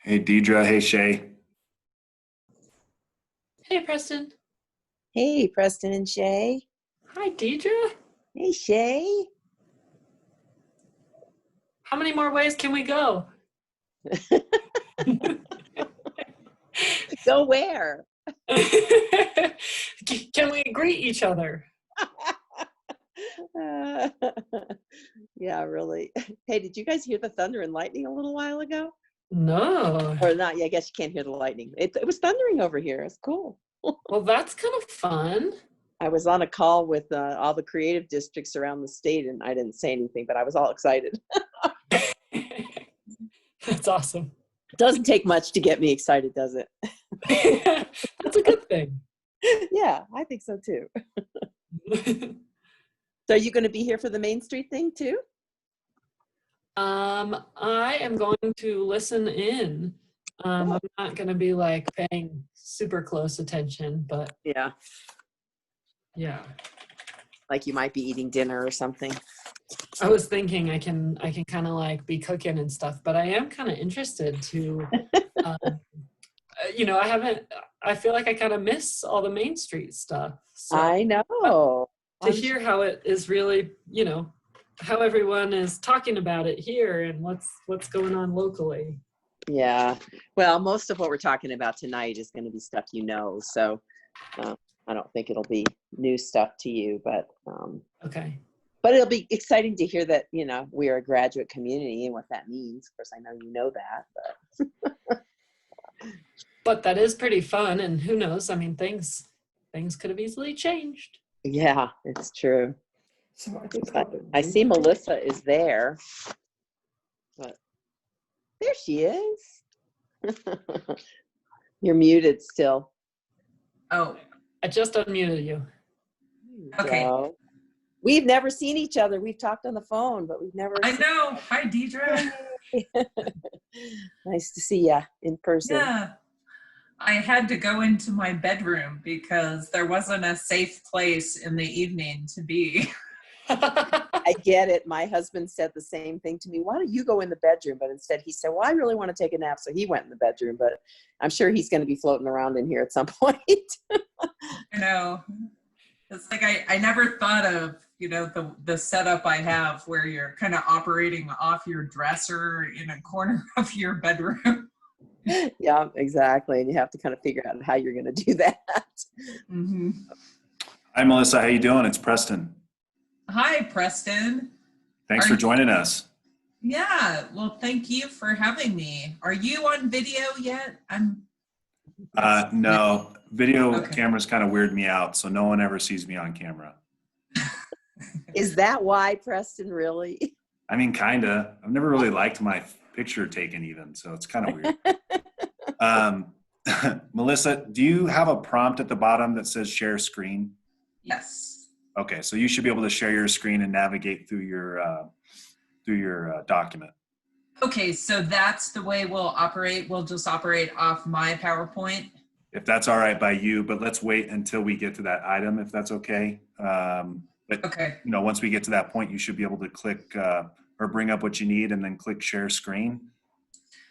Hey, Deidre. Hey, Shay. Hey, Preston. Hey, Preston and Shay. Hi, Deidre. Hey, Shay. How many more ways can we go? Go where? Can we greet each other? Uh, yeah, really. Hey, did you guys hear the thunder and lightning a little while ago? No. Or not? Yeah, I guess you can't hear the lightning. It was thundering over here. It's cool. Well, that's kind of fun. I was on a call with all the creative districts around the state, and I didn't say anything, but I was all excited. That's awesome. It doesn't take much to get me excited, does it? That's a good thing. Yeah, I think so too. So are you going to be here for the Main Street thing too? I am going to listen in. I'm not going to be like paying super close attention, but Yeah, yeah. like you might be eating dinner or something. I was thinking I can kind of like be cooking and stuff, but I am kind of interested to, I feel like I kind of miss all the Main Street stuff. So I know. to hear how it is really, how everyone is talking about it here and what's going on locally. Yeah. Well, most of what we're talking about tonight is going to be stuff you know. So I don't think it'll be new stuff to you, but Okay. but it'll be exciting to hear that, we're a graduate community and what that means. Of course, I know you know that, But that is pretty fun, and who knows? I mean, things could have easily changed. yeah, it's true. So I think I see Melissa is there, but there she is. You're muted still. Oh, I just unmuted you. okay. So, we've never seen each other. We've talked on the phone, but we've never. I know. Hi, Deidre. Nice to see you in person. Yeah. I had to go into my bedroom because there wasn't a safe place in the evening to be. I get it. My husband said the same thing to me. Why don't you go in the bedroom? But instead he said, well, I really want to take a nap. So he went in the bedroom, but I'm sure he's going to be floating around in here at some point. I know. It's like I never thought of, the setup I have where you're kind of operating off your dresser in a corner of your bedroom. Yeah, exactly. And you have to kind of figure out how you're going to do that. Mm-hmm. Hi, Melissa. How you doing? It's Preston. Hi, Preston. Thanks for joining us. Yeah, well, thank you for having me. Are you on video yet? No, video Okay. cameras kind of weird me out, so no one ever sees me on camera. Is that why, Preston, really? I mean, kind of. I've never really liked my picture taken even, so it's kind of weird. Melissa, do you have a prompt at the bottom that says share screen? Yes. Okay, so you should be able to share your screen and navigate through your document. Okay, so that's the way we'll operate. We'll just operate off my PowerPoint. If that's all right by you, but let's wait until we get to that item, if that's okay. But Okay. once we get to that point, you should be able to click or bring up what you need and then click share screen,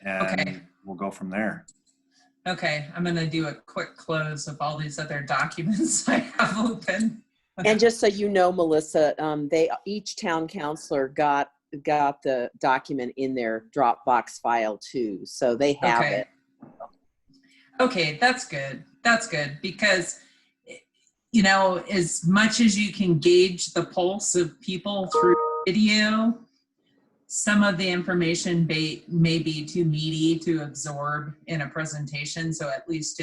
and Okay. we'll go from there. Okay, I'm going to do a quick close of all these other documents I have open. And just so you know, Melissa, each town councilor got the document in their Dropbox file too, so they have it. Okay, that's good. That's good because, as much as you can gauge the pulse of people through video, some of the information may be too meaty to absorb in a presentation. So at least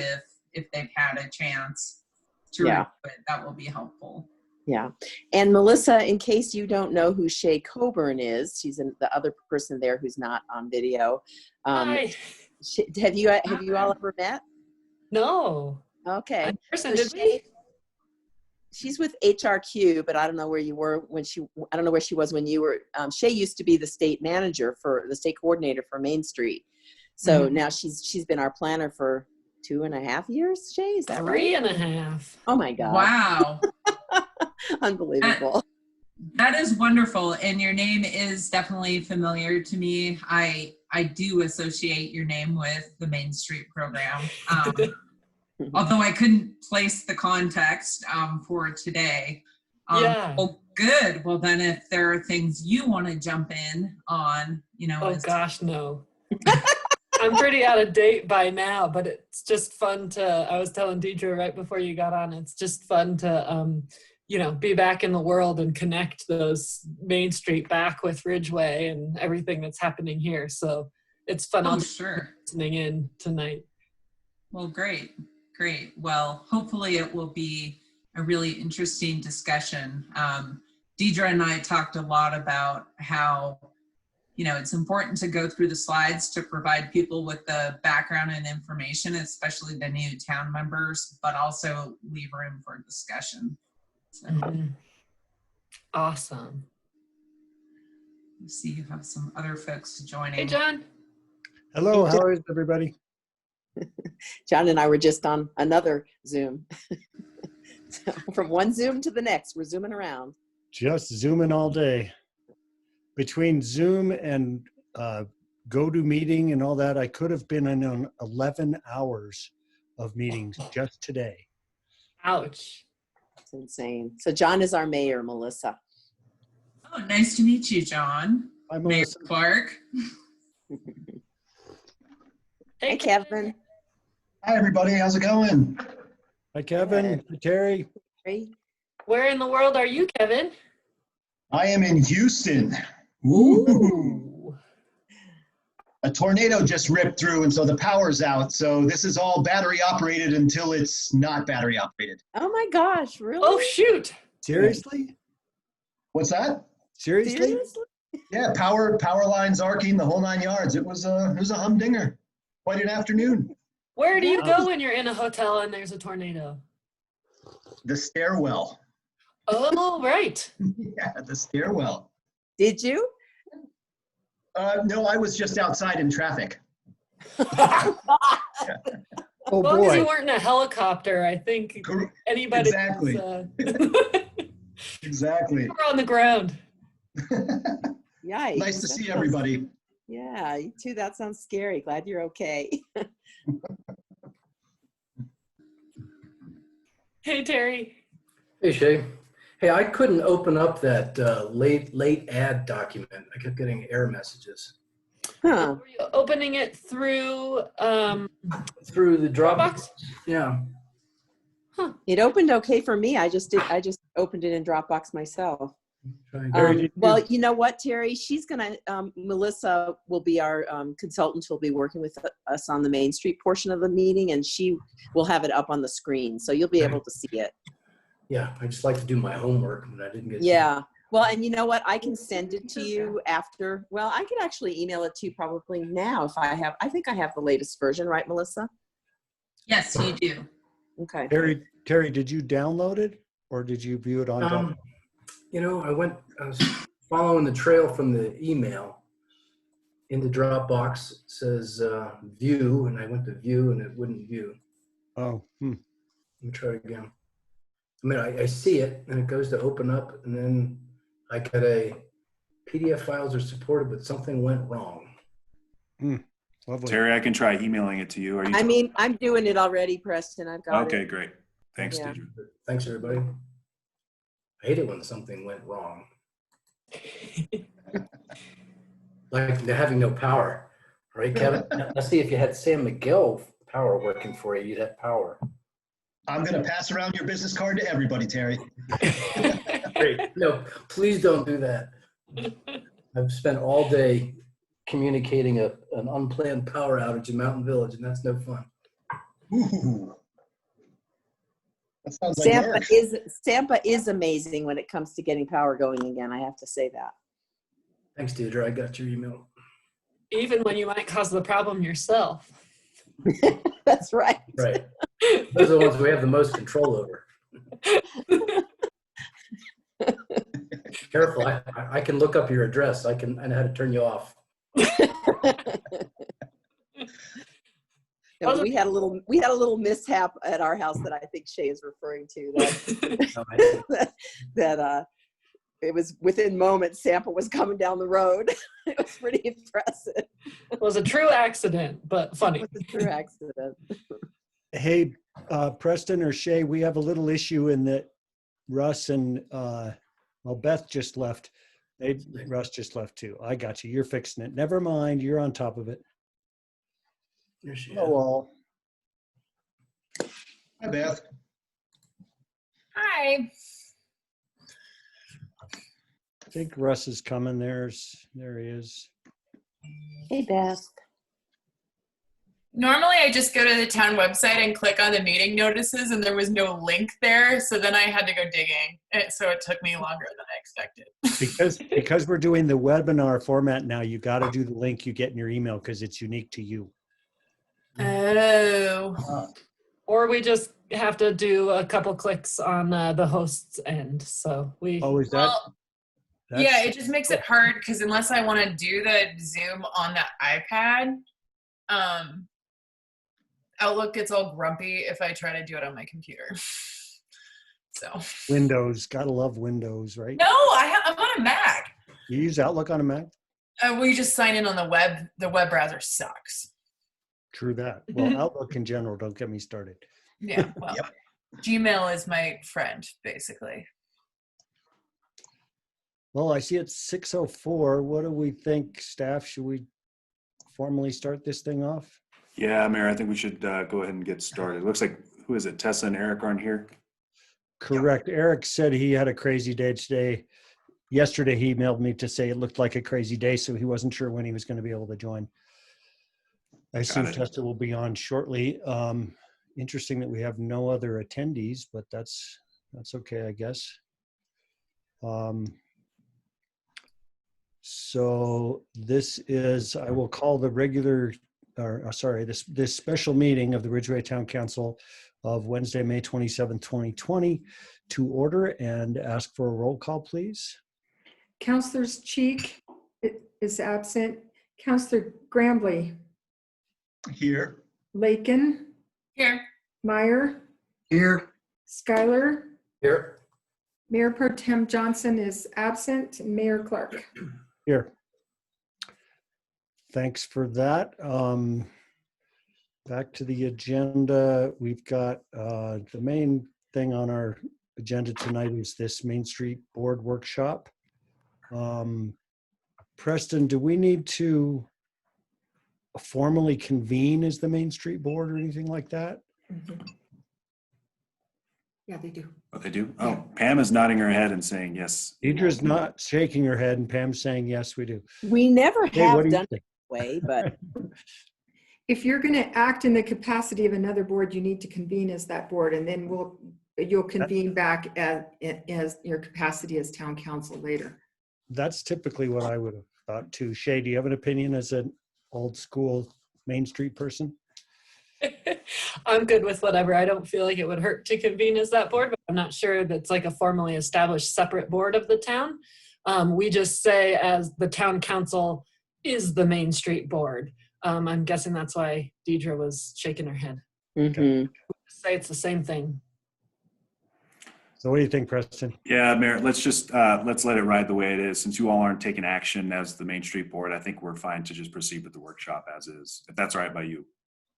if they've had a chance to review it, that will be helpful. Yeah. And Melissa, in case you don't know who Shay Coburn is, she's the other person there who's not on video. Hi. Have you all ever met? No. Okay. In person, did we? She's with HRQ, but I don't know where you were I don't know where she was when you were. Shay used to be the state coordinator for Main Street. So now she's been our planner for 2.5 years. Shay, is that right? 3.5. Oh my God. Wow. Unbelievable. That is wonderful. And your name is definitely familiar to me. I I do associate your name with the Main Street program. Although I couldn't place the context for today. Yeah. Well, good. Well, then if there are things you want to jump in on, Oh gosh, no. I'm pretty out of date by now, but it's just fun to, I was telling Deidre right before you got on, it's just fun to, be back in the world and connect those Main Street back with Ridgway and everything that's happening here. So it's fun. Oh, sure. Listening in tonight. Well, great. Well, hopefully it will be a really interesting discussion. Deidre and I talked a lot about how, it's important to go through the slides to provide people with the background and information, especially the new town members, but also leave room for discussion. So, Awesome. let's see, you have some other folks joining. Hey, John. Hello, how is everybody? John and I were just on another Zoom. So from one Zoom to the next, we're zooming around. Just zooming all day. Between Zoom and GoToMeeting and all that, I could have been in 11 hours of meetings just today. Ouch. It's insane. So John is our mayor, Melissa. Oh, nice to meet you, John. I'm Mayor Melissa. Clark. Hey, Kevin. Hi, everybody. How's it going? Hi, Kevin. Hi, Terry. Hey. Where in the world are you, Kevin? I am in Houston. Ooh. A tornado just ripped through, and so the power's out. So this is all battery operated until it's not battery operated. Oh my gosh, really? Oh, shoot. Seriously? What's that? Seriously? Yeah, power lines arcing, the whole 9 yards. It was a humdinger. Quite an afternoon. Where do you go when you're in a hotel and there's a tornado? The stairwell. Oh, right. Yeah, the stairwell. Did you? No, I was just outside in traffic. Oh As long as you boy. weren't in a helicopter, I think anybody. Exactly. Exactly. We're on the ground. Yikes. Nice to see everybody. Yeah, you too. That sounds scary. Glad you're okay. Hey, Terry. Hey, Shay. Hey, I couldn't open up that late ad document. I kept getting error messages. Huh. Were you opening it through Through the Dropbox? Yeah. It opened okay for me. I just opened it in Dropbox myself. Try and Terry, did Well, you know what, Terry? She's gonna. Melissa will be our consultant. Who'll be working with us on the Main Street portion of the meeting, and she will have it up on the screen, so you'll be able to see it. Yeah, I just like to do my homework, but I didn't get to. Yeah. Well, and you know what? I can send it to you after. Well, I could actually email it to you probably now if I have. I think I have the latest version, right, Melissa? Yes, you do. Okay. Terry, did you download it or did you view it on Dropbox? I was following the trail from the email into Dropbox. It says view, and I went to view and it wouldn't view. Oh, Let me try it again. I mean, I see it and it goes to open up, and then I get a PDF files are supported, but something went wrong. lovely. Terry, I can try emailing it to you. Are you? I mean, I'm doing it already, Preston. I've got Okay, it. great. Thanks, Yeah. Deidre. Thanks, everybody. I hate it when something went wrong. Like having no power, right, Kevin? Let's see if you had Sam McGill power working for you, you'd have power. I'm going to pass around your business card to everybody, Terry. Great. No, please don't do that. I've spent all day communicating an unplanned power outage in Mountain Village, and that's no fun. Ooh. That sounds like work. Sampa is amazing when it comes to getting power going again. I have to say that. Thanks, Deidre. I got your email. Even when you might cause the problem yourself. That's right. Right. Those are the ones we have the most control over. Careful, I can look up your address. I know how to turn you off. No, we had a little mishap at our house that I think Shay is referring to. That it was within moments, Sample was coming down the road. It was pretty impressive. It was a true accident, but funny. It was a true accident. Hey, Preston or Shay, we have a little issue in that Russ and, well, Beth just left. Russ just left too. I got you. You're fixing it. Never mind. You're on top of it. Here she is. Hello, all. Hi, Beth. Hi. I think Russ is coming. There he is. Hey, Beth. Normally I just go to the town website and click on the meeting notices and there was no link there. So then I had to go digging. So it took me longer than I expected. Because we're doing the webinar format now, you got to do the link you get in your email because it's unique to you. Oh. Or we just have to do a couple clicks on the host's end. So we. Oh, is that? Well, yeah, it just makes it hard because unless I want to do the Zoom on the iPad, Outlook gets all grumpy if I try to do it on my computer. So Windows, gotta love Windows, right? no, I'm on a Mac. You use Outlook on a Mac? We just sign in on the web. The web browser sucks. True that. Well, Outlook in general, don't get me started. Yeah, well, Yep. Gmail is my friend, basically. Well, I see it's 6:04. What do we think, staff? Should we formally start this thing off? Yeah, Mayor, I think we should go ahead and get started. It looks like, who is it? Tessa and Eric aren't here. Correct. Eric said he had a crazy day today. Yesterday, he emailed me to say it looked like a crazy day, so he wasn't sure when he was going to be able to join. I assume it. Tessa will be on shortly. Interesting that we have no other attendees, but that's okay, I guess. So this is, I will call the regular, this special meeting of the Ridgway Town Council of Wednesday, May 27, 2020 to order and ask for a roll call, please. Councillors Cheek is absent. Councillor Grambly, Here. Lakin, Here. Meyer, Here. Schuyler, Here. Mayor Pro Tem Johnson is absent, and Mayor Clark. Here. Thanks for that. Back to the agenda. We've got the main thing on our agenda tonight is this Main Street Board workshop. Preston, do we need to formally convene as the Main Street Board or anything like that? Yeah, they do. Oh, they do? Oh, Pam is nodding her head and saying yes. Deidre's not shaking her head and Pam's saying, yes, we do. We never Hey, what have do you done it think? that way, but If you're going to act in the capacity of another board, you need to convene as that board, and then you'll convene back as your capacity as town council later. That's typically what I would have thought too. Shay, do you have an opinion as an old school Main Street person? I'm good with whatever. I don't feel like it would hurt to convene as that board, but I'm not sure that's like a formally established separate board of the town. We just say as the town council is the Main Street Board. I'm guessing that's why Deidre was shaking her head. mhm. Say it's the same thing. So what do you think, Preston? Yeah, Mayor, let's let it ride the way it is. Since you all aren't taking action as the Main Street Board, I think we're fine to just proceed with the workshop as is, if that's all right by you.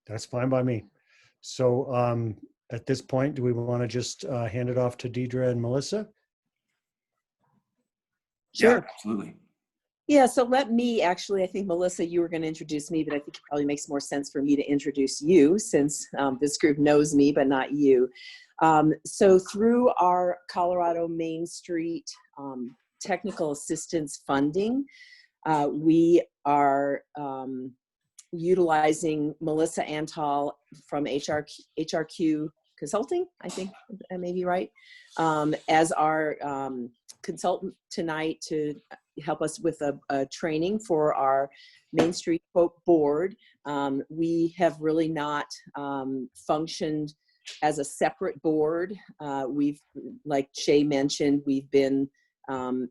That's fine by me. So at this point, do we want to just hand it off to Deidre and Melissa? Yeah, absolutely. Yeah, so let me actually, I think Melissa, you were going to introduce me, but I think it probably makes more sense for me to introduce you since this group knows me, but not you. So through our Colorado Main Street technical assistance funding, we are utilizing Melissa Antal from HRQ Consulting, I think I may be right, as our consultant tonight to help us with a training for our Main Street Board. We have really not functioned as a separate board. We've, like Shay mentioned, we've been,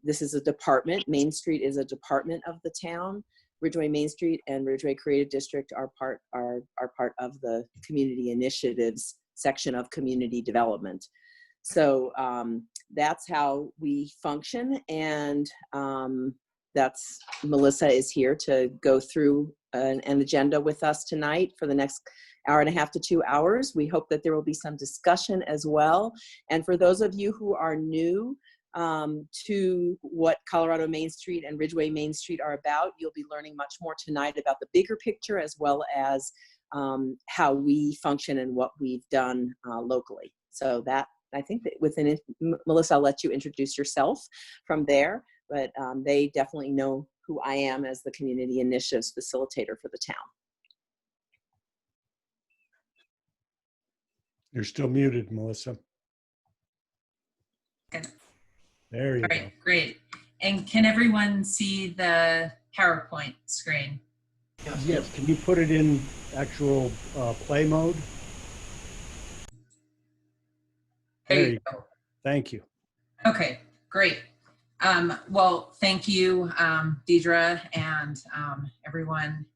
this is a department. Main Street is a department of the town. Ridgway Main Street and Ridgway Creative District are part of the community initiatives section of community development. So that's how we function. And that's Melissa is here to go through an agenda with us tonight for the next hour and a half to 2 hours. We hope that there will be some discussion as well. And for those of you who are new to what Colorado Main Street and Ridgway Main Street are about, you'll be learning much more tonight about the bigger picture, as well as how we function and what we've done locally. So that, I think that within, Melissa, I'll let you introduce yourself from there, but they definitely know who I am as the community initiatives facilitator for the town. You're still muted, Melissa. Good. There you All go. right, great. And can everyone see the PowerPoint screen? Yes, can you put it in actual play mode? There you go. Thank you. Okay, great. Well, thank you, Deidre, and everyone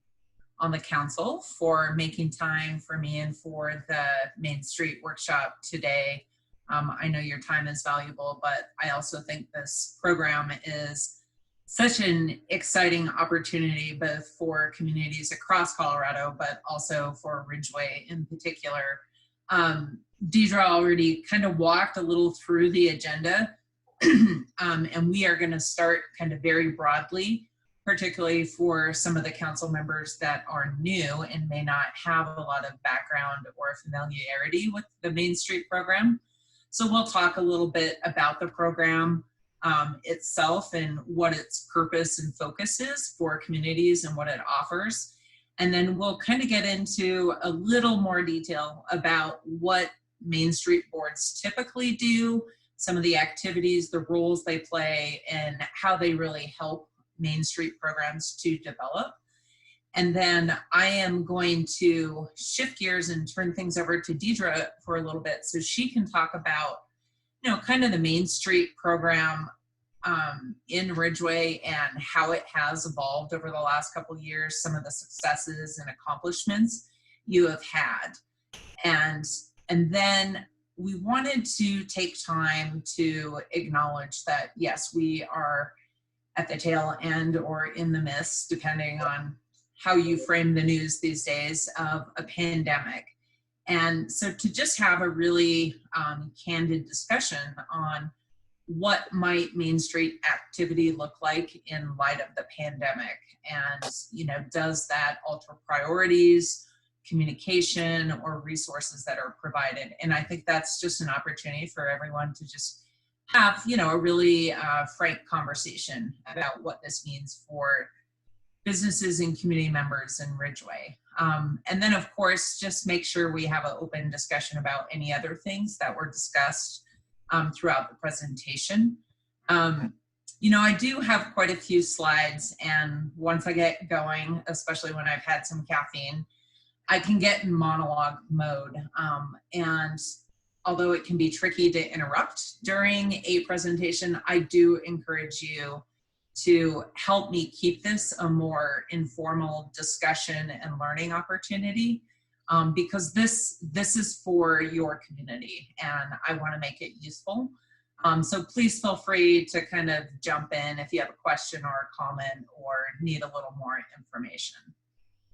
on the council for making time for me and for the Main Street workshop today. I know your time is valuable, but I also think this program is such an exciting opportunity, both for communities across Colorado, but also for Ridgway in particular. Deidre already kind of walked a little through the agenda, and we are going to start kind of very broadly, particularly for some of the council members that are new and may not have a lot of background or familiarity with the Main Street program. So we'll talk a little bit about the program itself and what its purpose and focus is for communities and what it offers. And then we'll kind of get into a little more detail about what Main Street boards typically do, some of the activities, the roles they play, and how they really help Main Street programs to develop. And then I am going to shift gears and turn things over to Deidre for a little bit so she can talk about, you know, kind of the Main Street program in Ridgway and how it has evolved over the last couple of years, some of the successes and accomplishments you have had. And then we wanted to take time to acknowledge that, yes, we are at the tail end or in the midst, depending on how you frame the news these days, of a pandemic. And so to just have a really candid discussion on what might Main Street activity look like in light of the pandemic, and, you know, does that alter priorities, communication, or resources that are provided? And I think that's just an opportunity for everyone to just have, you know, a really frank conversation about what this means for businesses and community members in Ridgway. And then, of course, just make sure we have an open discussion about any other things that were discussed throughout the presentation. You know, I do have quite a few slides, and once I get going, especially when I've had some caffeine, I can get in monologue mode. And although it can be tricky to interrupt during a presentation, I do encourage you to help me keep this a more informal discussion and learning opportunity, because this is for your community and I want to make it useful. So please feel free to kind of jump in if you have a question or a comment or need a little more information.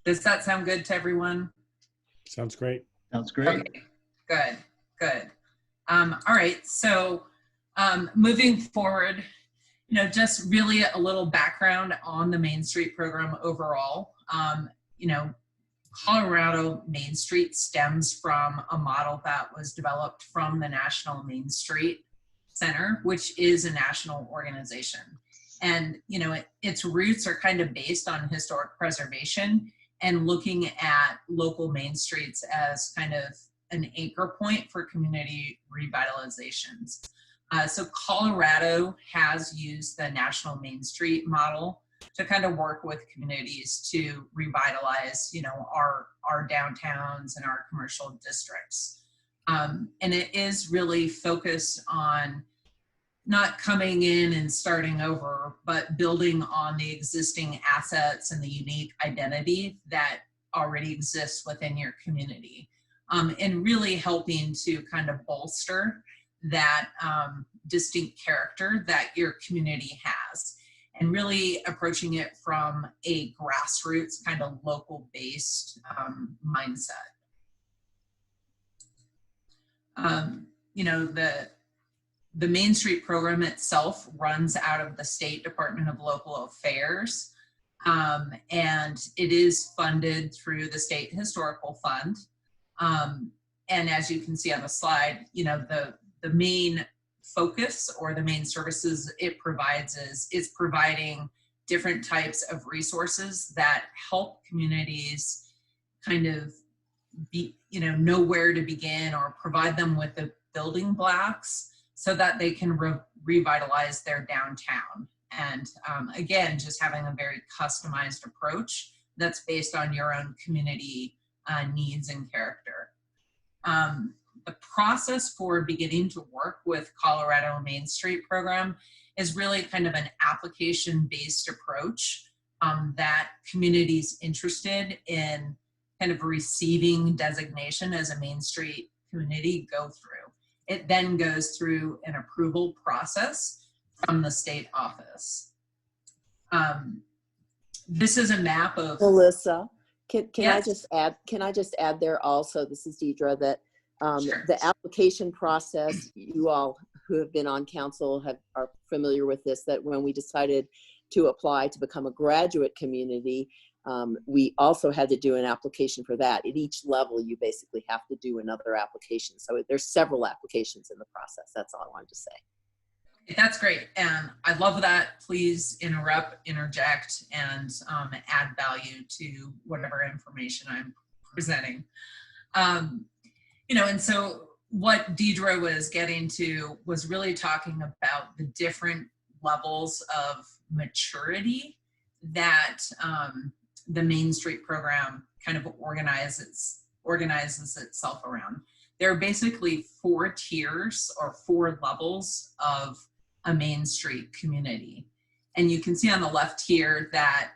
Does that sound good to everyone? Sounds great. Sounds great. Okay, good, good. All right, so moving forward, you know, just really a little background on the Main Street program overall. You know, Colorado Main Street stems from a model that was developed from the National Main Street Center, which is a national organization. And, you know, its roots are kind of based on historic preservation and looking at local main streets as kind of an anchor point for community revitalizations. So Colorado has used the National Main Street model to kind of work with communities to revitalize, you know, our downtowns and our commercial districts. And it is really focused on not coming in and starting over, but building on the existing assets and the unique identity that already exists within your community. And really helping to kind of bolster that distinct character that your community has, and really approaching it from a grassroots kind of local based mindset. You know, the Main Street program itself runs out of the State Department of Local Affairs, and it is funded through the State Historical Fund. And as you can see on the slide, you know, the main focus or the main services it provides is providing different types of resources that help communities kind of know where to begin, or provide them with the building blocks so that they can revitalize their downtown. And again, just having a very customized approach that's based on your own community needs and character. The process for beginning to work with Colorado Main Street program is really kind of an application-based approach that communities interested in kind of receiving designation as a Main Street community go through. It then goes through an approval process from the state office. This is a map of— Melissa, can Yes. I just add there also, this is Deidre, that Sure. the application process, you all who have been on council are familiar with this, that when we decided to apply to become a graduate community, we also had to do an application for that. At each level, you basically have to do another application. So there's several applications in the process. That's all I wanted to say. That's great, and I love that. Please interject, and add value to whatever information I'm presenting. You know, and so what Deidre was getting to was really talking about the different levels of maturity that the Main Street program kind of organizes itself around. There are basically 4 tiers or 4 levels of a Main Street community. And you can see on the left here that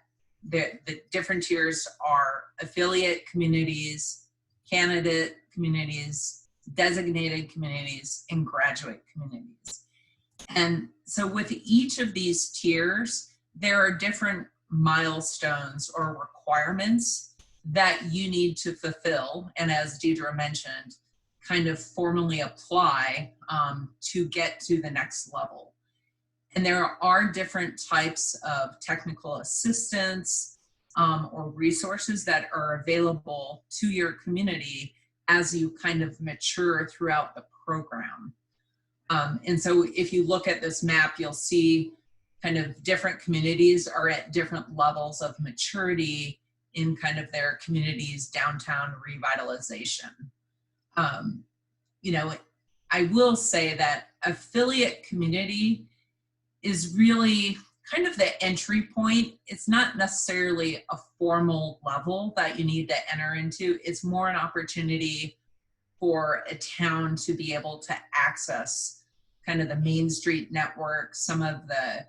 the different tiers are affiliate communities, candidate communities, designated communities, and graduate communities. And so with each of these tiers, there are different milestones or requirements that you need to fulfill, and as Deidre mentioned, kind of formally apply to get to the next level. And there are different types of technical assistance or resources that are available to your community as you kind of mature throughout the program. And so if you look at this map, you'll see kind of different communities are at different levels of maturity in kind of their community's downtown revitalization. You know, I will say that affiliate community is really kind of the entry point. It's not necessarily a formal level that you need to enter into. It's more an opportunity for a town to be able to access kind of the Main Street network, some of the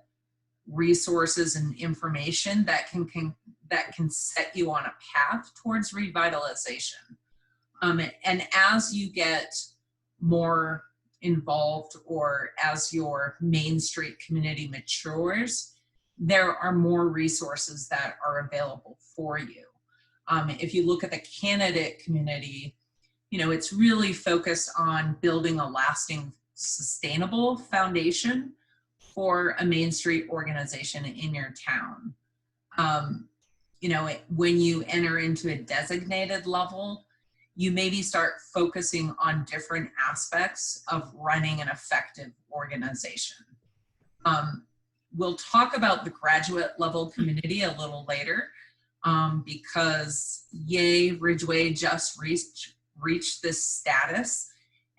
resources and information that can set you on a path towards revitalization. And as you get more involved, or as your Main Street community matures, there are more resources that are available for you. If you look at the candidate community, you know, it's really focused on building a lasting, sustainable foundation for a Main Street organization in your town. You know, when you enter into a designated level, you maybe start focusing on different aspects of running an effective organization. We'll talk about the graduate level community a little later, because Ridgway just reached this status,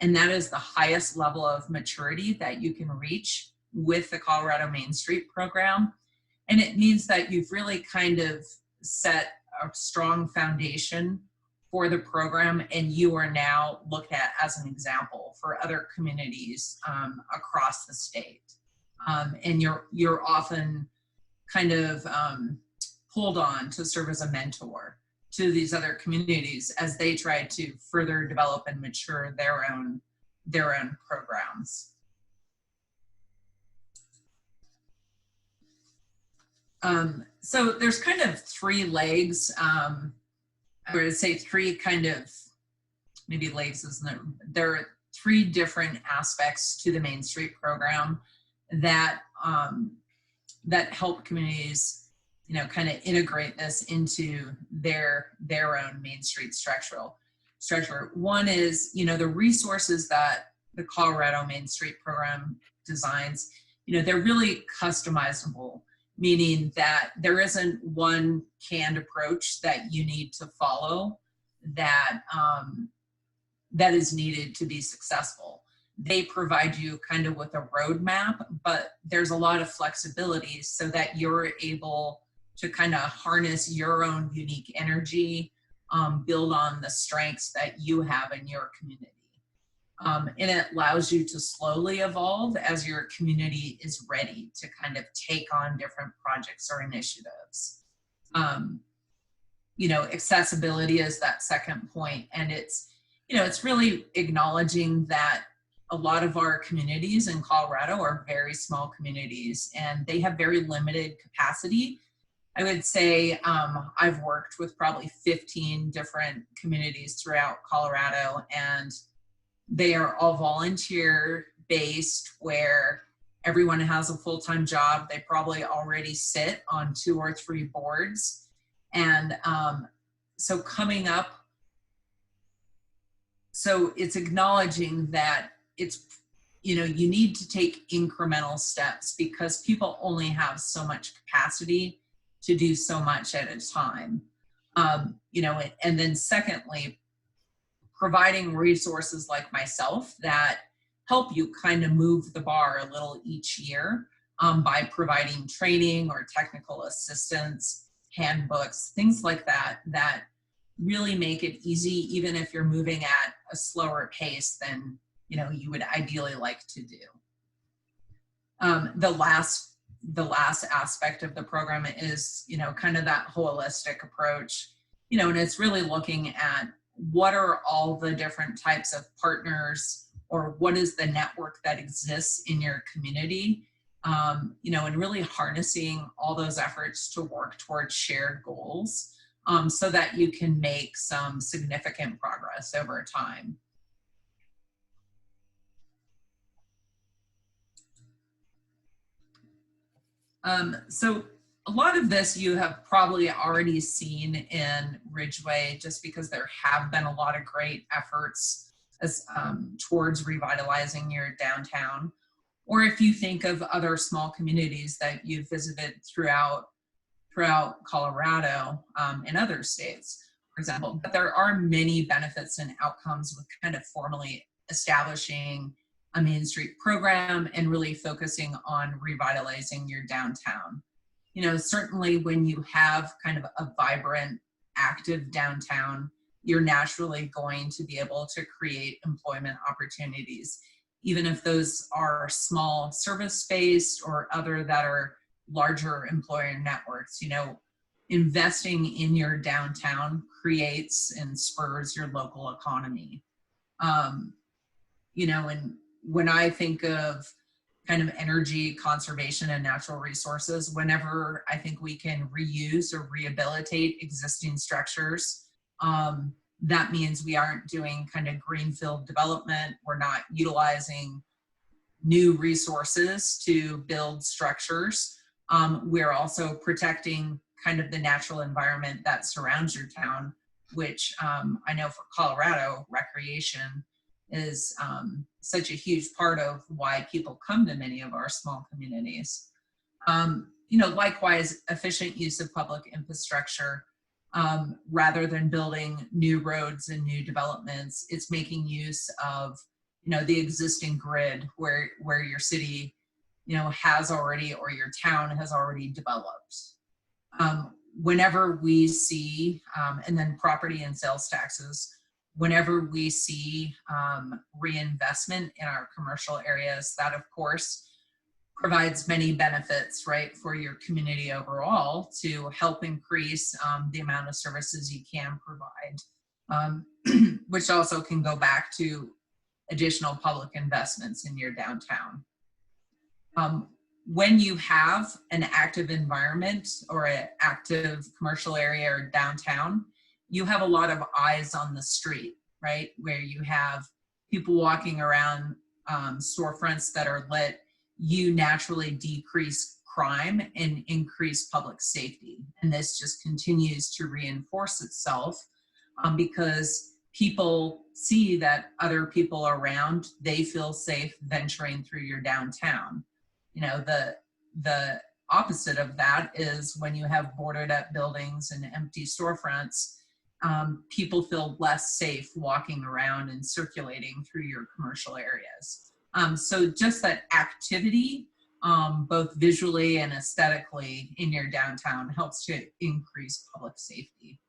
and that is the highest level of maturity that you can reach with the Colorado Main Street program. And it means that you've really kind of set a strong foundation for the program, and you are now looked at as an example for other communities across the state. And you're often kind of pulled on to serve as a mentor to these other communities as they try to further develop and mature their own their own programs. So there's kind of three legs. I would say three kind of, maybe legs isn't it? There are three different aspects to the Main Street program that that help communities, you know, kind of integrate this into their own Main Street structure. One is, you know, the resources that the Colorado Main Street program designs, you know, they're really customizable, meaning that there isn't one canned approach that you need to follow that that is needed to be successful. They provide you kind of with a roadmap, but there's a lot of flexibility so that you're able to kind of harness your own unique energy, build on the strengths that you have in your community. And it allows you to slowly evolve as your community is ready to kind of take on different projects or initiatives. You know, accessibility is that second point, and it's, you know, it's really acknowledging that a lot of our communities in Colorado are very small communities and they have very limited capacity. I would say I've worked with probably 15 different communities throughout Colorado, and they are all volunteer based where everyone has a full-time job. They probably already sit on 2 or 3 boards. And so coming up, so it's acknowledging that it's, you know, you need to take incremental steps because people only have so much capacity to do so much at a time. You know, and then secondly, providing resources like myself that help you kind of move the bar a little each year by providing training or technical assistance, handbooks, things like that, that really make it easy, even if you're moving at a slower pace than, you know, you would ideally like to do. The last aspect of the program is, you know, kind of that holistic approach, you know, and it's really looking at what are all the different types of partners or what is the network that exists in your community, you know, and really harnessing all those efforts to work towards shared goals so that you can make some significant progress over time. So a lot of this you have probably already seen in Ridgway, just because there have been a lot of great efforts as, towards revitalizing your downtown. Or if you think of other small communities that you've visited throughout Colorado and other states, for example. But there are many benefits and outcomes with kind of formally establishing a Main Street program and really focusing on revitalizing your downtown. You know, certainly when you have kind of a vibrant, active downtown, you're naturally going to be able to create employment opportunities, even if those are small service-based or other that are larger employer networks. You know, investing in your downtown creates and spurs your local economy. You know, and when I think of kind of energy conservation and natural resources, whenever I think we can reuse or rehabilitate existing structures, that means we aren't doing kind of greenfield development. We're not utilizing new resources to build structures. We're also protecting kind of the natural environment that surrounds your town, which I know for Colorado, recreation is such a huge part of why people come to many of our small communities. You know, likewise, efficient use of public infrastructure, rather than building new roads and new developments, it's making use of, you know, the existing grid where your city, you know, has already, or your town has already developed. Whenever we see, and then property and sales taxes, whenever we see reinvestment in our commercial areas, that of course provides many benefits, right, for your community overall to help increase the amount of services you can provide, which also can go back to additional public investments in your downtown. When you have an active environment or an active commercial area or downtown, you have a lot of eyes on the street, right? Where you have people walking around, storefronts that are lit, you naturally decrease crime and increase public safety. And this just continues to reinforce itself because people see that other people around, they feel safe venturing through your downtown. You know, the opposite of that is when you have boarded up buildings and empty storefronts, people feel less safe walking around and circulating through your commercial areas. So just that activity, both visually and aesthetically in your downtown, helps to increase public safety.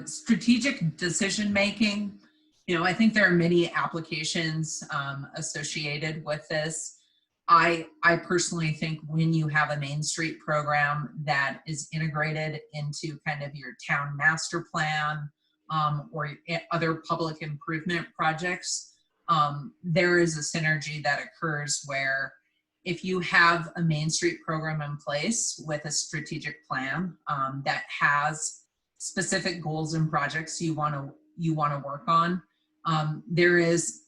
Strategic decision making, you know, I think there are many applications associated with this. I personally think when you have a Main Street program that is integrated into kind of your town master plan or other public improvement projects, there is a synergy that occurs where if you have a Main Street program in place with a strategic plan that has specific goals and projects you want to work on, there's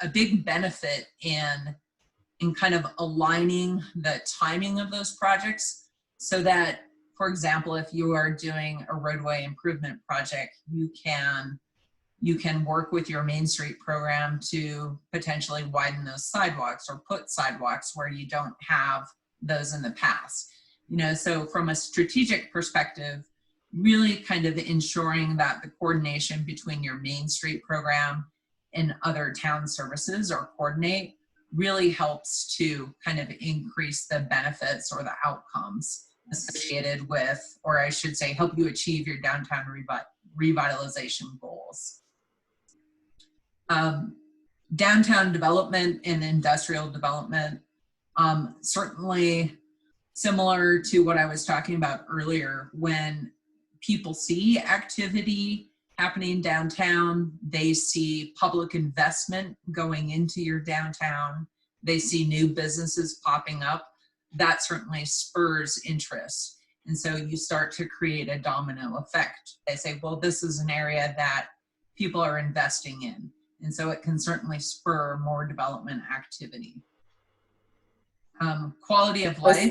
a big benefit in kind of aligning the timing of those projects so that, for example, if you are doing a roadway improvement project, you can work with your Main Street program to potentially widen those sidewalks or put sidewalks where you don't have those in the past. You know, so from a strategic perspective, really kind of ensuring that the coordination between your Main Street program and other town services or coordinate really helps to kind of increase the benefits or the outcomes associated with, or I should say, help you achieve your downtown revitalization goals. Downtown development and industrial development, certainly similar to what I was talking about earlier, when people see activity happening downtown, they see public investment going into your downtown, they see new businesses popping up, that certainly spurs interest. And so you start to create a domino effect. They say, well, this is an area that people are investing in. And so it can certainly spur more development activity. Quality of life.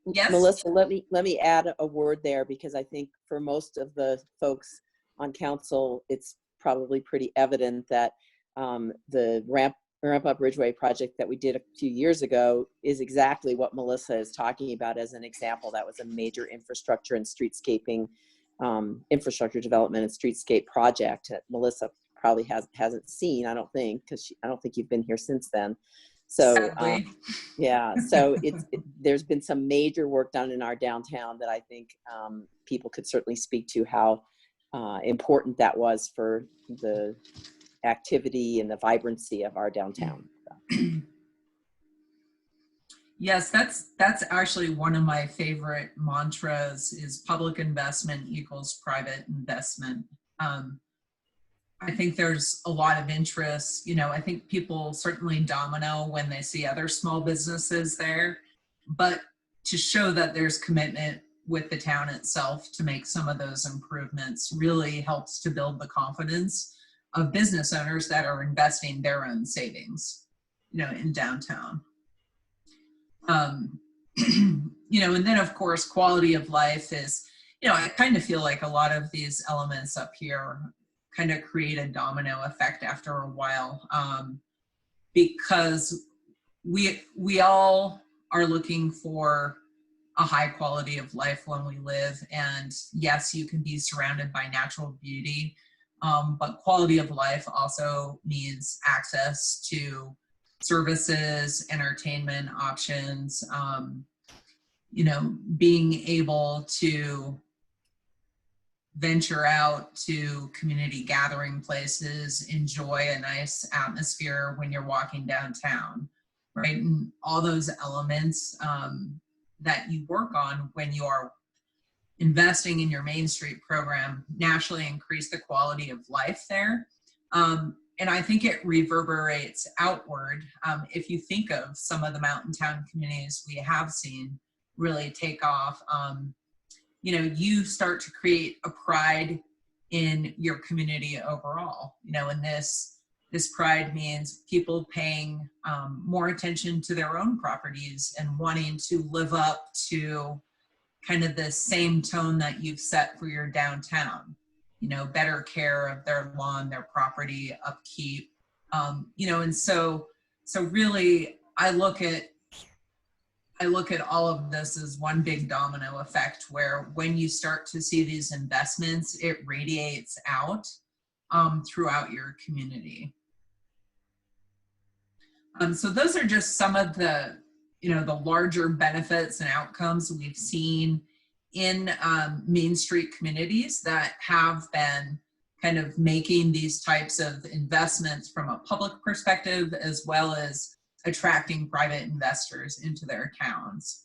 Yes. Melissa, let me add a word there, because I think for most of the folks on council, it's probably pretty evident that the ramp up Ridgway project that we did a few years ago is exactly what Melissa is talking about as an example. That was a major infrastructure and streetscaping, infrastructure development and streetscape project that Melissa probably hasn't seen, I don't think, because I don't think you've been here since then. So yeah, so there's been some major work done in our downtown that I think people could certainly speak to how important that was for the activity and the vibrancy of our downtown. Yes, that's actually one of my favorite mantras is public investment equals private investment. I think there's a lot of interest. You know, I think people certainly domino when they see other small businesses there, but to show that there's commitment with the town itself to make some of those improvements really helps to build the confidence of business owners that are investing their own savings, you know, in downtown. You know, and then of course, quality of life is, you know, I kind of feel like a lot of these elements up here kind of create a domino effect after a while, because we all are looking for a high quality of life when we live. And yes, you can be surrounded by natural beauty, but quality of life also means access to services, entertainment options, you know, being able to venture out to community gathering places, enjoy a nice atmosphere when you're walking downtown, right? And all those elements that you work on when you are investing in your Main Street program naturally increase the quality of life there, And I think it reverberates outward. If you think of some of the mountain town communities we have seen really take off, you start to create a pride in your community overall. And this pride means people paying more attention to their own properties and wanting to live up to kind of the same tone that you've set for your downtown. Better care of their lawn, their property, upkeep. And so really I look at all of this as one big domino effect, where when you start to see these investments, it radiates out throughout your community. So those are just some of the larger benefits and outcomes we've seen in Main Street communities that have been kind of making these types of investments from a public perspective, as well as attracting private investors into their towns.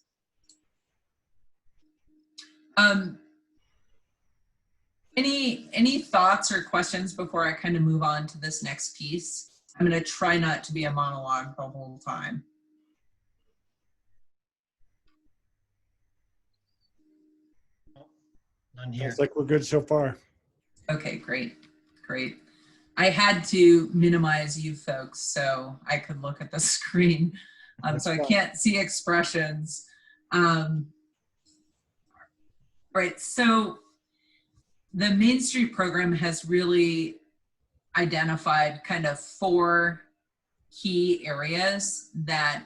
Any thoughts or questions before I kind of move on to this next piece? I'm going to try not to be a monologue the whole time. None here. Looks like we're good so far. Okay, great. I had to minimize you folks so I could look at the screen. So I can't see expressions. Right, so the Main Street program has really identified kind of 4 key areas that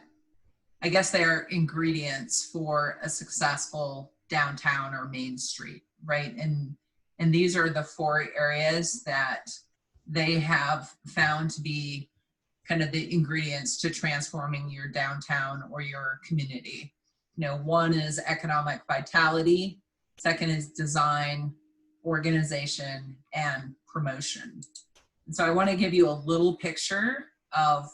I guess they are ingredients for a successful downtown or Main Street, right? And these are the 4 areas that they have found to be kind of the ingredients to transforming your downtown or your community. One is economic vitality, second is design, organization, and promotion. And so I want to give you a little picture of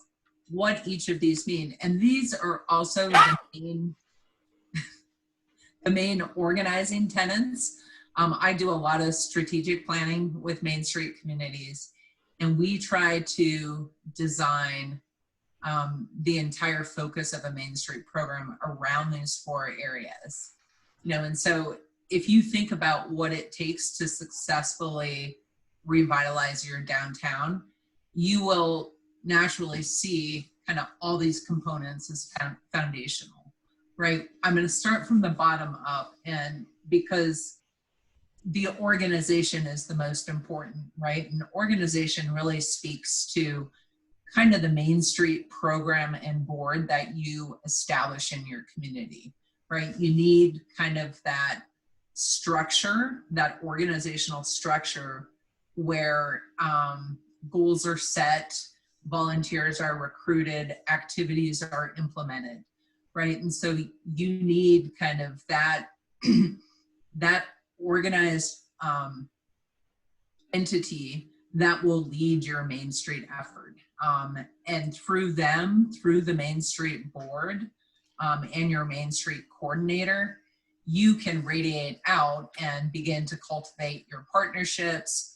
what each of these mean. And these are also the main organizing tenets. I do a lot of strategic planning with Main Street communities, and we try to design the entire focus of a Main Street program around these 4 areas. And so if you think about what it takes to successfully revitalize your downtown, you will naturally see kind of all these components as foundational, right? I'm going to start from the bottom up, and because the organization is the most important, right? And organization really speaks to kind of the Main Street program and board that you establish in your community, right? You need kind of that structure, that organizational structure where goals are set, volunteers are recruited, activities are implemented, right? And so you need kind of that, that organized entity that will lead your Main Street effort. And through them, through the Main Street board and your Main Street coordinator, you can radiate out and begin to cultivate your partnerships,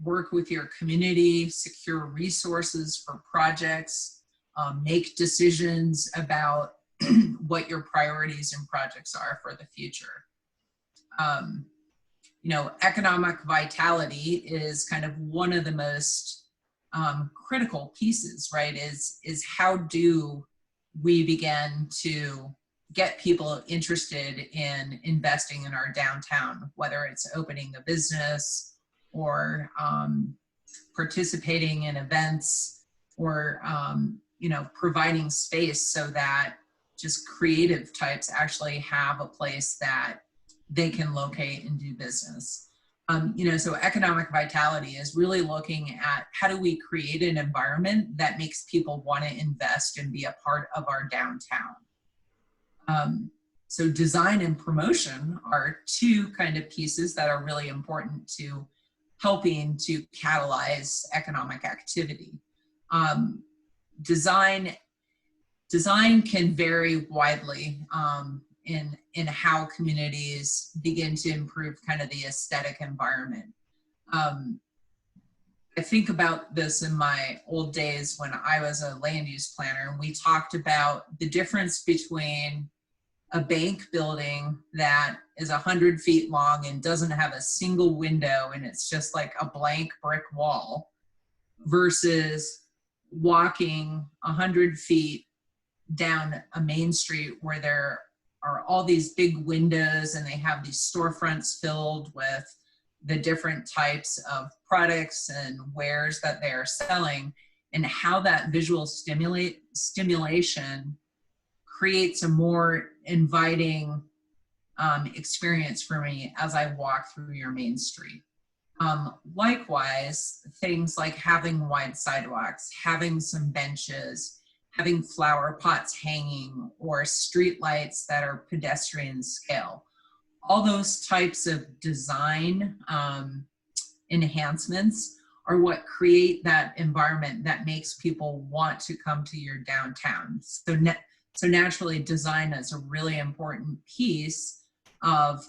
work with your community, secure resources for projects, make decisions about what your priorities and projects are for the future. Economic vitality is kind of one of the most critical pieces, right? Is how do we begin to get people interested in investing in our downtown, whether it's opening a business or participating in events or providing space so that just creative types actually have a place that they can locate and do business. So economic vitality is really looking at how do we create an environment that makes people want to invest and be a part of our downtown. So design and promotion are 2 kind of pieces that are really important to helping to catalyze economic activity. Design can vary widely in how communities begin to improve kind of the aesthetic environment. I think about this in my old days when I was a land use planner, and we talked about the difference between a bank building that is 100 feet long and doesn't have a single window and it's just like a blank brick wall versus walking 100 feet down a main street where there are all these big windows and they have these storefronts filled with the different types of products and wares that they are selling, and how that visual stimulation creates a more inviting experience for me as I walk through your main street. Likewise, things like having wide sidewalks, having some benches, having flower pots hanging, or street lights that are pedestrian scale. All those types of design enhancements are what create that environment that makes people want to come to your downtown. So naturally, design is a really important piece of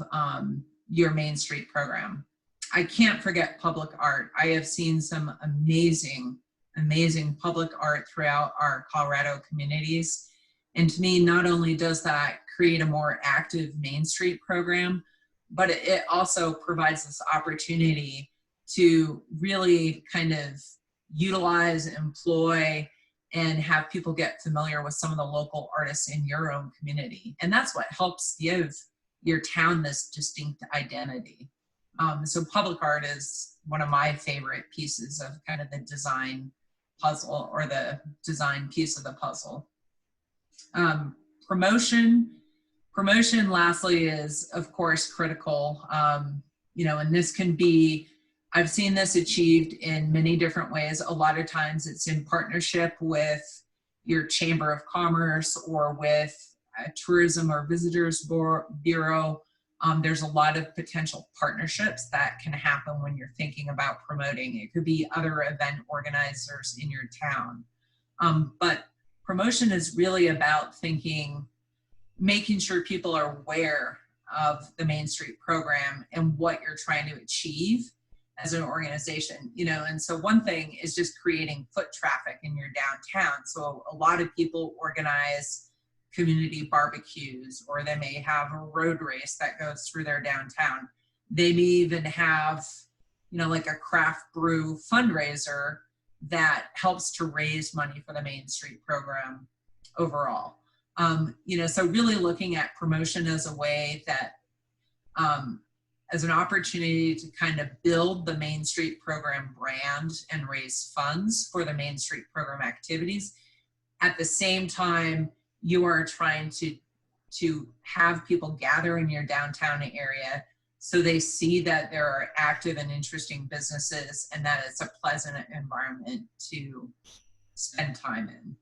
your Main Street program. I can't forget public art. I have seen some amazing, amazing public art throughout our Colorado communities. And to me, not only does that create a more active Main Street program, but it also provides this opportunity to really kind of utilize, employ, and have people get familiar with some of the local artists in your own community. And that's what helps give your town this distinct identity. So public art is one of my favorite pieces of kind of the design puzzle, or the design piece of the puzzle. Promotion lastly is of course critical. And this can be, I've seen this achieved in many different ways. A lot of times it's in partnership with your Chamber of Commerce or with a Tourism or Visitors Bureau. There's a lot of potential partnerships that can happen when you're thinking about promoting. It could be other event organizers in your town. But promotion is really about making sure people are aware of the Main Street program and what you're trying to achieve as an organization, and so one thing is just creating foot traffic in your downtown. So a lot of people organize community barbecues, or they may have a road race that goes through their downtown. They may even have, like a craft brew fundraiser that helps to raise money for the Main Street program overall. So really looking at promotion as a way that, as an opportunity to kind of build the Main Street program brand and raise funds for the Main Street program activities. At the same time, you are trying to have people gather in your downtown area so they see that there are active and interesting businesses and that it's a pleasant environment to spend time in.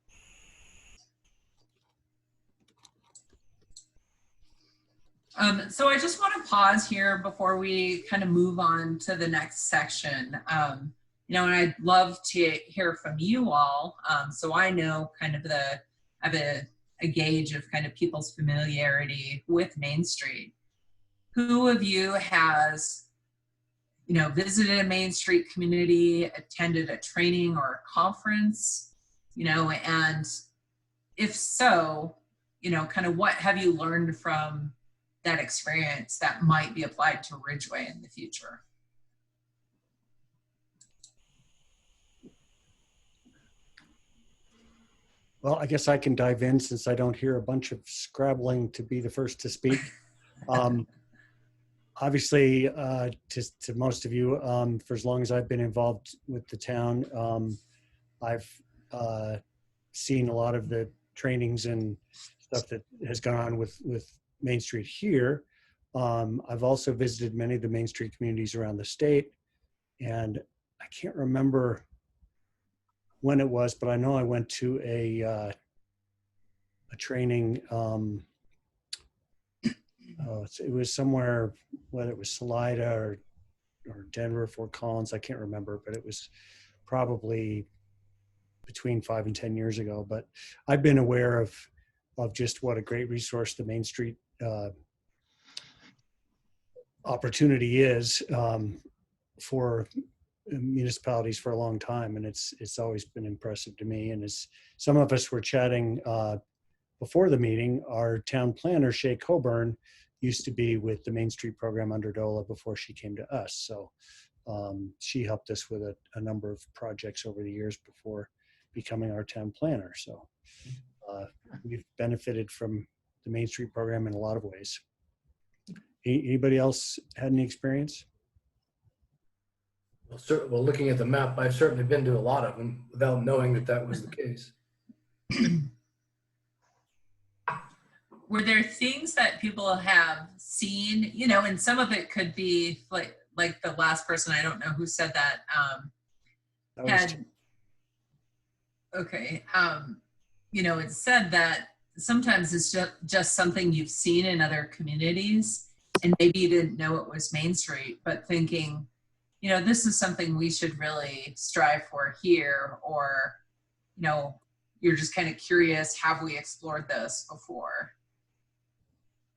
So I just want to pause here before we kind of move on to the next section. And I'd love to hear from you all. So I know kind of have a gauge of kind of people's familiarity with Main Street. Who of you has, visited a Main Street community, attended a training or a conference, and if so, kind of what have you learned from that experience that might be applied to Ridgway in the future? Well, I guess I can dive in since I don't hear a bunch of scrabbling to be the first to speak. Obviously, to most of you, for as long as I've been involved with the town, I've seen a lot of the trainings and stuff that has gone on with Main Street here. I've also visited many of the Main Street communities around the state, and I can't remember when it was, but I know I went to a training. It was somewhere, whether it was Salida or Denver, Fort Collins, I can't remember, but it was probably between 5 and 10 years ago. But I've been aware of just what a great resource the Main Street opportunity is for municipalities for a long time, and it's always been impressive to me. And as some of us were chatting before the meeting, our town planner, Shay Coburn, used to be with the Main Street program under DOLA before she came to us. So she helped us with a number of projects over the years before becoming our town planner. So we've benefited from the Main Street program in a lot of ways. Anybody else had any experience? Well, looking at the map, I've certainly been to a lot of them without knowing that that was the case. Were there things that people have seen, you know, and some of it could be like the last person, I don't know who said that, you know, it said that sometimes it's just something you've seen in other communities and maybe you didn't know it was Main Street, but thinking, you know, this is something we should really strive for here, or, you know, you're just kind of curious, have we explored this before?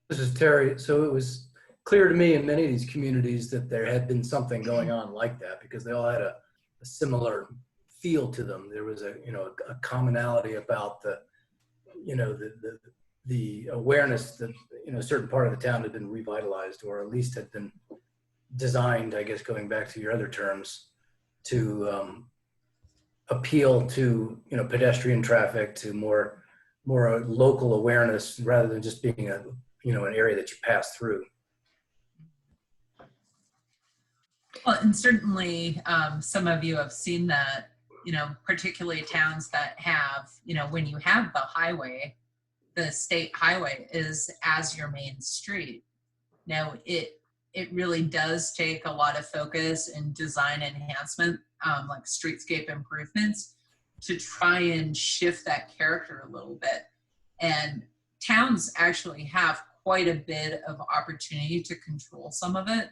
This is Terry. So it was clear to me in many of these communities that there had been something going on like that, because they all had a similar feel to them. There was a commonality about the awareness that, you know, a certain part of the town had been revitalized, or at least had been designed, I guess, going back to your other terms, to appeal to, you know, pedestrian traffic, to more local awareness rather than just being an area that you pass through. Well, and certainly some of you have seen that, you know, particularly towns that have, you know, when you have the highway, the state highway is as your main street. Now, it really does take a lot of focus and design enhancement, like streetscape improvements, to try and shift that character a little bit. And towns actually have quite a bit of opportunity to control some of it.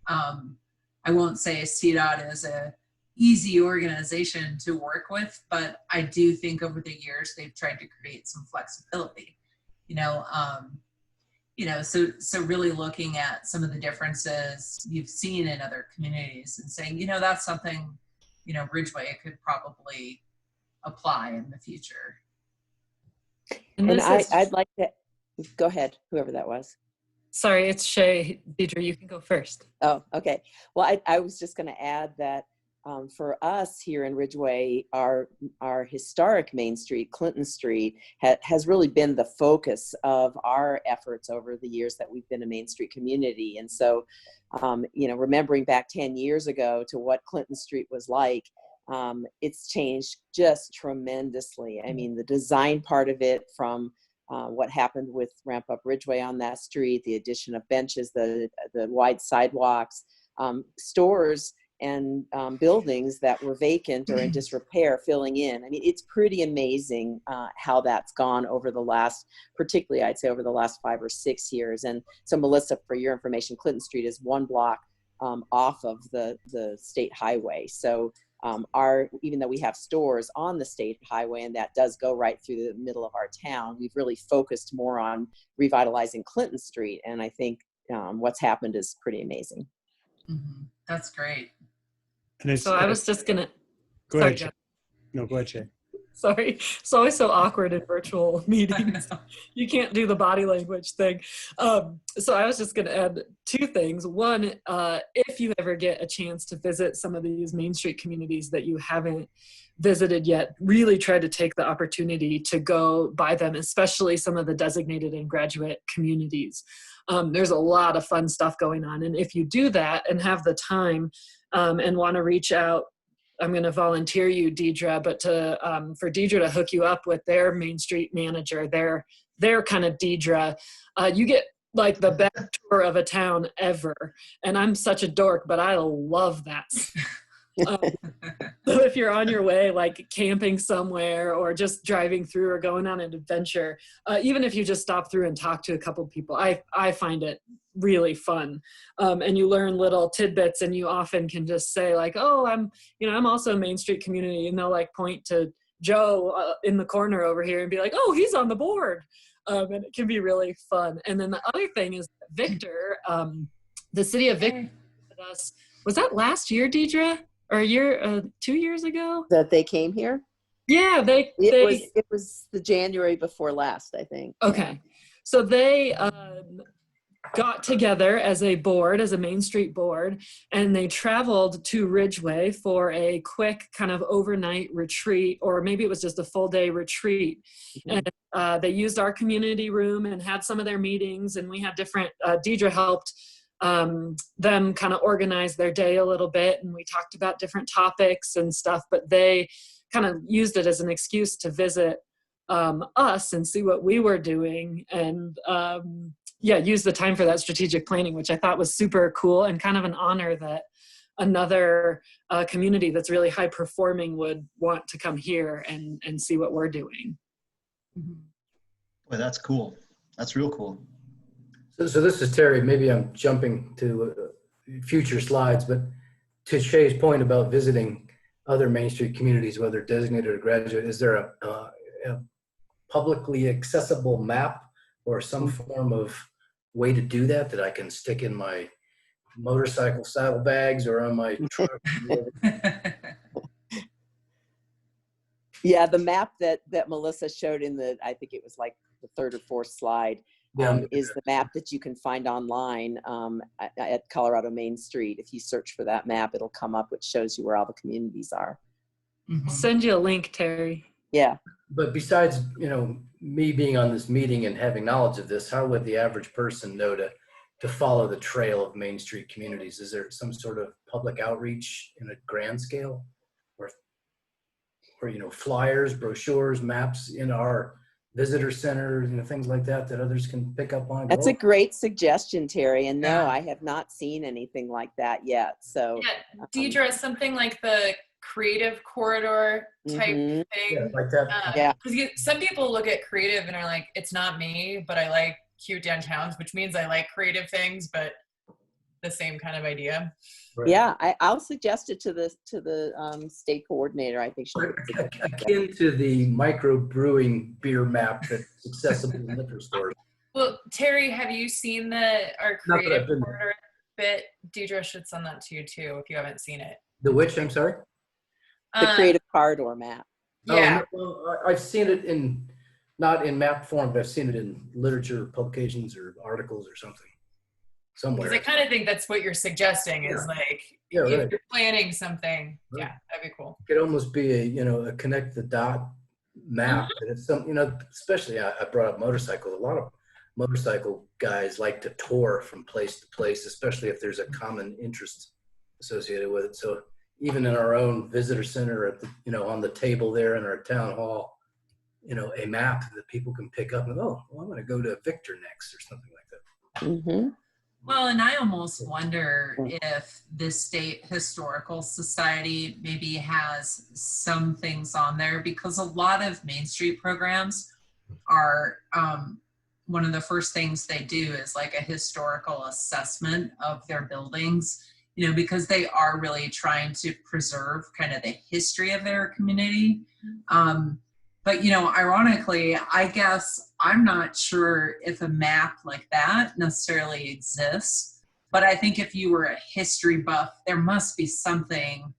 I won't say CDOT is a easy organization to work with, but I do think over the years they've tried to create some flexibility, so really looking at some of the differences you've seen in other communities and saying, you know, that's something, you know, Ridgway could probably apply in the future. And I'd like to go ahead, whoever that was. Sorry, it's Shay. Deidre, you can go first. Oh, okay. Well, I was just going to add that for us here in Ridgway, our historic Main Street, Clinton Street, has really been the focus of our efforts over the years that we've been a Main Street community. And so, remembering back 10 years ago to what Clinton Street was like, it's changed just tremendously. I mean, the design part of it, from what happened with Ramp Up Ridgway on that street, the addition of benches, the wide sidewalks, stores, and buildings that were vacant or in disrepair filling in. I mean, it's pretty amazing how that's gone over the last, particularly I'd say over the last 5 or 6 years. And so, Melissa, for your information, Clinton Street is 1 block off of the state highway. So even though we have stores on the state highway, and that does go right through the middle of our town, we've really focused more on revitalizing Clinton Street. And I think what's happened is pretty amazing. Mm-hmm. That's great. So I was just gonna go ahead. Jay. No, go ahead, Jay. Sorry, it's always so awkward in virtual meetings. You can't do the body language thing. So I was just gonna add 2 things. One, if you ever get a chance to visit some of these Main Street communities that you haven't visited yet, really try to take the opportunity to go by them, especially some of the designated and graduate communities. There's a lot of fun stuff going on. And if you do that and have the time and want to reach out, I'm going to volunteer you, Deidre, but for Deidre to hook you up with their Main Street manager, their kind of Deidre, you get like the best tour of a town ever. And I'm such a dork, but I love that. So if you're on your way, like camping somewhere or just driving through or going on an adventure, even if you just stop through and talk to a couple of people, I find it really fun. And you learn little tidbits, and you often can just say like, oh, I'm also a Main Street community. And they'll like point to Joe in the corner over here and be like, oh, he's on the board. And it can be really fun. And then the other thing is Victor, the city of Victor, was that last year, Deidre? or a year, 2 years ago. That they came here? Yeah, It was the January before last, I think. okay. So they got together as a board, as a Main Street board, and they traveled to Ridgway for a quick kind of overnight retreat, or maybe it was just a full day retreat. And they used our community room and had some of their meetings, and we had different, Deidre helped them kind of organize their day a little bit, and we talked about different topics and stuff, but they kind of used it as an excuse to visit us and see what we were doing, and use the time for that strategic planning, which I thought was super cool and kind of an honor that another community that's really high performing would want to come here and see what we're doing. Boy, that's cool. That's real cool. So this is Terry. Maybe I'm jumping to future slides, but to Shay's point about visiting other Main Street communities, whether designated or graduate, is there a publicly accessible map or some form of way to do that I can stick in my motorcycle saddlebags or on my truck? Yeah, the map that Melissa showed in I think it was like the third or fourth slide, is the map that you can find online at Colorado Main Street. If you search for that map, it'll come up, which shows you where all the communities are. I'll send you a link, Terry. Yeah. But besides, me being on this meeting and having knowledge of this, how would the average person know to follow the trail of Main Street communities? Is there some sort of public outreach in a grand scale, or flyers, brochures, maps in our visitor center, things like that others can pick up on? That's a great suggestion, Terry. And no, I have not seen anything like that yet. So yeah, Deidre, something like the creative corridor type thing. Yeah, like that. Yeah. Because some people look at creative and are like, it's not me, but I like cute downtowns, which means I like creative things, but the same kind of idea. Right. Yeah, I'll suggest it to the state coordinator. I think she akin to the micro brewing beer map that's accessible in liquor stores. Well, Terry, have you seen our creative corridor bit? Deidre should send that to you too if you haven't seen it. The which? I'm sorry. The creative corridor map. Yeah. Well, I've seen it not in map form, but I've seen it in literature publications or articles or something somewhere. Because I kind of think that's what you're suggesting is if you're planning something, that'd be cool. It could almost be a connect the dot map. And it's especially I brought up motorcycles. A lot of motorcycle guys like to tour from place to place, especially if there's a common interest associated with it. So even in our own visitor center at on the table there in our town hall, a map that people can pick up and I'm going to go to Victor next or something like that. Mm-hmm. Well, and I almost wonder if the State Historical Society maybe has some things on there, because a lot of Main Street programs are, one of the first things they do is like a historical assessment of their buildings, because they are really trying to preserve kind of the history of their community. But, ironically, I guess I'm not sure if a map like that necessarily exists, but I think if you were a history buff, there must be something,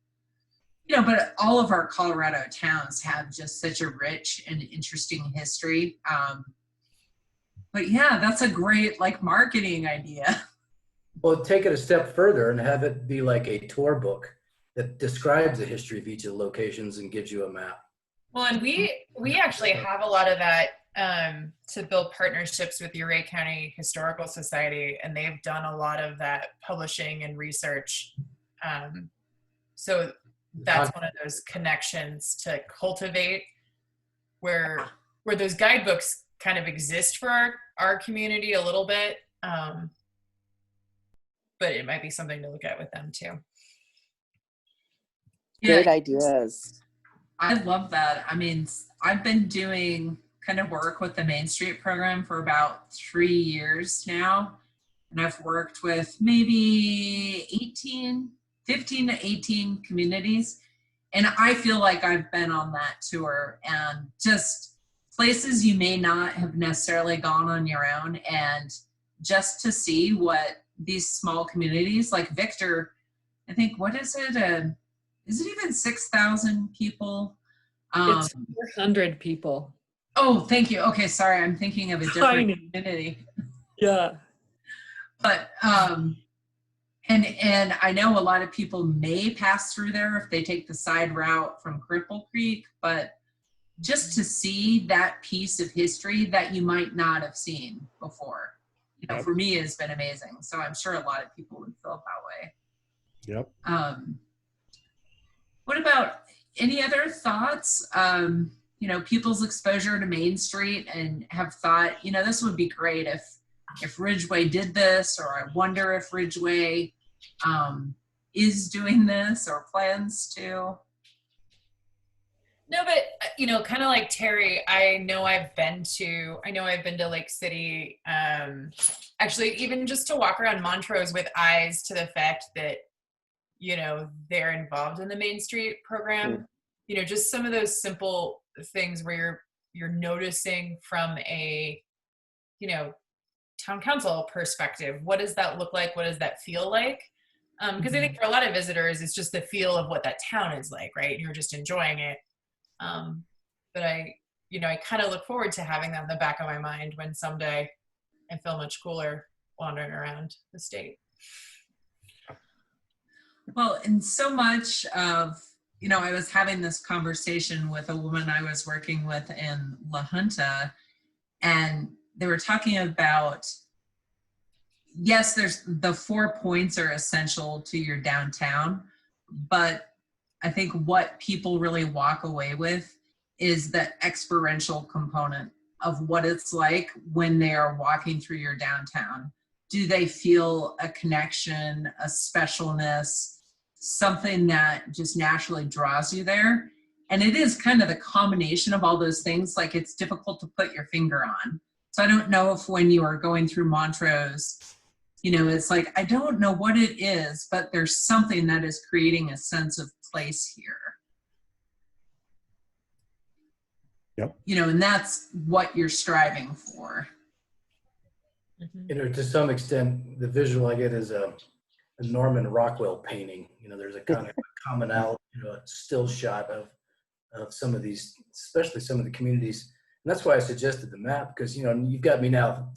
but all of our Colorado towns have just such a rich and interesting history. But yeah, that's a great marketing idea. Well, take it a step further and have it be like a tour book that describes the history of each of the locations and gives you a map. Well, and we actually have a lot of that to build partnerships with Ridgway County Historical Society, and they've done a lot of that publishing and research. So that's one of those connections to cultivate where those guidebooks kind of exist for our community a little bit. But it might be something to look at with them too. Great ideas. I love that. I mean, I've been doing kind of work with the Main Street program for about 3 years now. And I've worked with maybe 15 to 18 communities. And I feel like I've been on that tour and just places you may not have necessarily gone on your own. And just to see what these small communities like Victor, I think, what is it? is it even 6,000 people? It's 400 people. Oh, thank you. Okay, sorry, I'm thinking of a different Tiny. community. Yeah. But and I know a lot of people may pass through there if they take the side route from Cripple Creek, but just to see that piece of history that you might not have seen before, you know, for me has been amazing. So I'm sure a lot of people would feel that way. Yep. What about any other thoughts? You know, people's exposure to Main Street and have thought, you know, this would be great if Ridgway did this, or I wonder if Ridgway is doing this or plans to. No, but you know, kind of like Terry, I know I've been to Lake City. Actually, even just to walk around Montrose with eyes to the fact that, you know, they're involved in the Main Street program. You know, just some of those simple things where you're noticing from a, you know, town council perspective, what does that look like? What does that feel like? Because I think for a lot of visitors, it's just the feel of what that town is like, right? You're just enjoying it. But I kind of look forward to having that in the back of my mind when someday I feel much cooler wandering around the state. Well, and so much of, you know, I was having this conversation with a woman I was working with in La Junta, and they were talking about, yes, there's the 4 points are essential to your downtown, but I think what people really walk away with is the experiential component of what it's like when they are walking through your downtown. Do they feel a connection, a specialness, something that just naturally draws you there? And it is kind of the combination of all those things, like it's difficult to put your finger on. So I don't know if when you are going through Montrose, you know, it's like, I don't know what it is, but there's something that is creating a sense of place here. Yep. You know, and that's what you're striving for. You know, to some extent, the visual I get is a Norman Rockwell painting. You know, there's a kind of commonality, you know, a still shot of some of these, especially some of the communities. And that's why I suggested the map, because, you know, you've got me now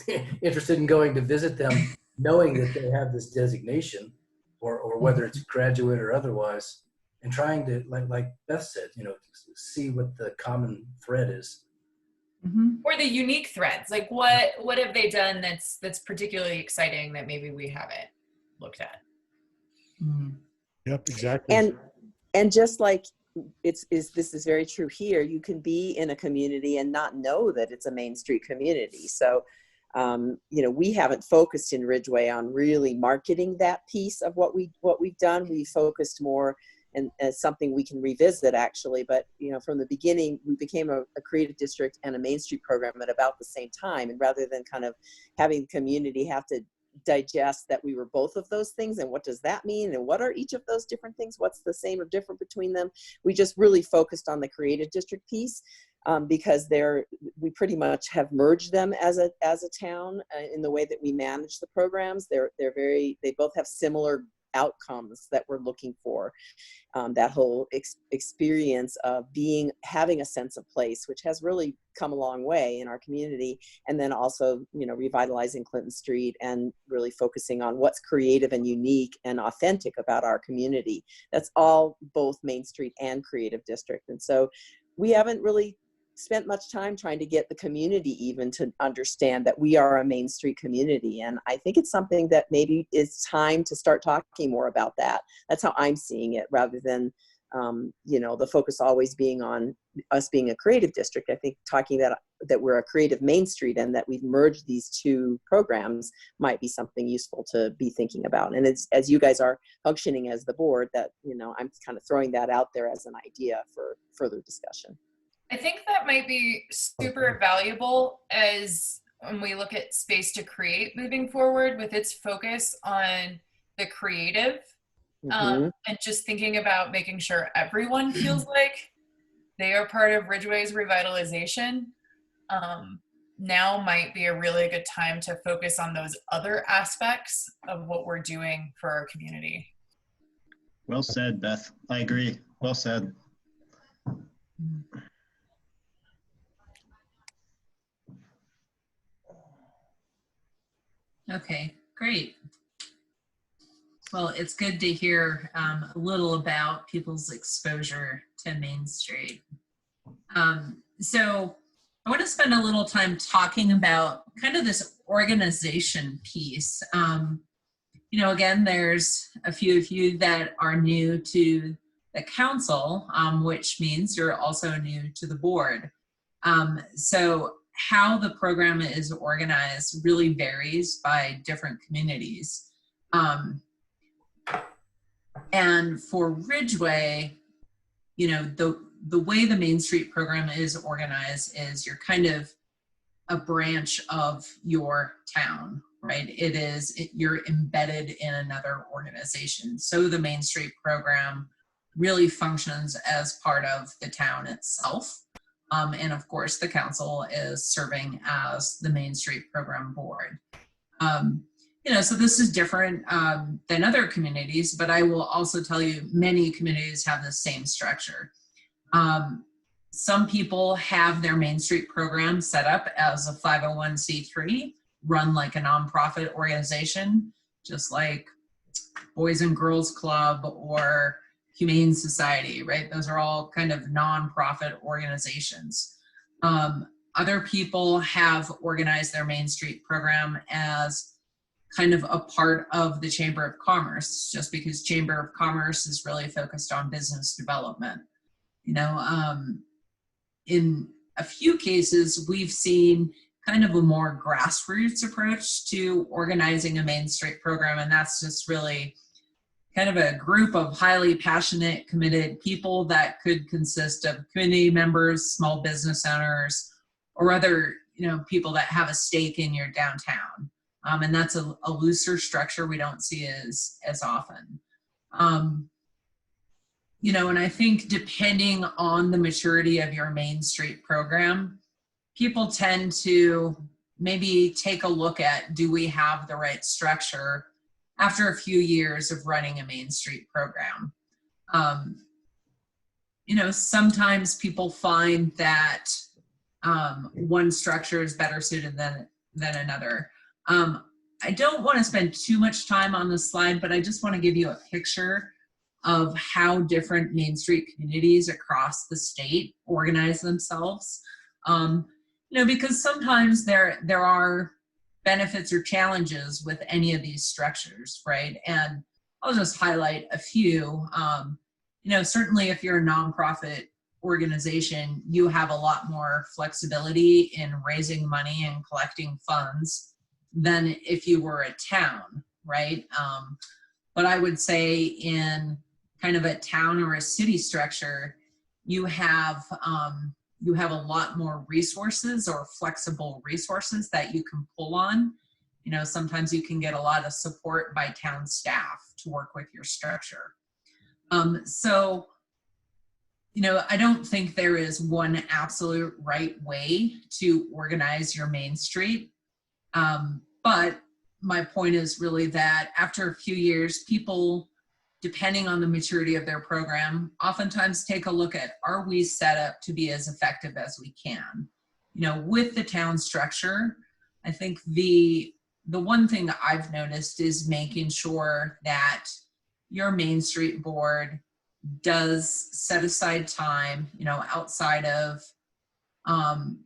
interested in going to visit them, knowing that they have this designation, or whether it's graduate or otherwise, and trying to, like Beth said, you know, see what the common thread is. Mm-hmm. Or the unique threads, like what have they done that's particularly exciting that maybe we haven't looked at. Mm-hmm. Yep, exactly. And just like this is very true here, you can be in a community and not know that it's a Main Street community. So you know, we haven't focused in Ridgway on really marketing that piece of what we've done. We focused more, and as something we can revisit actually, but you know, from the beginning, we became a creative district and a Main Street program at about the same time. And rather than kind of having the community have to digest that we were both of those things, and what does that mean, and what are each of those different things, what's the same or different between them, we just really focused on the creative district piece. Because we pretty much have merged them as a town in the way that we manage the programs. They both have similar outcomes that we're looking for. That whole experience of having a sense of place, which has really come a long way in our community, and then also, you know, revitalizing Clinton Street and really focusing on what's creative and unique and authentic about our community. That's all both Main Street and Creative District. And so we haven't really spent much time trying to get the community even to understand that we are a Main Street community. And I think it's something that maybe it's time to start talking more about that. That's how I'm seeing it, rather than, you know, the focus always being on us being a creative district. I think talking that we're a creative Main Street and that we've merged these two programs might be something useful to be thinking about. And it's, as you guys are functioning as the board, that, you know, I'm kind of throwing that out there as an idea for further discussion. I think that might be super valuable as when we look at Space to Create moving forward, with its focus on the creative, and just thinking about making sure everyone feels like they are part of Ridgway's revitalization. Now might be a really good time to focus on those other aspects of what we're doing for our community. Well said, Beth. I agree. Well said. Okay, great. Well, it's good to hear a little about people's exposure to Main Street. So I want to spend a little time talking about kind of this organization piece. You know, again, there's a few of you that are new to the council, which means you're also new to the board. So how the program is organized really varies by different communities. And for Ridgway, you know, the way the Main Street program is organized is you're kind of a branch of your town, right? You're embedded in another organization. So the Main Street program really functions as part of the town itself. And of course, the council is serving as the Main Street program board. You know, so this is different than other communities, but I will also tell you many communities have the same structure. Some people have their Main Street program set up as a 501c3, run like a nonprofit organization, just like Boys and Girls Club or Humane Society, right? Those are all kind of nonprofit organizations. Other people have organized their Main Street program as kind of a part of the Chamber of Commerce, just because Chamber of Commerce is really focused on business development. You know, in a few cases, we've seen kind of a more grassroots approach to organizing a Main Street program, and that's just really kind of a group of highly passionate, committed people that could consist of community members, small business owners, or other, you know, people that have a stake in your downtown. And that's a looser structure we don't see as often. You know, and I think depending on the maturity of your Main Street program, people tend to maybe take a look at, do we have the right structure after a few years of running a Main Street program? You know, sometimes people find that one structure is better suited than another. I don't want to spend too much time on this slide, but I just want to give you a picture of how different Main Street communities across the state organize themselves. You know, because sometimes there are benefits or challenges with any of these structures, right? And I'll just highlight a few. You know, certainly if you're a nonprofit organization, you have a lot more flexibility in raising money and collecting funds than if you were a town, right? But I would say in kind of a town or a city structure, you have a lot more resources or flexible resources that you can pull on. You know, sometimes you can get a lot of support by town staff to work with your structure. So, you know, I don't think there is one absolute right way to organize your Main Street. But my point is really that after a few years, people, depending on the maturity of their program, oftentimes take a look at, are we set up to be as effective as we can? You know, with the town structure, I think the one thing that I've noticed is making sure that your Main Street board does set aside time, you know, outside of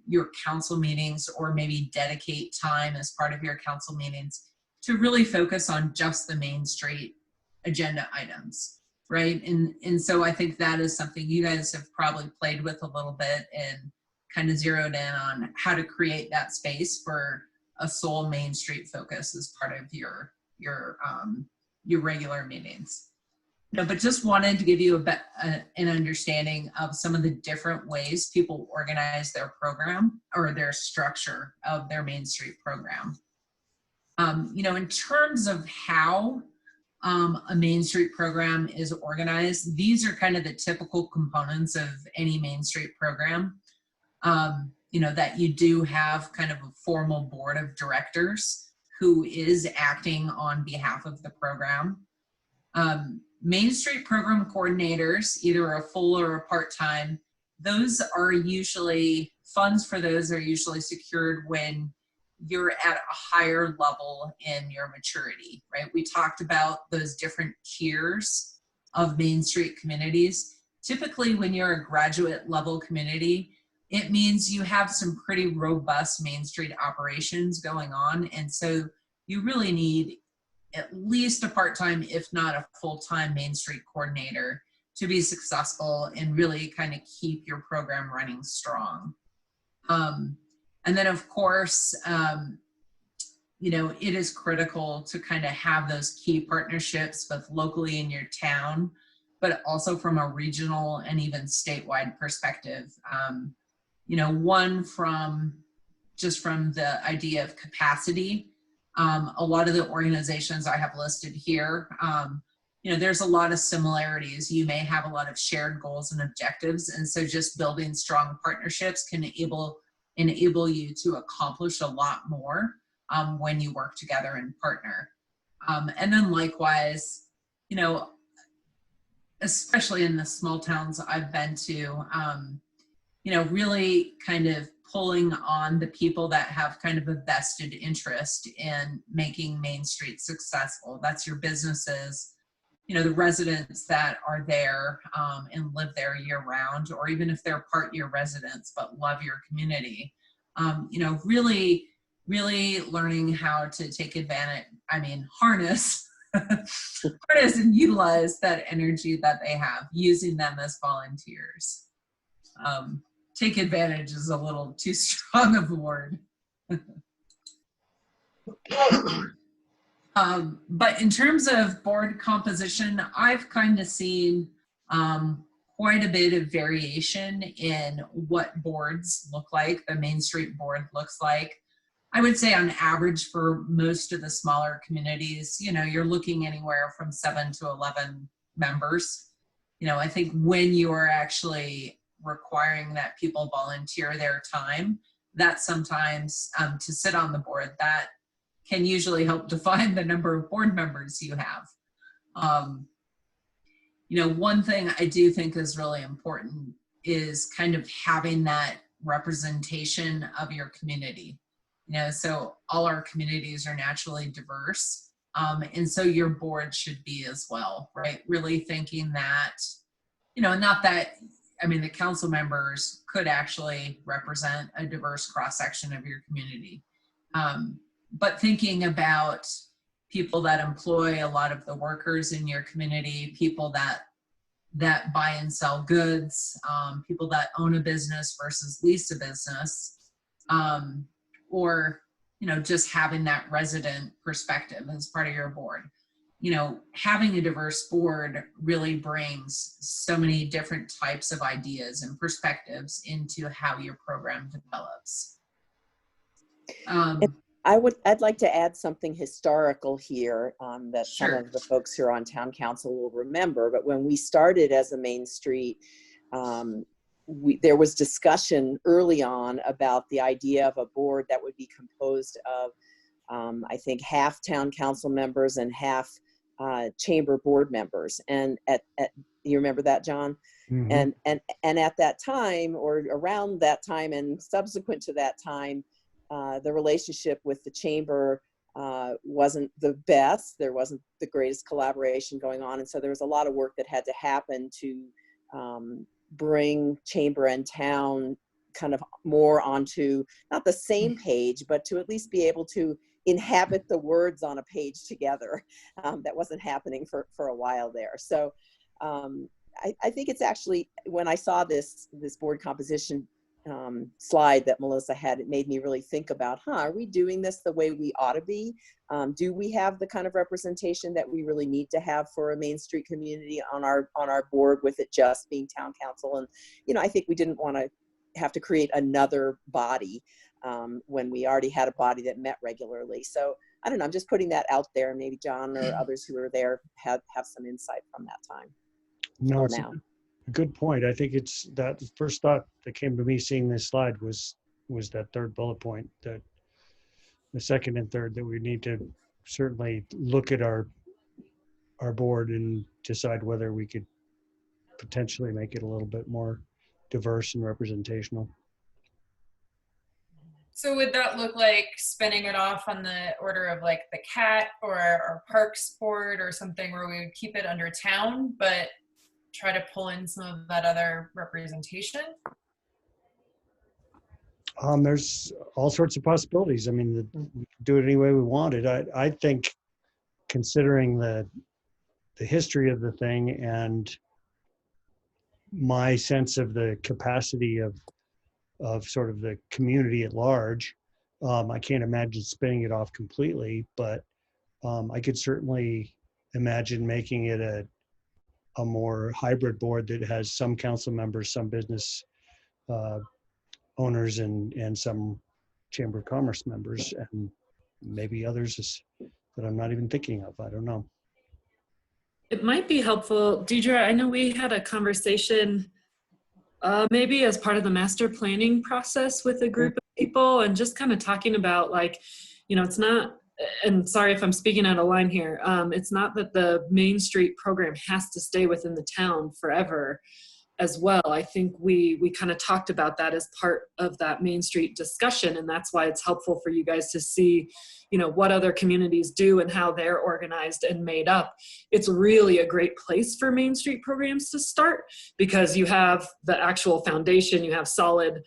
your council meetings, or maybe dedicate time as part of your council meetings to really focus on just the Main Street agenda items, right? And so I think that is something you guys have probably played with a little bit and kind of zeroed in on how to create that space for a sole Main Street focus as part of your regular meetings. No, but just wanted to give you an understanding of some of the different ways people organize their program or their structure of their Main Street program. You know, in terms of how a Main Street program is organized, these are kind of the typical components of any Main Street program. You know, that you do have kind of a formal board of directors who is acting on behalf of the program. Main Street program coordinators, either a full or a part-time, those are usually, funds for those are usually secured when you're at a higher level in your maturity, right? We talked about those different tiers of Main Street communities. Typically, when you're a graduate level community, it means you have some pretty robust Main Street operations going on. And so you really need at least a part-time, if not a full-time Main Street coordinator to be successful and really kind of keep your program running strong. And then of course, you know, it is critical to kind of have those key partnerships both locally in your town, but also from a regional and even statewide perspective. You know, one from just from the idea of capacity. A lot of the organizations I have listed here, you know, there's a lot of similarities. You may have a lot of shared goals and objectives. And so just building strong partnerships can enable you to accomplish a lot more when you work together and partner. And then likewise, you know, especially in the small towns I've been to, you know, really kind of pulling on the people that have kind of a vested interest in making Main Street successful. That's your businesses, you know, the residents that are there and live there year round, or even if they're part-year residents but love your community. You know, really learning how to take advantage, I mean, harness and utilize that energy that they have, using them as volunteers. Take advantage is a little too strong of a word. But in terms of board composition, I've kind of seen quite a bit of variation in what boards look like, the Main Street board looks like. I would say on average for most of the smaller communities, you know, you're looking anywhere from 7 to 11 members. You know, I think when you are actually requiring that people volunteer their time, that sometimes to sit on the board, that can usually help define the number of board members you have. You know, one thing I do think is really important is kind of having that representation of your community. You know, so all our communities are naturally diverse. And so your board should be as well, right? Really thinking that, you know, not that, I mean, the council members could actually represent a diverse cross-section of your community. But thinking about people that employ a lot of the workers in your community, people that buy and sell goods, people that own a business versus lease a business, or, you know, just having that resident perspective as part of your board. You know, having a diverse board really brings so many different types of ideas and perspectives into how your program develops. I'd like to add something historical here that Sure. some of the folks who are on town council will remember. But when we started as a Main Street, there was discussion early on about the idea of a board that would be composed of, I think, half town council members and half chamber board members. And you remember that, John? Mhm. And at that time, or around that time and subsequent to that time, the relationship with the chamber wasn't the best. There wasn't the greatest collaboration going on. And so there was a lot of work that had to happen to bring chamber and town kind of more onto, not the same page, but to at least be able to inhabit the words on a page together. That wasn't happening for a while there. So I think it's actually, when I saw this board composition slide that Melissa had, it made me really think about, are we doing this the way we ought to be? Do we have the kind of representation that we really need to have for a Main Street community on our board, with it just being town council? And, you know, I think we didn't want to have to create another body when we already had a body that met regularly. So I don't know, I'm just putting that out there. Maybe John or others who were there have some insight from that time. No, Till it's now. a good point. I think it's that the first thought that came to me seeing this slide was that third bullet point, that the second and third, that we need to certainly look at our our board and decide whether we could potentially make it a little bit more diverse and representational. So would that look like spinning it off on the order of like the CAT or Parks Board or something where we would keep it under town, but try to pull in some of that other representation? There's all sorts of possibilities. I mean, we can do it any way we wanted. I think, considering the history of the thing and my sense of the capacity of sort of the community at large, I can't imagine spinning it off completely, but I could certainly imagine making it a more hybrid board that has some council members, some business owners, and some Chamber of Commerce members, and maybe others that I'm not even thinking of. I don't know. It might be helpful, Deidre, I know we had a conversation maybe as part of the master planning process with a group of people, and just kind of talking about, like, you know, it's not, and sorry if I'm speaking out of line here, it's not that the Main Street program has to stay within the town forever as well. I think we kind of talked about that as part of that Main Street discussion, and that's why it's helpful for you guys to see, you know, what other communities do and how they're organized and made up. It's really a great place for Main Street programs to start, because you have the actual foundation, you have solid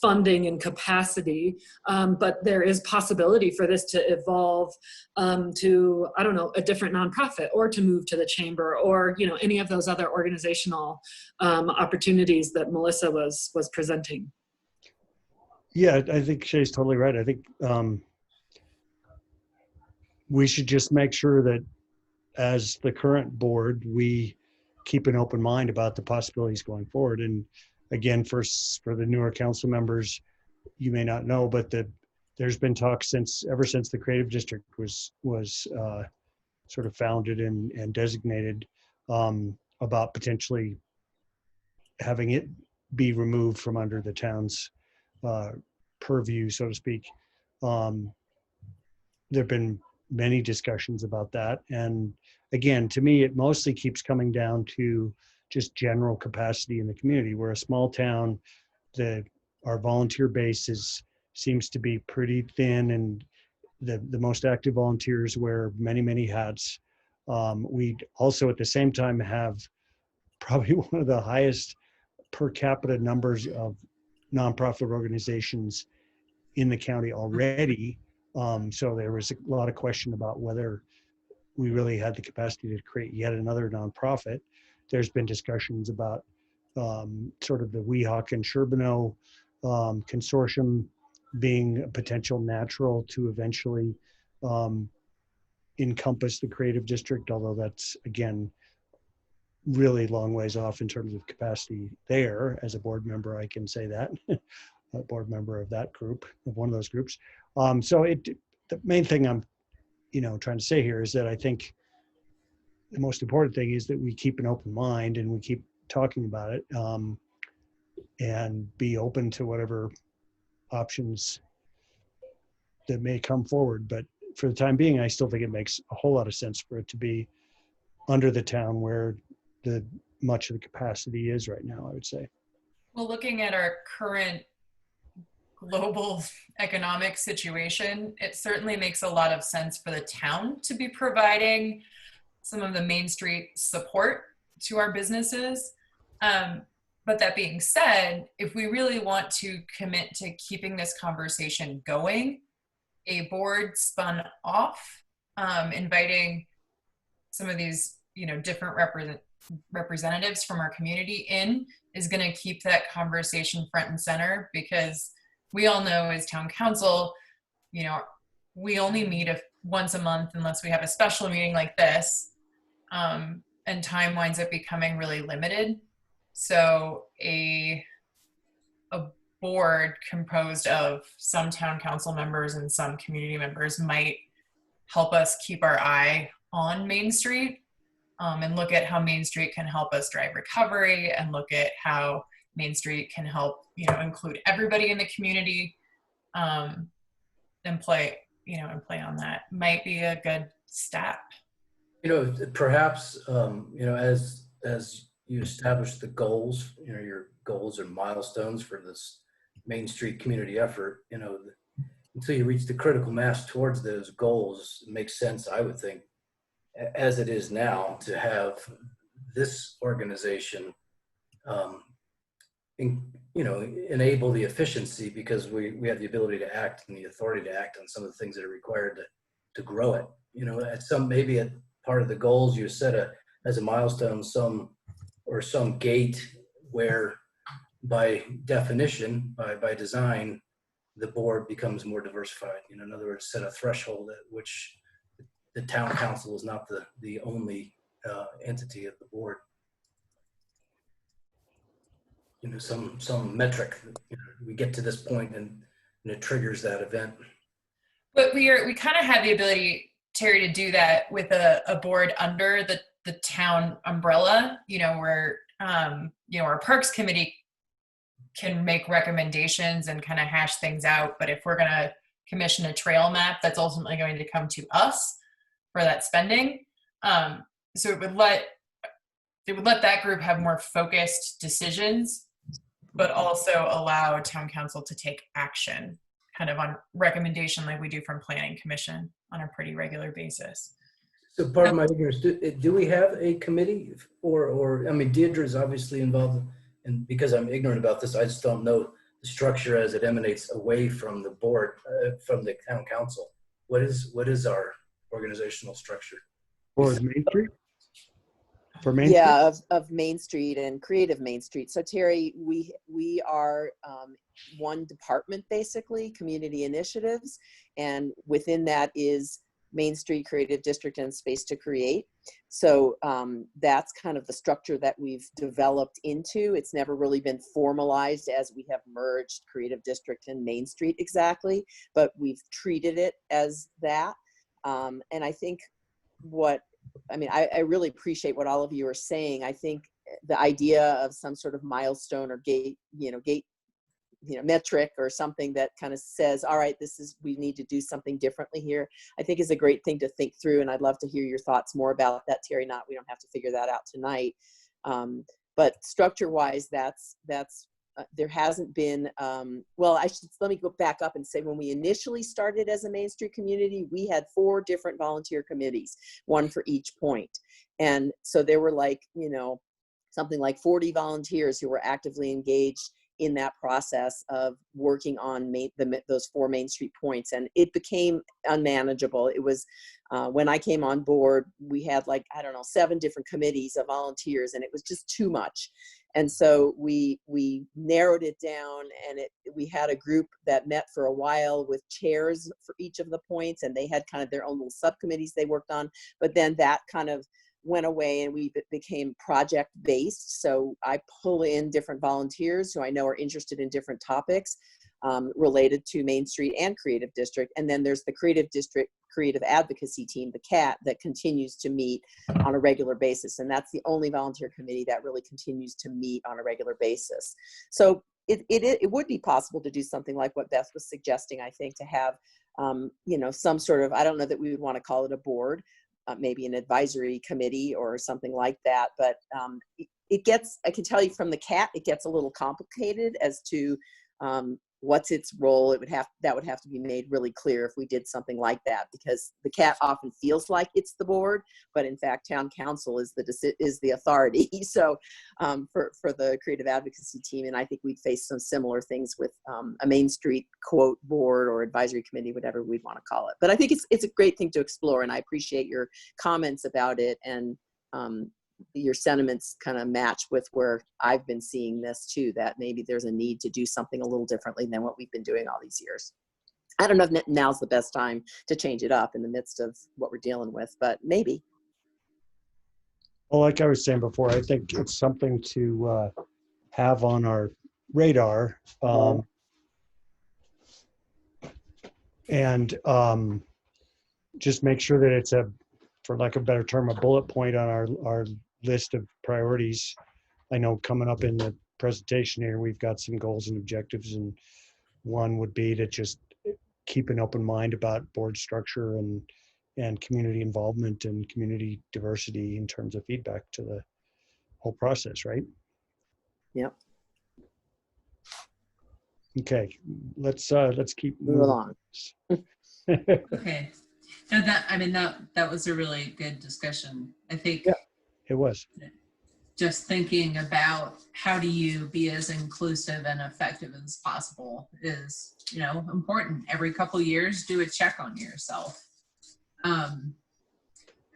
funding and capacity, but there is possibility for this to evolve to, I don't know, a different nonprofit, or to move to the chamber, or, you know, any of those other organizational opportunities that Melissa was presenting. Yeah, I think Shay's totally right. I think we should just make sure that as the current board, we keep an open mind about the possibilities going forward. And again, for the newer council members, you may not know, but there's been talk ever since the Creative District was sort of founded and designated, about potentially having it be removed from under the town's purview, so to speak. There have been many discussions about that. And again, to me, it mostly keeps coming down to just general capacity in the community. We're a small town. Our volunteer base seems to be pretty thin, and the most active volunteers wear many, many hats. We also at the same time have probably one of the highest per capita numbers of nonprofit organizations in the county already. So there was a lot of question about whether we really had the capacity to create yet another nonprofit. There's been discussions about sort of the Weehawken and Charbonneau consortium being a potential natural to eventually encompass the Creative District, although that's, again, really long ways off in terms of capacity there. As a board member, I can say that. A board member of that group, of one of those groups. So the main thing I'm trying to say here is that I think the most important thing is that we keep an open mind and we keep talking about it, and be open to whatever options that may come forward. But for the time being, I still think it makes a whole lot of sense for it to be under the town where much of the capacity is right now, I would say. Well, looking at our current global economic situation, it certainly makes a lot of sense for the town to be providing some of the Main Street support to our businesses. But that being said, if we really want to commit to keeping this conversation going, a board spun off, inviting some of these, different representatives from our community in, is going to keep that conversation front and center, because we all know as town council, we only meet once a month unless we have a special meeting like this, and time winds up becoming really limited. So a board composed of some town council members and some community members might help us keep our eye on Main Street, and look at how Main Street can help us drive recovery, and look at how Main Street can help, include everybody in the community, and play on that. Might be a good step. Perhaps, as you establish the goals, your goals and milestones for this Main Street community effort, until you reach the critical mass towards those goals, it makes sense, I would think, as it is now, to have this organization, enable the efficiency, because we have the ability to act and the authority to act on some of the things that are required to grow it. Maybe at part of the goals you set as a milestone, some gate where by definition, by design, the board becomes more diversified. In other words, set a threshold at which the town council is not the only entity of the board. Some metric. We get to this point and it triggers that event. But we kind of have the ability, Terry, to do that with a board under the town umbrella. Where our parks committee can make recommendations and kind of hash things out. But if we're going to commission a trail map, that's ultimately going to come to us for that spending. So it would let that group have more focused decisions, but also allow town council to take action kind of on recommendation like we do from planning commission on a pretty regular basis. So part of my ignorance, do we have a committee or Deidre is obviously involved, and because I'm ignorant about this, I just don't know the structure as it emanates away from the board, from the town council. What is our organizational structure? For Main Street? For Main Yeah, Street? of Main Street and Creative Main Street. So Terry, we are one department, basically, community initiatives, and within that is Main Street Creative District and Space to Create. So that's kind of the structure that we've developed into. It's never really been formalized as we have merged Creative District and Main Street exactly, but we've treated it as that. And I think I really appreciate what all of you are saying. I think the idea of some sort of milestone or gate metric or something that kind of says, all right, we need to do something differently here, I think is a great thing to think through. And I'd love to hear your thoughts more about that, Terry. We don't have to figure that out tonight. But structure wise, there hasn't been, let me go back up and say, when we initially started as a Main Street community, we had 4 different volunteer committees, one for each point. And so there were something like 40 volunteers who were actively engaged in that process of working on those 4 Main Street points. And it became unmanageable. It was, when I came on board, we had 7 different committees of volunteers, and it was just too much. And so we narrowed it down, and we had a group that met for a while with chairs for each of the points, and they had kind of their own little subcommittees they worked on. But then that kind of went away, and we became project based. So I pull in different volunteers who I know are interested in different topics related to Main Street and Creative District. And then there's the Creative District Creative Advocacy Team, the CAT, that continues to meet on a regular basis. And that's the only volunteer committee that really continues to meet on a regular basis. So it would be possible to do something like what Beth was suggesting, I think, to have, some sort of, I don't know that we would want to call it a board, maybe an advisory committee or something like that. But I can tell you from the CAT, it gets a little complicated as to what's its role. That would have to be made really clear if we did something like that, because the CAT often feels like it's the board, but in fact, town council is the authority. So for the creative advocacy team, and I think we'd face some similar things with a Main Street quote board or advisory committee, whatever we'd want to call it. But I think it's a great thing to explore, and I appreciate your comments about it, and your sentiments kind of match with where I've been seeing this too, that maybe there's a need to do something a little differently than what we've been doing all these years. I don't know if now's the best time to change it up in the midst of what we're dealing with, but maybe. Well, like I was saying before, I think it's something to have on our radar. And just make sure that it's for lack of a better term, a bullet point on our list of priorities. I know coming up in the presentation here, we've got some goals and objectives, and one would be to just keep an open mind about board structure and and community involvement and community diversity in terms of feedback to the whole process, right? Yep. Okay, let's keep Move moving. along. Okay. No, that was a really good discussion. I think Yeah. It was. just thinking about how do you be as inclusive and effective as possible is, important. Every couple years, do a check on yourself.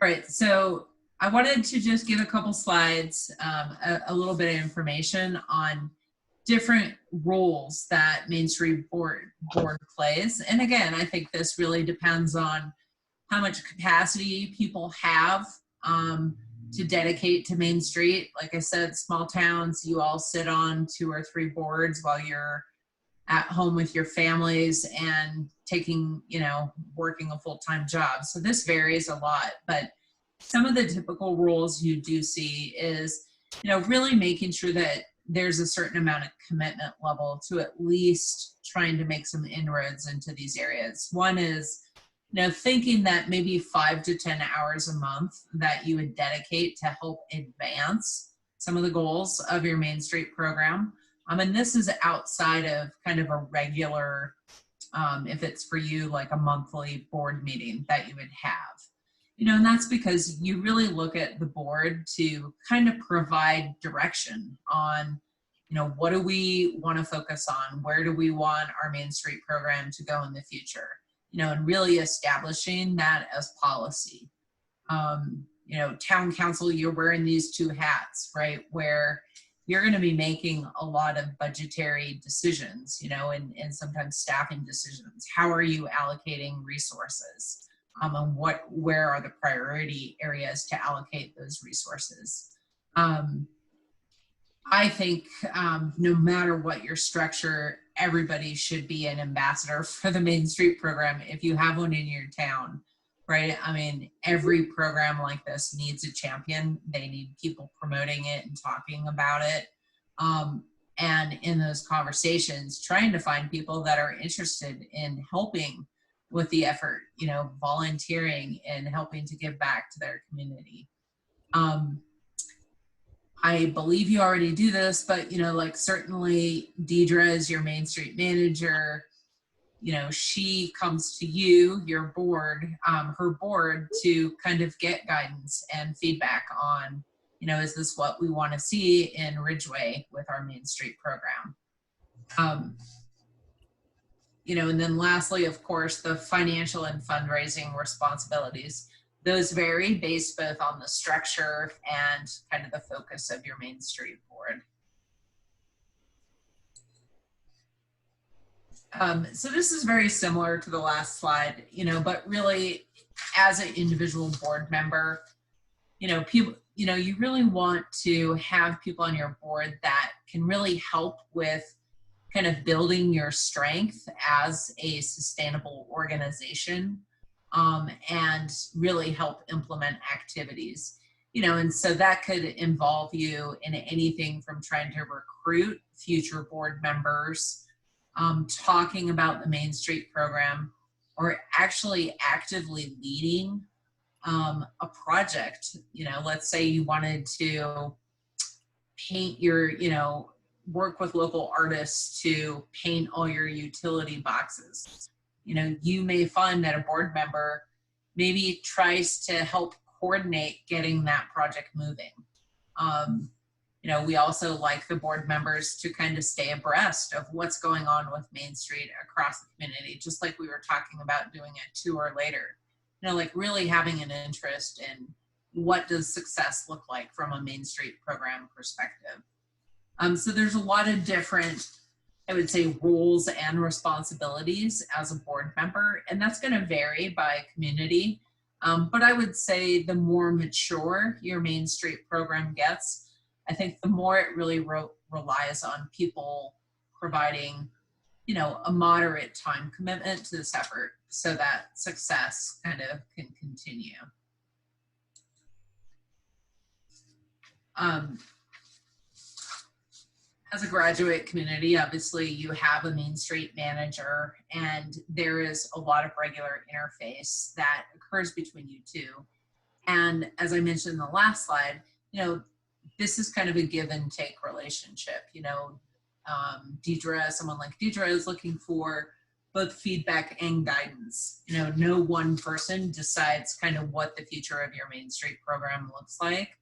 Right. So I wanted to just give a couple slides, a little bit of information on different roles that Main Street Board plays. And again, I think this really depends on how much capacity people have to dedicate to Main Street. Like I said, small towns, you all sit on 2 or 3 boards while you're at home with your families and working a full-time job. So this varies a lot, but some of the typical roles you do see is, really making sure that there's a certain amount of commitment level to at least trying to make some inroads into these areas. One is, thinking that maybe 5 to 10 hours a month that you would dedicate to help advance some of the goals of your Main Street program. And this is outside of kind of a regular, if it's for you, like a monthly board meeting that you would have. And that's because you really look at the board to kind of provide direction on, what do we want to focus on? Where do we want our Main Street program to go in the future? And really establishing that as policy. Town council, you're wearing these 2 hats, right? Where you're going to be making a lot of budgetary decisions, and sometimes staffing decisions. How are you allocating resources? And where are the priority areas to allocate those resources? I think no matter what your structure, everybody should be an ambassador for the Main Street program if you have one in your town, right? Every program like this needs a champion. They need people promoting it and talking about it. And in those conversations, trying to find people that are interested in helping with the effort, volunteering and helping to give back to their community. I believe you already do this, but, certainly Deidre is your Main Street manager. She comes to you, your board, her board, to kind of get guidance and feedback on, is this what we want to see in Ridgway with our Main Street program? And then lastly, of course, the financial and fundraising responsibilities. Those vary based both on the structure and kind of the focus of your Main Street board. So this is very similar to the last slide, but really as an individual board member, people, you really want to have people on your board that can really help with kind of building your strength as a sustainable organization, and really help implement activities. And so that could involve you in anything from trying to recruit future board members, talking about the Main Street program, or actually actively leading a project. Let's say you wanted to paint your, work with local artists to paint all your utility boxes. You may find that a board member maybe tries to help coordinate getting that project moving. We also like the board members to kind of stay abreast of what's going on with Main Street across the community, just like we were talking about doing a tour later. Like really having an interest in what does success look like from a Main Street program perspective. So there's a lot of different, I would say, roles and responsibilities as a board member, and that's going to vary by community. But I would say the more mature your Main Street program gets, I think the more it really relies on people providing, a moderate time commitment to this effort so that success kind of can continue. as a graduate community, obviously you have a Main Street manager, and there is a lot of regular interface that occurs between you two. And as I mentioned in the last slide, this is kind of a give and take relationship. Someone like Deidre is looking for both feedback and guidance. No one person decides kind of what the future of your Main Street program looks like.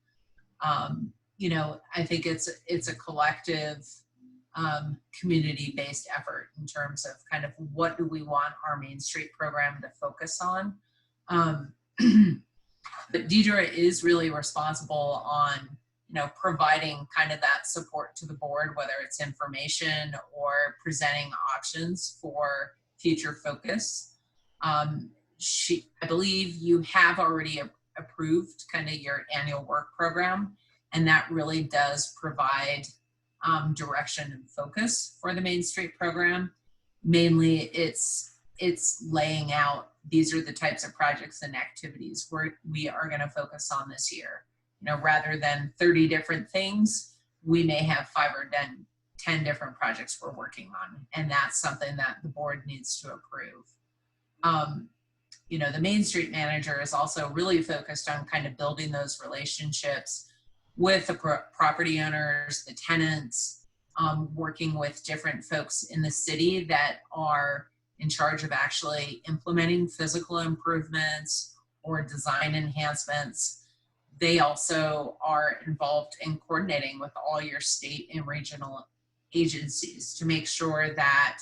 I think it's a collective community-based effort in terms of kind of what do we want our Main Street program to focus on. But Deidre is really responsible on, providing kind of that support to the board, whether it's information or presenting options for future focus. I believe you have already approved kind of your annual work program, and that really does provide direction and focus for the Main Street program. Mainly it's laying out, these are the types of projects and activities we are going to focus on this year. Rather than 30 different things, we may have 5 or 10 different projects we're working on. And that's something that the board needs to approve. The Main Street manager is also really focused on kind of building those relationships with the property owners, the tenants, working with different folks in the city that are in charge of actually implementing physical improvements or design enhancements. They also are involved in coordinating with all your state and regional agencies to make sure that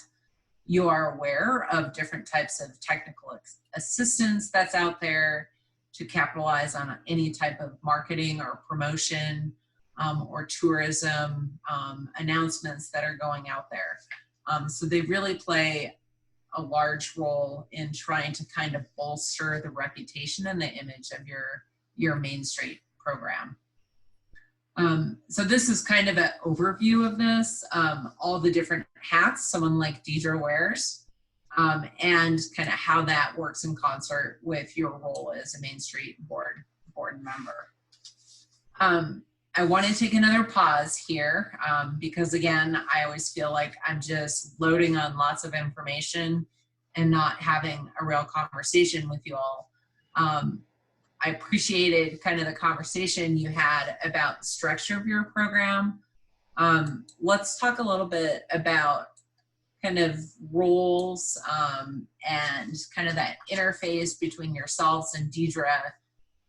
you are aware of different types of technical assistance that's out there to capitalize on any type of marketing or promotion or tourism announcements that are going out there. So they really play a large role in trying to kind of bolster the reputation and the image of your Main Street program. So this is kind of an overview of this, all the different hats someone like Deidre wears, and kind of how that works in concert with your role as a Main Street board member. I want to take another pause here because, again, I always feel like I'm just loading on lots of information and not having a real conversation with you all. I appreciated kind of the conversation you had about the structure of your program. Let's talk a little bit about kind of roles and kind of that interface between yourselves and Deidre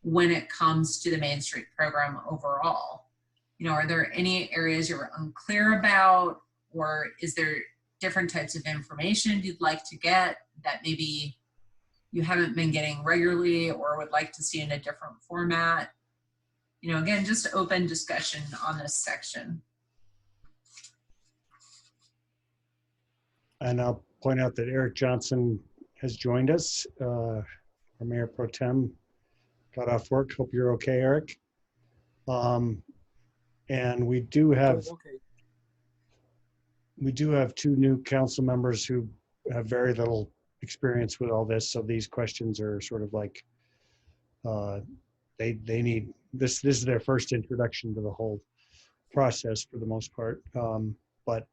when it comes to the Main Street program overall. Are there any areas you're unclear about, or is there different types of information you'd like to get that maybe you haven't been getting regularly or would like to see in a different format? Again, just open discussion on this section. And I'll point out that Eric Johnson has joined us, our Mayor Pro Tem. Got off work. Hope you're okay, Eric. And we do have 2 new council members who have very little experience with all this. So these questions are sort of like they need this. This is their first introduction to the whole process for the most part. But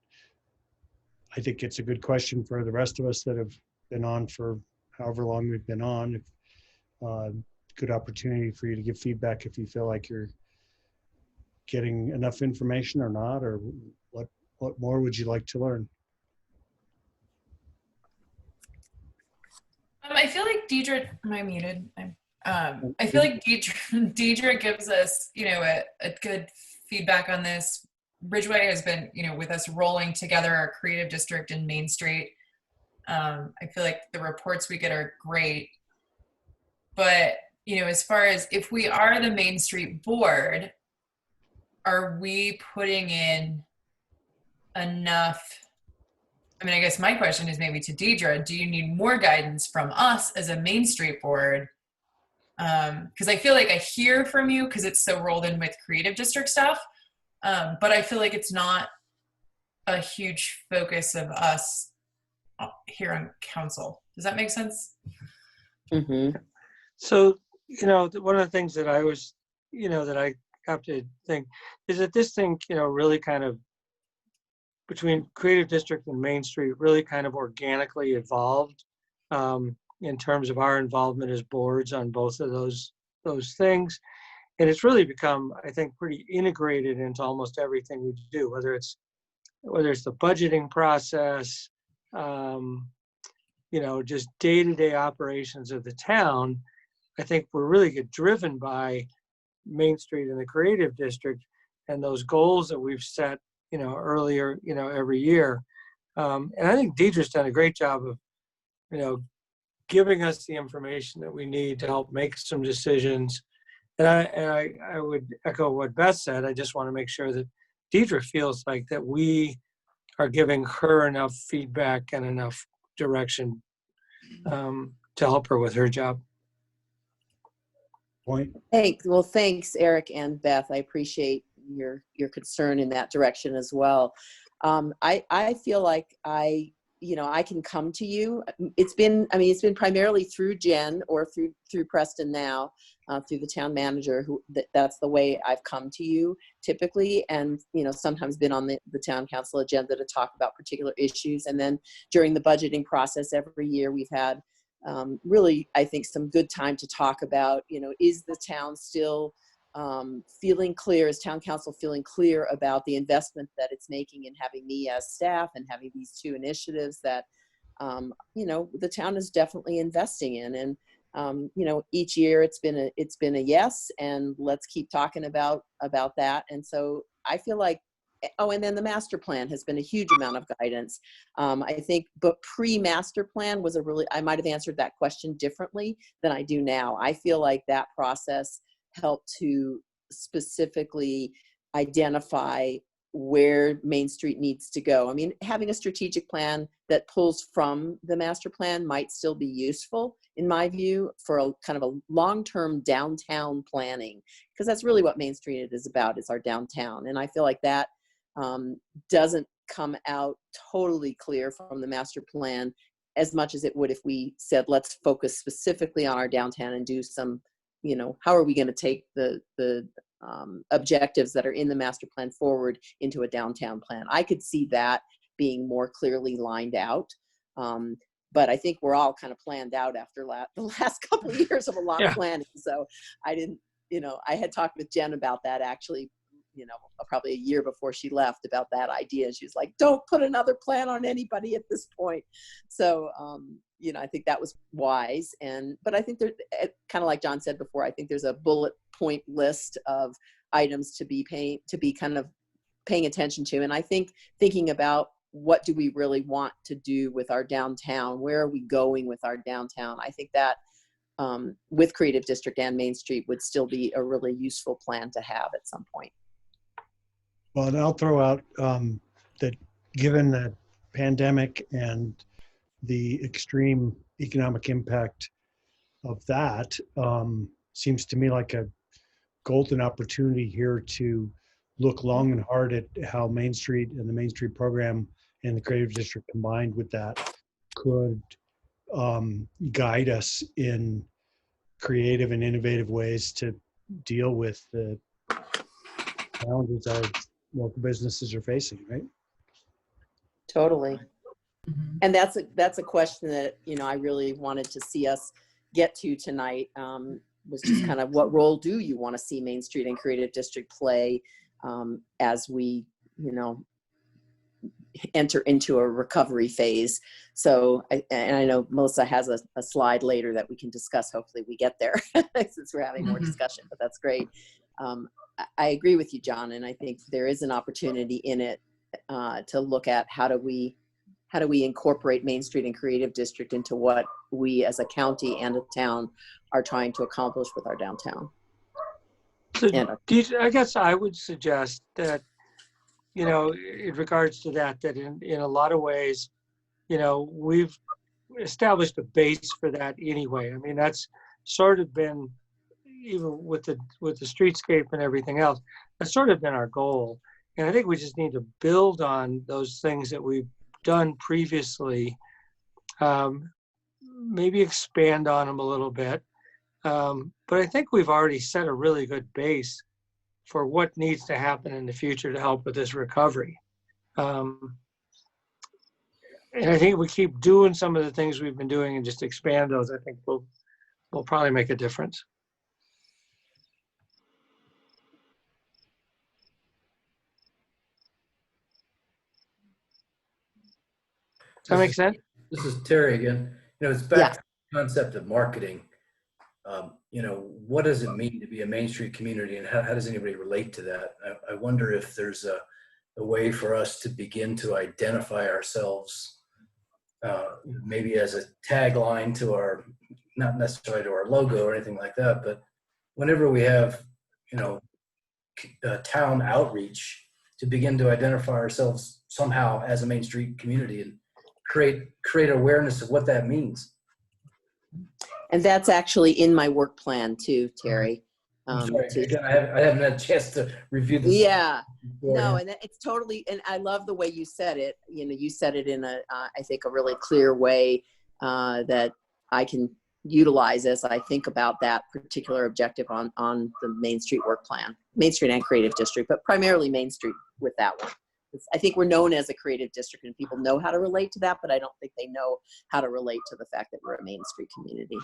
I think it's a good question for the rest of us that have been on for however long we've been on. Good opportunity for you to give feedback if you feel like you're getting enough information or not, or what more would you like to learn? I feel like Deidre, am I muted? I feel like Deidre gives us, a good feedback on this. Ridgway has been, with us rolling together our creative district in Main Street. I feel like the reports we get are great. But, as far as if we are the Main Street board, are we putting in enough? I mean, I guess my question is maybe to Deidre, do you need more guidance from us as a Main Street board? Because I feel like I hear from you because it's so rolled in with creative district stuff. But I feel like it's not a huge focus of us here on council. Does that make sense? Mm-hmm. So, one of the things that I was, that I have to think is that this thing, really kind of between Creative District and Main Street really kind of organically evolved in terms of our involvement as boards on both of those things. And it's really become, I think, pretty integrated into almost everything we do, whether it's the budgeting process, just day-to-day operations of the town. I think we're really get driven by Main Street and the Creative District and those goals that we've set, earlier, every year. And I think Deidre's done a great job of, giving us the information that we need to help make some decisions. And I would echo what Beth said. I just want to make sure that Deidre feels like that we are giving her enough feedback and enough direction to help her with her job. Point. Thanks, Eric and Beth. I appreciate your concern in that direction as well. I feel like I can come to you. It's been primarily through Jen or through Preston now, through the town manager, that's the way I've come to you typically. And, sometimes been on the town council agenda to talk about particular issues. And then during the budgeting process every year, we've had really, I think, some good time to talk about, is the town still feeling clear, is town council feeling clear about the investment that it's making in having me as staff and having these two initiatives that, the town is definitely investing in. And, each year it's been a yes, and let's keep talking about that. And so I feel like, and then the master plan has been a huge amount of guidance. I think, but pre-master plan was I might have answered that question differently than I do now. I feel like that process helped to specifically identify where Main Street needs to go. I mean, having a strategic plan that pulls from the master plan might still be useful, in my view, for a kind of a long-term downtown planning, because that's really what Main Street is about, is our downtown. And I feel like that doesn't come out totally clear from the master plan as much as it would if we said, let's focus specifically on our downtown and do some, how are we going to take the objectives that are in the master plan forward into a downtown plan. I could see that being more clearly lined out. But I think we're all kind of planned out after the last couple of years of a lot of planning. So I didn't, I had talked with Jen about that actually, probably a year before she left, about that idea. She was like, don't put another plan on anybody at this point. So, I think that was wise. But I think there, kind of like John said before, I think there's a bullet point list of items to be kind of paying attention to. And I think thinking about, what do we really want to do with our downtown? Where are we going with our downtown? I think that with Creative District and Main Street would still be a really useful plan to have at some point. Well, and I'll throw out that given the pandemic and the extreme economic impact of that, seems to me like a golden opportunity here to look long and hard at how Main Street and the Main Street program and the Creative District combined with that could guide us in creative and innovative ways to deal with the challenges our local businesses are facing, right? Totally. Mhm. And that's a question that, I really wanted to see us get to tonight, was just kind of, what role do you want to see Main Street and Creative District play as we, enter into a recovery phase. So, I know Melissa has a slide later that we can discuss. Hopefully we get there since we're having more discussion, but that's great. I agree with you, John. And I think there is an opportunity in it to look at how do we incorporate Main Street and Creative District into what we as a county and a town are trying to accomplish with our downtown. So I guess I would suggest that, in regards to that in a lot of ways, we've established a base for that anyway. I mean, that's sort of been, even with the streetscape and everything else, that's sort of been our goal. And I think we just need to build on those things that we've done previously, maybe expand on them a little bit. But I think we've already set a really good base for what needs to happen in the future to help with this recovery. And I think if we keep doing some of the things we've been doing and just expand those, I think we'll probably make a difference. Does that make sense? This is Terry again. It's back to the concept of marketing. What does it mean to be a Main Street community, and how does anybody relate to that? I wonder if there's a way for us to begin to identify ourselves, maybe as a tagline to our, not necessarily to our logo or anything like that, but whenever we have, town outreach, to begin to identify ourselves somehow as a Main Street community and create awareness of what that means. And that's actually in my work plan too, Terry. I'm sorry, again, I haven't had a chance to review this. Yeah, no, and it's totally, and I love the way you said it. You said it in I think a really clear way that I can utilize as I think about that particular objective on the Main Street work plan, Main Street and Creative District, but primarily Main Street with that one. I think we're known as a creative district and people know how to relate to that, but I don't think they know how to relate to the fact that we're a Main Street community.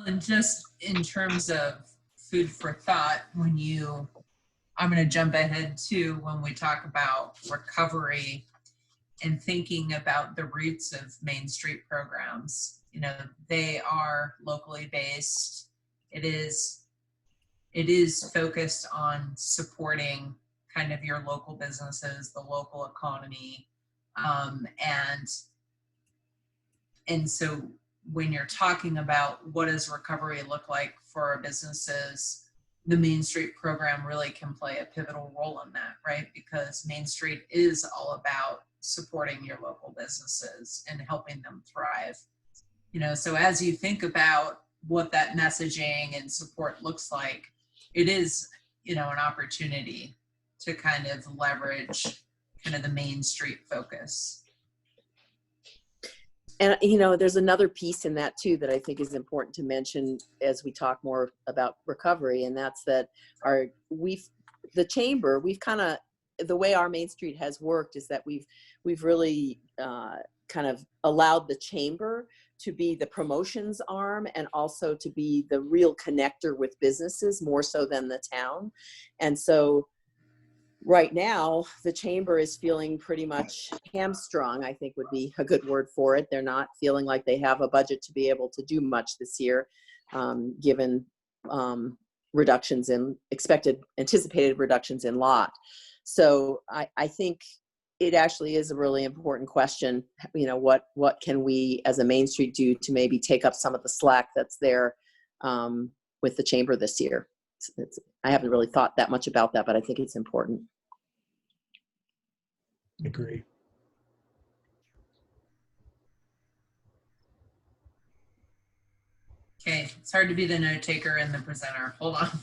And just in terms of food for thought, I'm going to jump ahead to when we talk about recovery and thinking about the roots of Main Street programs. They are locally based. It is focused on supporting kind of your local businesses, the local economy. And so when you're talking about what does recovery look like for our businesses, the Main Street program really can play a pivotal role in that, right? Because Main Street is all about supporting your local businesses and helping them thrive. So as you think about what that messaging and support looks like, it is, an opportunity to kind of leverage kind of the Main Street focus. And, there's another piece in that too that I think is important to mention as we talk more about recovery. And that's that the chamber, we've kind of, the way our Main Street has worked is that we've really kind of allowed the chamber to be the promotions arm and also to be the real connector with businesses more so than the town. And so right now, the chamber is feeling pretty much hamstrung, I think would be a good word for it. They're not feeling like they have a budget to be able to do much this year, given reductions in anticipated reductions in lot. So I think it actually is a really important question. What can we as a Main Street do to maybe take up some of the slack that's there with the chamber this year? I haven't really thought that much about that, but I think it's important. Agree. Okay, it's hard to be the note taker and the presenter. Hold on.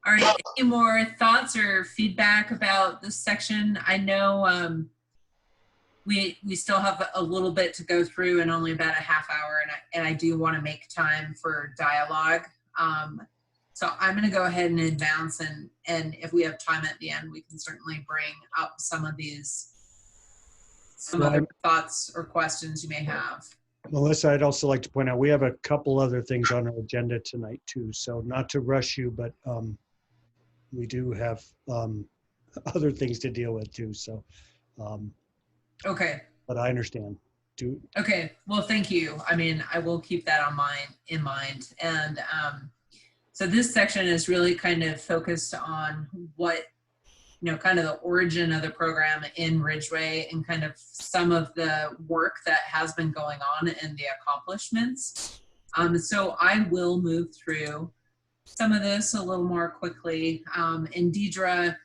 All right, any more thoughts or feedback about this section? I know we still have a little bit to go through and only about a half hour, and I do want to make time for dialogue. So I'm going to go ahead and advance, and if we have time at the end, we can certainly bring up some other thoughts or questions you may have. Melissa, I'd also like to point out we have a couple other things on our agenda tonight too. So not to rush you, but we do have other things to deal with too. So okay. But I understand. Okay. Well, thank you. I mean, I will keep that in mind. And so this section is really kind of focused on what, kind of the origin of the program in Ridgway and kind of some of the work that has been going on and the accomplishments. So I will move through some of this a little more quickly. And Deidre,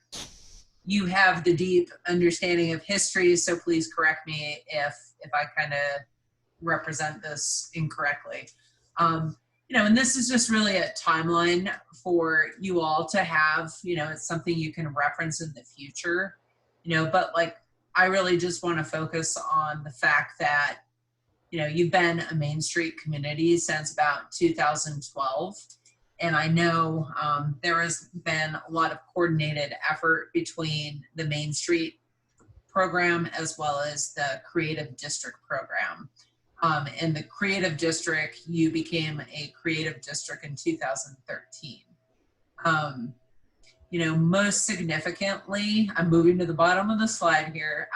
you have the deep understanding of history, so please correct me if I kind of represent this incorrectly. And this is just really a timeline for you all to have, it's something you can reference in the future, but like, I really just want to focus on the fact that, you've been a Main Street community since about 2012. And I know there has been a lot of coordinated effort between the Main Street program as well as the Creative District program. In the Creative District, you became a Creative District in 2013. You know, most significantly, I'm moving to the bottom of the slide here.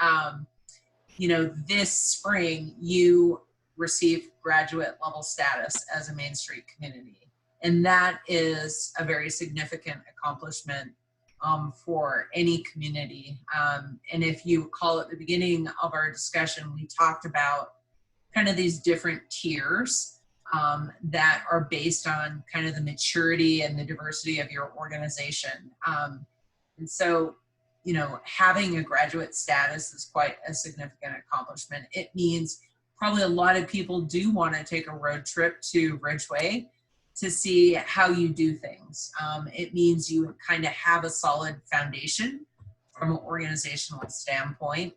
You know, this spring, you received graduate level status as a Main Street community. And that is a very significant accomplishment for any community. And if you recall at the beginning of our discussion, we talked about kind of these different tiers that are based on kind of the maturity and the diversity of your organization. And so, you know, having a graduate status is quite a significant accomplishment. It means probably a lot of people do want to take a road trip to Ridgway to see how you do things. It means you kind of have a solid foundation from an organizational standpoint.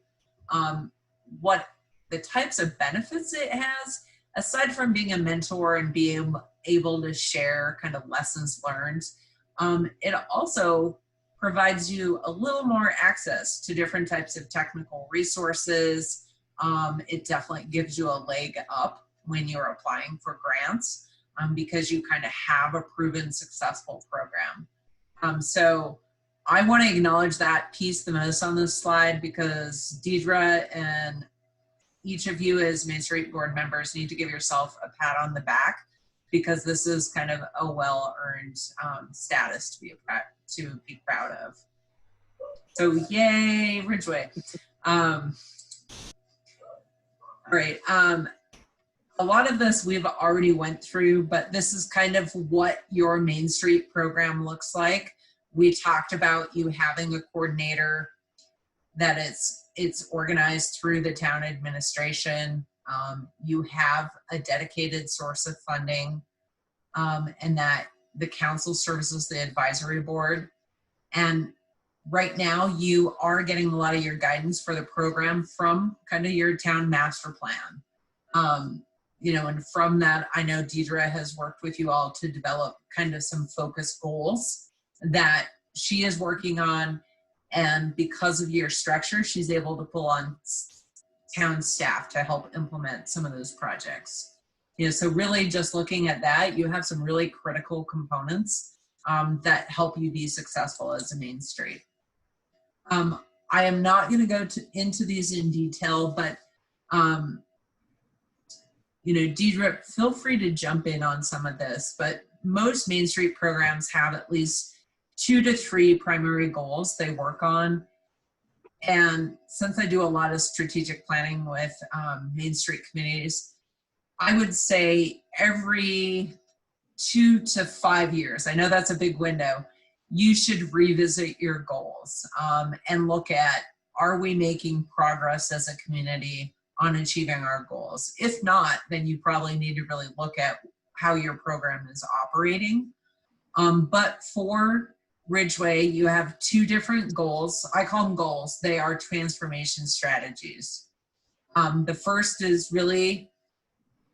What the types of benefits it has, aside from being a mentor and being able to share kind of lessons learned, it also provides you a little more access to different types of technical resources. It definitely gives you a leg up when you're applying for grants because you kind of have a proven successful program. So I want to acknowledge that piece the most on this slide because Deidre and each of you as Main Street board members need to give yourself a pat on the back because this is kind of a well-earned status to be proud of. So yay, Ridgway. All right. A lot of this we've already went through, but this is kind of what your Main Street program looks like. We talked about you having a coordinator, that it's organized through the town administration. You have a dedicated source of funding, and that the council services the advisory board. And right now you are getting a lot of your guidance for the program from kind of your town master plan. You know, and from that, I know Deidre has worked with you all to develop kind of some focus goals that she is working on. And because of your structure, she's able to pull on town staff to help implement some of those projects. You know, so really just looking at that, you have some really critical components that help you be successful as a Main Street. I am not going to go into these in detail, but you know, Deidre, feel free to jump in on some of this, but most Main Street programs have at least 2 to 3 primary goals they work on. And since I do a lot of strategic planning with Main Street communities, I would say every 2 to 5 years, I know that's a big window, you should revisit your goals and look at, are we making progress as a community on achieving our goals? If not, then you probably need to really look at how your program is operating. But for Ridgway, you have 2 different goals. I call them goals. They are transformation strategies. The first is really,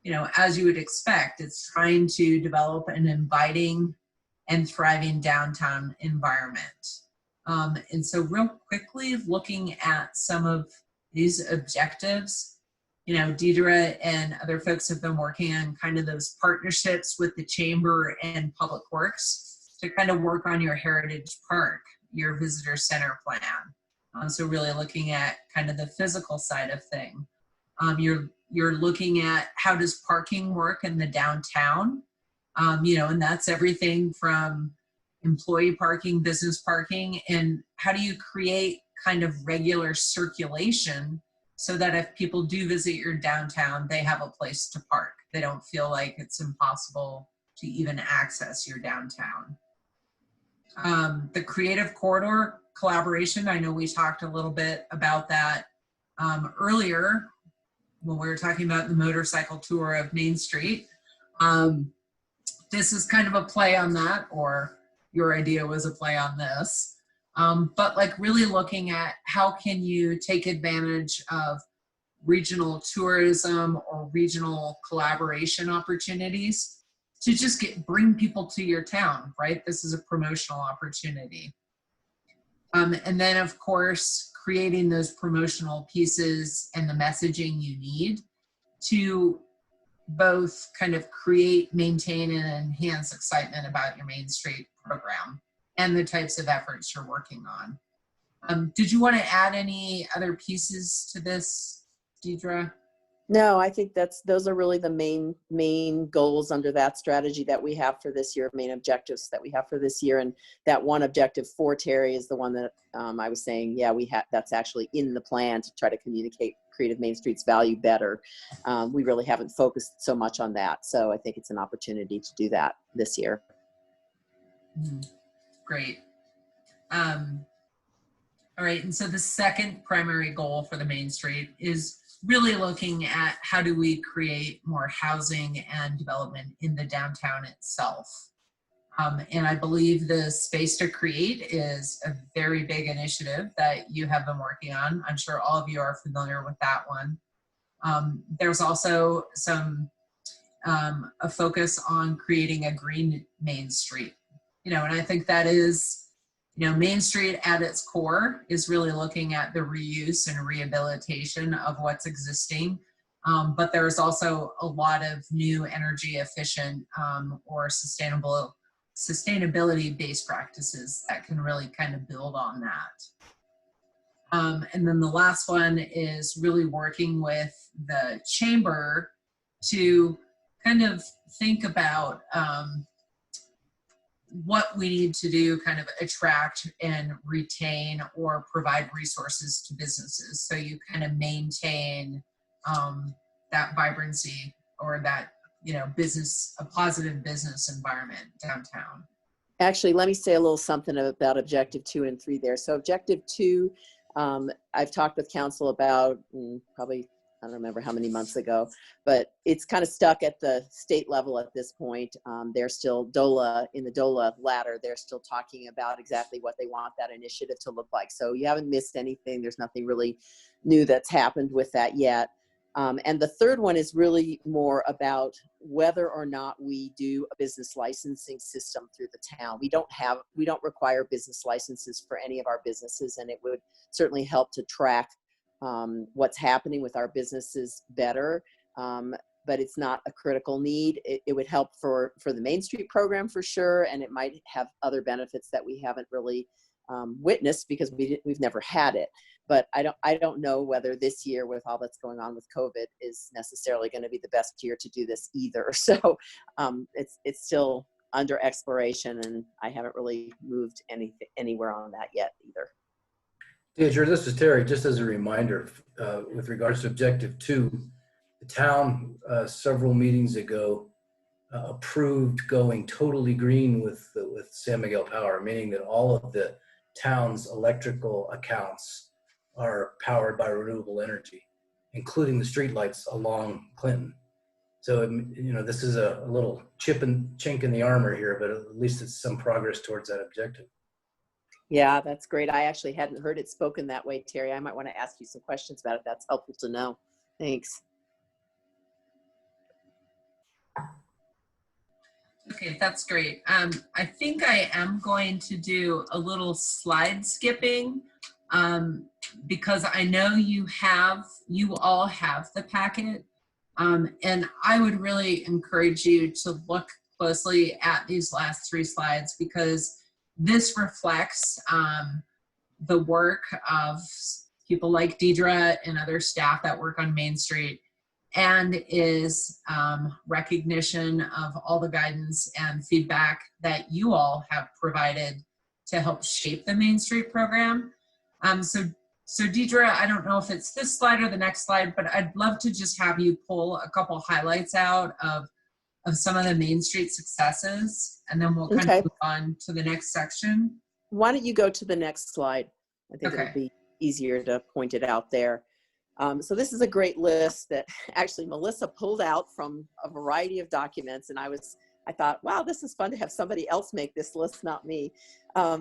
you know, as you would expect, it's trying to develop an inviting and thriving downtown environment. And so real quickly looking at some of these objectives, you know, Deidre and other folks have been working on kind of those partnerships with the chamber and public works to kind of work on your heritage park, your visitor center plan. So really looking at kind of the physical side of thing. You're looking at how does parking work in the downtown, you know, and that's everything from employee parking, business parking, and how do you create kind of regular circulation so that if people do visit your downtown, they have a place to park. They don't feel like it's impossible to even access your downtown. The creative corridor collaboration, I know we talked a little bit about that earlier when we were talking about the motorcycle tour of Main Street. This is kind of a play on that, or your idea was a play on this. But like really looking at how can you take advantage of regional tourism or regional collaboration opportunities to just bring people to your town, right? This is a promotional opportunity. And then of course, creating those promotional pieces and the messaging you need to both kind of create, maintain, and enhance excitement about your Main Street program and the types of efforts you're working on. Did you want to add any other pieces to this, Deidre? No, I think those are really the main goals under that strategy that we have for this year, main objectives that we have for this year. And that one objective for Terry is the one that I was saying, yeah, that's actually in the plan to try to communicate Creative Main Street's value better. We really haven't focused so much on that. So I think it's an opportunity to do that this year. Great. All right, and so the second primary goal for the Main Street is really looking at how do we create more housing and development in the downtown itself. And I believe the Space to Create is a very big initiative that you have been working on. I'm sure all of you are familiar with that one. There's also a focus on creating a green Main Street. And I think that is, Main Street at its core is really looking at the reuse and rehabilitation of what's existing. But there's also a lot of new energy efficient or sustainability-based practices that can really kind of build on that. And then the last one is really working with the chamber to kind of think about what we need to do, kind of attract and retain or provide resources to businesses. So you kind of maintain that vibrancy or that, a positive business environment downtown. Actually, let me say a little something about objective 2 and 3 there. So objective 2, I've talked with council about probably, I don't remember how many months ago, but it's kind of stuck at the state level at this point. They're still in the DOLA ladder, they're still talking about exactly what they want that initiative to look like. So you haven't missed anything. There's nothing really new that's happened with that yet. And the third one is really more about whether or not we do a business licensing system through the town. We don't require business licenses for any of our businesses, and it would certainly help to track what's happening with our businesses better. But it's not a critical need. It would help for the Main Street program for sure, and it might have other benefits that we haven't really witnessed because we've never had it. But I don't know whether this year, with all that's going on with COVID, is necessarily going to be the best year to do this either. So it's still under exploration, and I haven't really moved anywhere on that yet either. Deidre, this is Terry. Just as a reminder, with regards to objective 2, the town several meetings ago approved going totally green with San Miguel Power, meaning that all of the town's electrical accounts are powered by renewable energy, including the streetlights along Clinton. So, this is a little chink in the armor here, but at least it's some progress towards that objective. Yeah, that's great. I actually hadn't heard it spoken that way, Terry. I might want to ask you some questions about it. That's helpful to know. Thanks. Okay, that's great. I think I am going to do a little slide skipping because I know you all have the packet. And I would really encourage you to look closely at these last 3 slides because this reflects the work of people like Deidre and other staff that work on Main Street, and is recognition of all the guidance and feedback that you all have provided to help shape the Main Street program. So Deidre, I don't know if it's this slide or the next slide, but I'd love to just have you pull a couple highlights out of some of the Main Street successes, and then we'll kind of move on to the next section. Why don't you go to the next slide? I think it'll be easier to point it out there. So this is a great list that actually Melissa pulled out from a variety of documents, and I thought, wow, this is fun to have somebody else make this list, not me.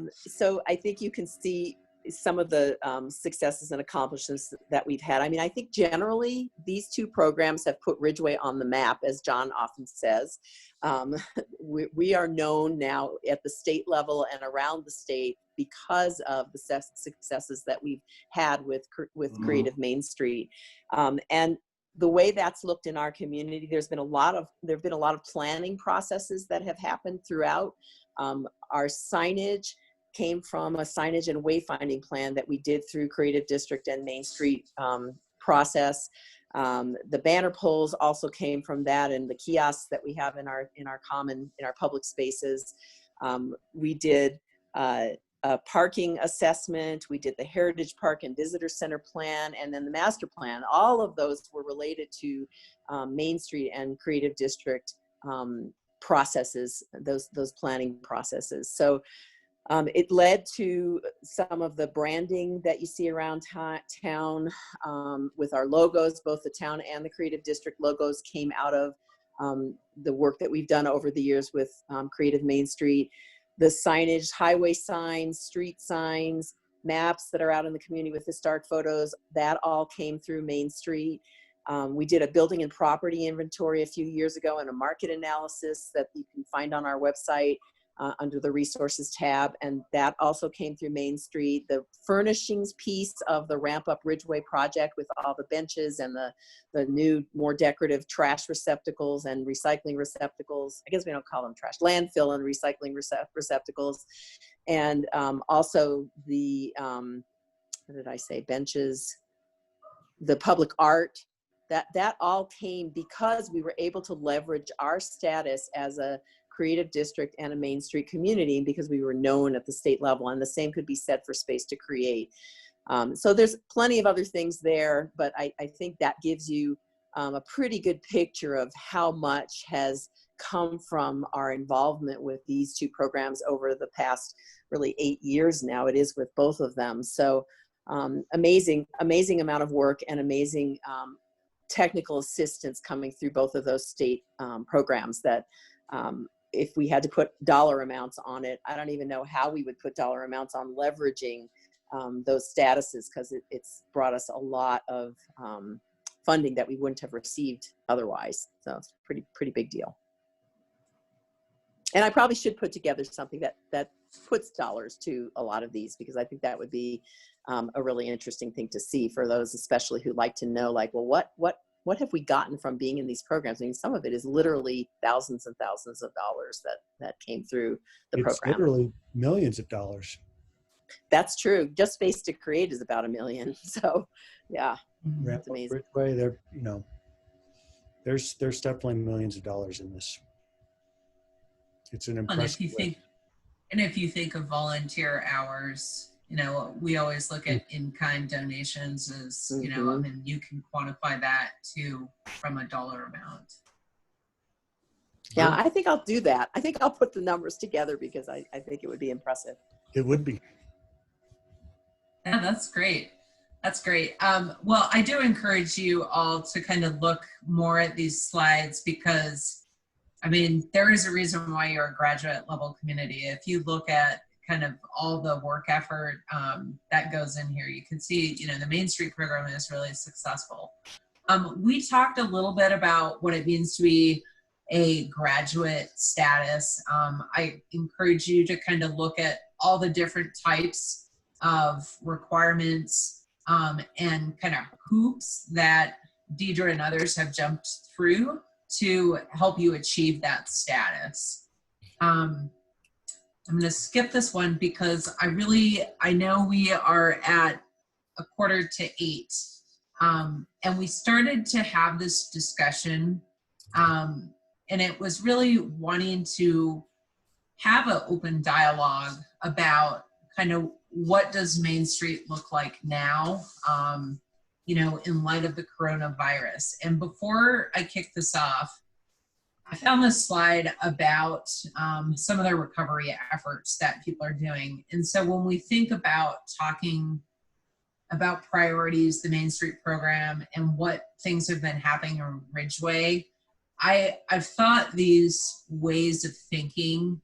So I think you can see some of the successes and accomplishments that we've had. I mean, I think generally these two programs have put Ridgway on the map, as John often says. We are known now at the state level and around the state because of the successes that we've had with Creative Main Street. And the way that's looked in our community, there have been a lot of planning processes that have happened throughout. Our signage came from a signage and wayfinding plan that we did through Creative District and Main Street process. The banner poles also came from that, and the kiosks that we have in our public spaces. We did a parking assessment. We did the Heritage Park and Visitor Center plan, and then the master plan. All of those were related to Main Street and Creative District processes, those planning processes. So it led to some of the branding that you see around town with our logos. Both the town and the Creative District logos came out of the work that we've done over the years with Creative Main Street. The signage, highway signs, street signs, maps that are out in the community with historic photos, that all came through Main Street. We did a building and property inventory a few years ago and a market analysis that you can find on our website under the resources tab, and that also came through Main Street. The furnishings piece of the Ramp Up Ridgway project with all the benches and the new, more decorative trash receptacles and recycling receptacles. I guess we don't call them trash, landfill and recycling receptacles. And also the, what did I say, benches, the public art, that all came because we were able to leverage our status as a Creative District and a Main Street community, because we were known at the state level, and the same could be said for Space to Create. So there's plenty of other things there, but I think that gives you a pretty good picture of how much has come from our involvement with these two programs over the past really 8 years now. It is with both of them. So amazing amount of work and amazing technical assistance coming through both of those state programs that if we had to put dollar amounts on it, I don't even know how we would put dollar amounts on leveraging those statuses, because it's brought us a lot of funding that we wouldn't have received otherwise. So it's a pretty big deal. And I probably should put together something that puts dollars to a lot of these, because I think that would be a really interesting thing to see for those, especially who like to know, like, well, what have we gotten from being in these programs? I mean, some of it is literally thousands and thousands of dollars that came through the program. It's literally millions of dollars. That's true. Just Space to Create is about $1 million. So, yeah, it's amazing. Ridgway, there, there's definitely millions of dollars in this. It's an impressive. And if you think of volunteer hours, we always look at in-kind donations as, and you can quantify that too from a dollar amount. Yeah, I think I'll do that. I think I'll put the numbers together, because I think it would be impressive. It would be. Yeah, that's great. That's great. Well, I do encourage you all to kind of look more at these slides, because I mean, there is a reason why you're a graduate level community. If you look at kind of all the work effort that goes in here, you can see, the Main Street program is really successful. We talked a little bit about what it means to be a graduate status. I encourage you to kind of look at all the different types of requirements and kind of hoops that Deidre and others have jumped through to help you achieve that status. I'm going to skip this one because I know we are at 7:45. And we started to have this discussion, and it was really wanting to have an open dialogue about kind of what does Main Street look like now, in light of the coronavirus. And before I kick this off, I found this slide about some of the recovery efforts that people are doing. And so when we think about talking about priorities, the Main Street program, and what things have been happening in Ridgway, I've thought these ways of thinking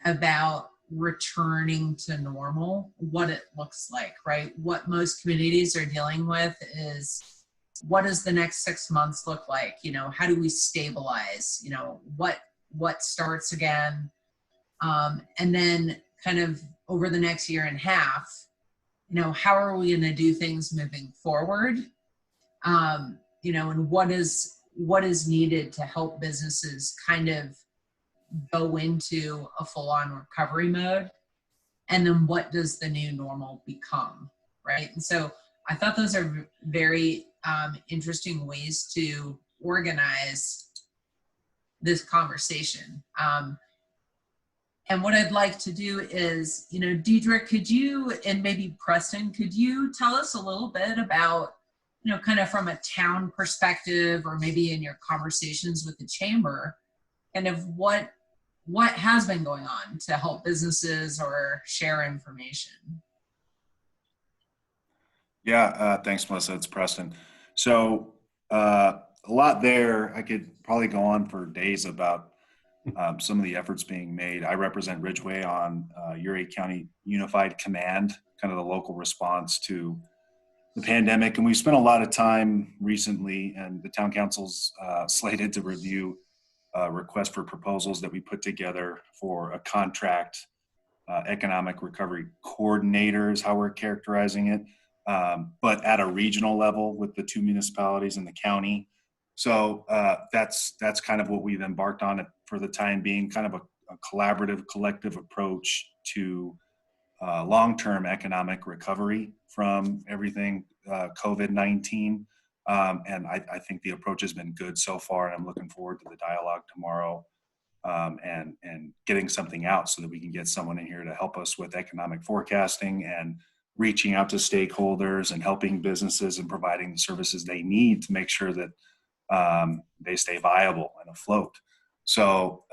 about returning to normal, what it looks like, right? What most communities are dealing with is, what does the next 6 months look like? You know, how do we stabilize? You know, what starts again? And then kind of over the next year and a half, you know, how are we going to do things moving forward? You know, and what is needed to help businesses kind of go into a full-on recovery mode? And then what does the new normal become, right? And so I thought those are very interesting ways to organize this conversation. And what I'd like to do is, you know, Deidre, could you, and maybe Preston, could you tell us a little bit about, you know, kind of from a town perspective, or maybe in your conversations with the chamber, kind of what has been going on to help businesses or share information? Yeah, thanks, Melissa. It's Preston. So a lot there. I could probably go on for days about some of the efforts being made. I represent Ridgway on Uray County Unified Command, kind of the local response to the pandemic. And we've spent a lot of time recently, and the town council's slated to review a request for proposals that we put together for a contract economic recovery coordinator is how we're characterizing it, but at a regional level with the 2 municipalities in the county. So that's kind of what we've embarked on for the time being, kind of a collaborative, collective approach to long-term economic recovery from everything COVID-19. And I think the approach has been good so far, and I'm looking forward to the dialogue tomorrow and getting something out so that we can get someone in here to help us with economic forecasting and reaching out to stakeholders and helping businesses and providing the services they need to make sure that they stay viable and afloat. So,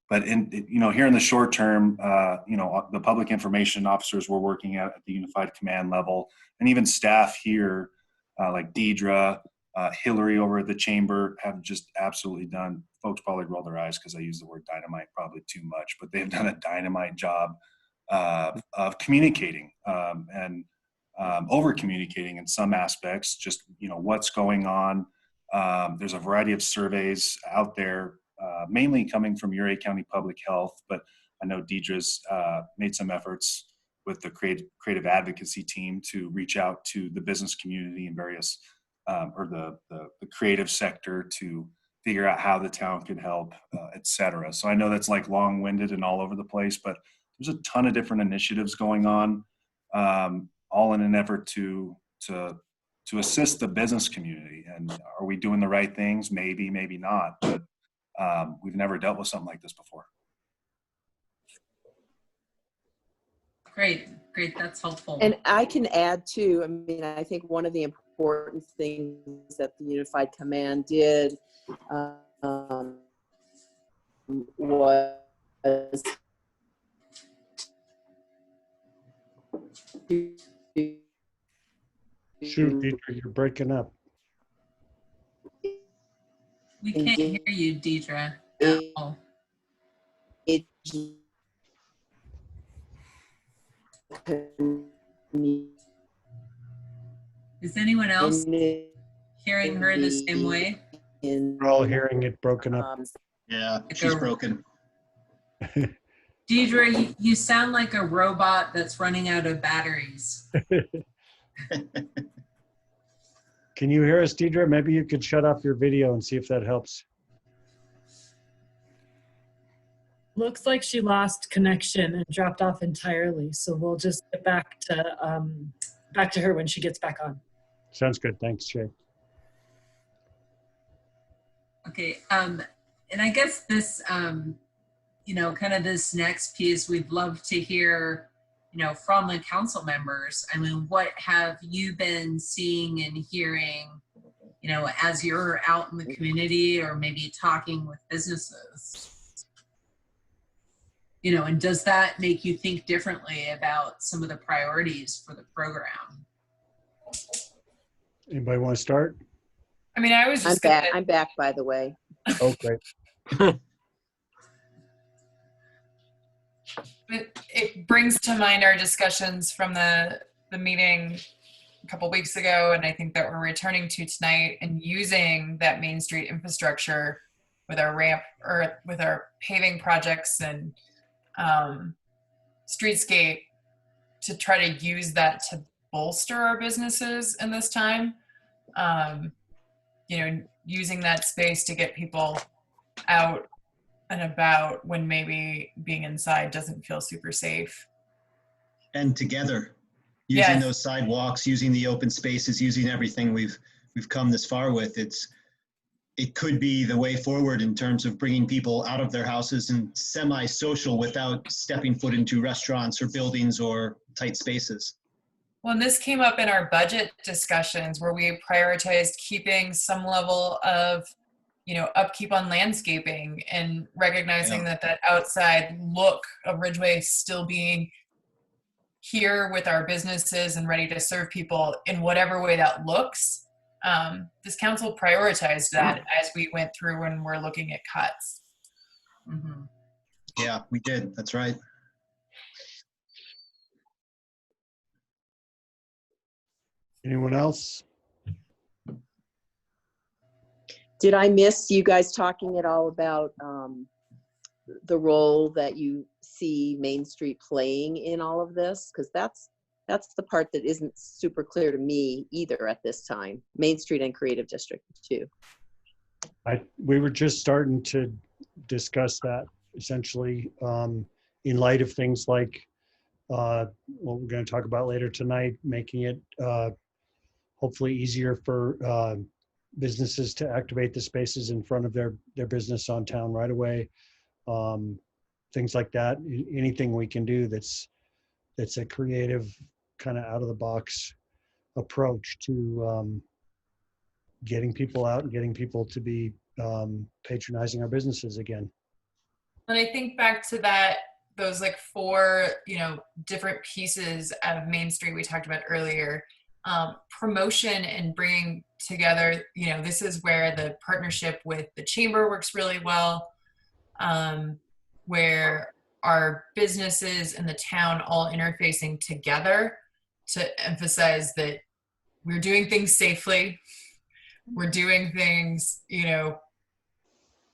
but here in the short term, the public information officers we're working at the Unified Command level, and even staff here like Deidre, Hillary over at the chamber have just absolutely done. Folks probably roll their eyes because I use the word dynamite probably too much, but they've done a dynamite job of communicating and over communicating in some aspects. Just what's going on. There's a variety of surveys out there, mainly coming from Uray County Public Health, but I know Deidre's made some efforts with the creative advocacy team to reach out to the business community and various, or the creative sector to figure out how the town can help, et cetera. So I know that's like long-winded and all over the place, but there's a ton of different initiatives going on, all in an effort to assist the business community. And are we doing the right things? Maybe, maybe not, but we've never dealt with something like this before. Great, that's helpful. And I can add too, I mean, I think one of the important things that the Unified Command did was Shoot, Deidre, you're breaking up. We can't hear you, Deidre. Oh. Is anyone else hearing her the same way? We're all hearing it broken up. Yeah, she's broken. Deidre, you sound like a robot that's running out of batteries. Can you hear us, Deidre? Maybe you could shut off your video and see if that helps. Looks like she lost connection and dropped off entirely. So we'll just get back to her when she gets back on. Sounds good. Thanks, Shay. Okay, and I guess this, kind of this next piece, we'd love to hear, from the council members. I mean, what have you been seeing and hearing, as you're out in the community or maybe talking with businesses? And does that make you think differently about some of the priorities for the program? Anybody want to start? I mean, I was just I'm back, by the way. Oh, great. It brings to mind our discussions from the meeting a couple weeks ago, and I think that we're returning to tonight, and using that Main Street infrastructure with our ramp or with our paving projects and streetscape to try to use that to bolster our businesses in this time. You know, using that space to get people out and about when maybe being inside doesn't feel super safe. And together, using Yes. those sidewalks, using the open spaces, using everything we've come this far with, it could be the way forward in terms of bringing people out of their houses and semi-social without stepping foot into restaurants or buildings or tight spaces. Well, and this came up in our budget discussions where we prioritized keeping some level of, you know, upkeep on landscaping and recognizing that outside look of Ridgway still being here with our businesses and ready to serve people in whatever way that looks. This council prioritized that as we went through and we're looking at cuts. Mhm. Yeah, we did. That's right. Anyone else? Did I miss you guys talking at all about the role that you see Main Street playing in all of this? Because that's the part that isn't super clear to me either at this time. Main Street and Creative District too. We were just starting to discuss that essentially in light of things like what we're going to talk about later tonight, making it hopefully easier for businesses to activate the spaces in front of their business on town right away. Things like that. Anything we can do that's a creative kind of out of the box approach to getting people out and getting people to be patronizing our businesses again. And I think back to those like 4, you know, different pieces of Main Street we talked about earlier. Promotion and bringing together, you know, this is where the partnership with the chamber works really well, where our businesses and the town all interfacing together to emphasize that we're doing things safely. We're doing things, you know,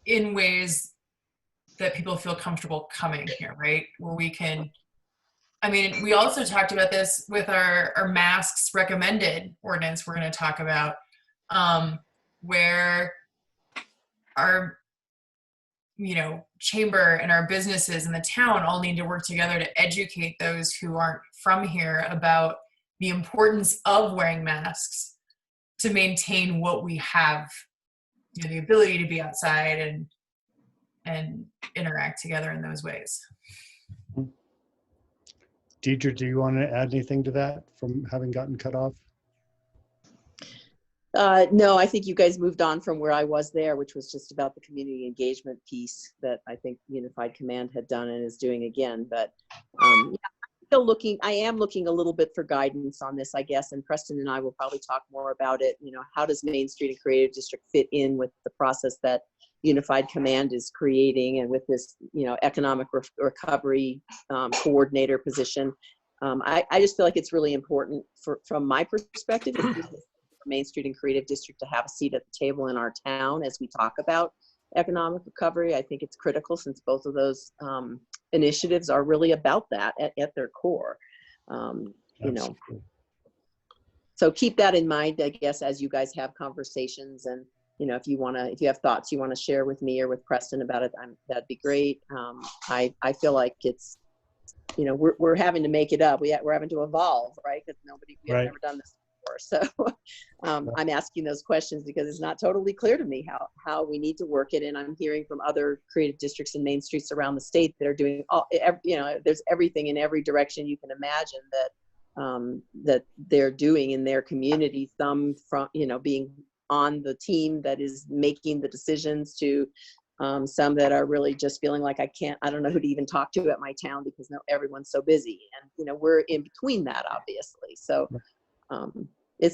in ways that people feel comfortable coming here, right? Where we can, I mean, we also talked about this with our masks recommended ordinance we're going to talk about, where our, you know, chamber and our businesses and the town all need to work together to educate those who aren't from here about the importance of wearing masks to maintain what we have, you know, the ability to be outside and interact together in those ways. Deidre, do you want to add anything to that from having gotten cut off? No, I think you guys moved on from where I was there, which was just about the community engagement piece that I think Unified Command had done and is doing again. But yeah, I am looking a little bit for guidance on this, I guess, and Preston and I will probably talk more about it. You know, how does Main Street and Creative District fit in with the process that Unified Command is creating, and with this, you know, economic recovery coordinator position? I just feel like it's really important from my perspective, for Main Street and Creative District to have a seat at the table in our town as we talk about economic recovery. I think it's critical, since both of those initiatives are really about that at their core. You know, so keep that in mind, I guess, as you guys have conversations. And you know, if you have thoughts you want to share with me or with Preston about it, that'd be great. I feel like it's, you know, we're having to make it up. We're having to evolve, right? Because we have never done this before. So I'm asking those questions because it's not totally clear to me how we need to work it. And I'm hearing from other creative districts and main streets around the state that are doing you know, there's everything in every direction you can imagine that they're doing in their community. Some from, you know, being on the team that is making the decisions, to some that are really just feeling like I don't know who to even talk to at my town because everyone's so busy. And, you know, we're in between that, obviously. So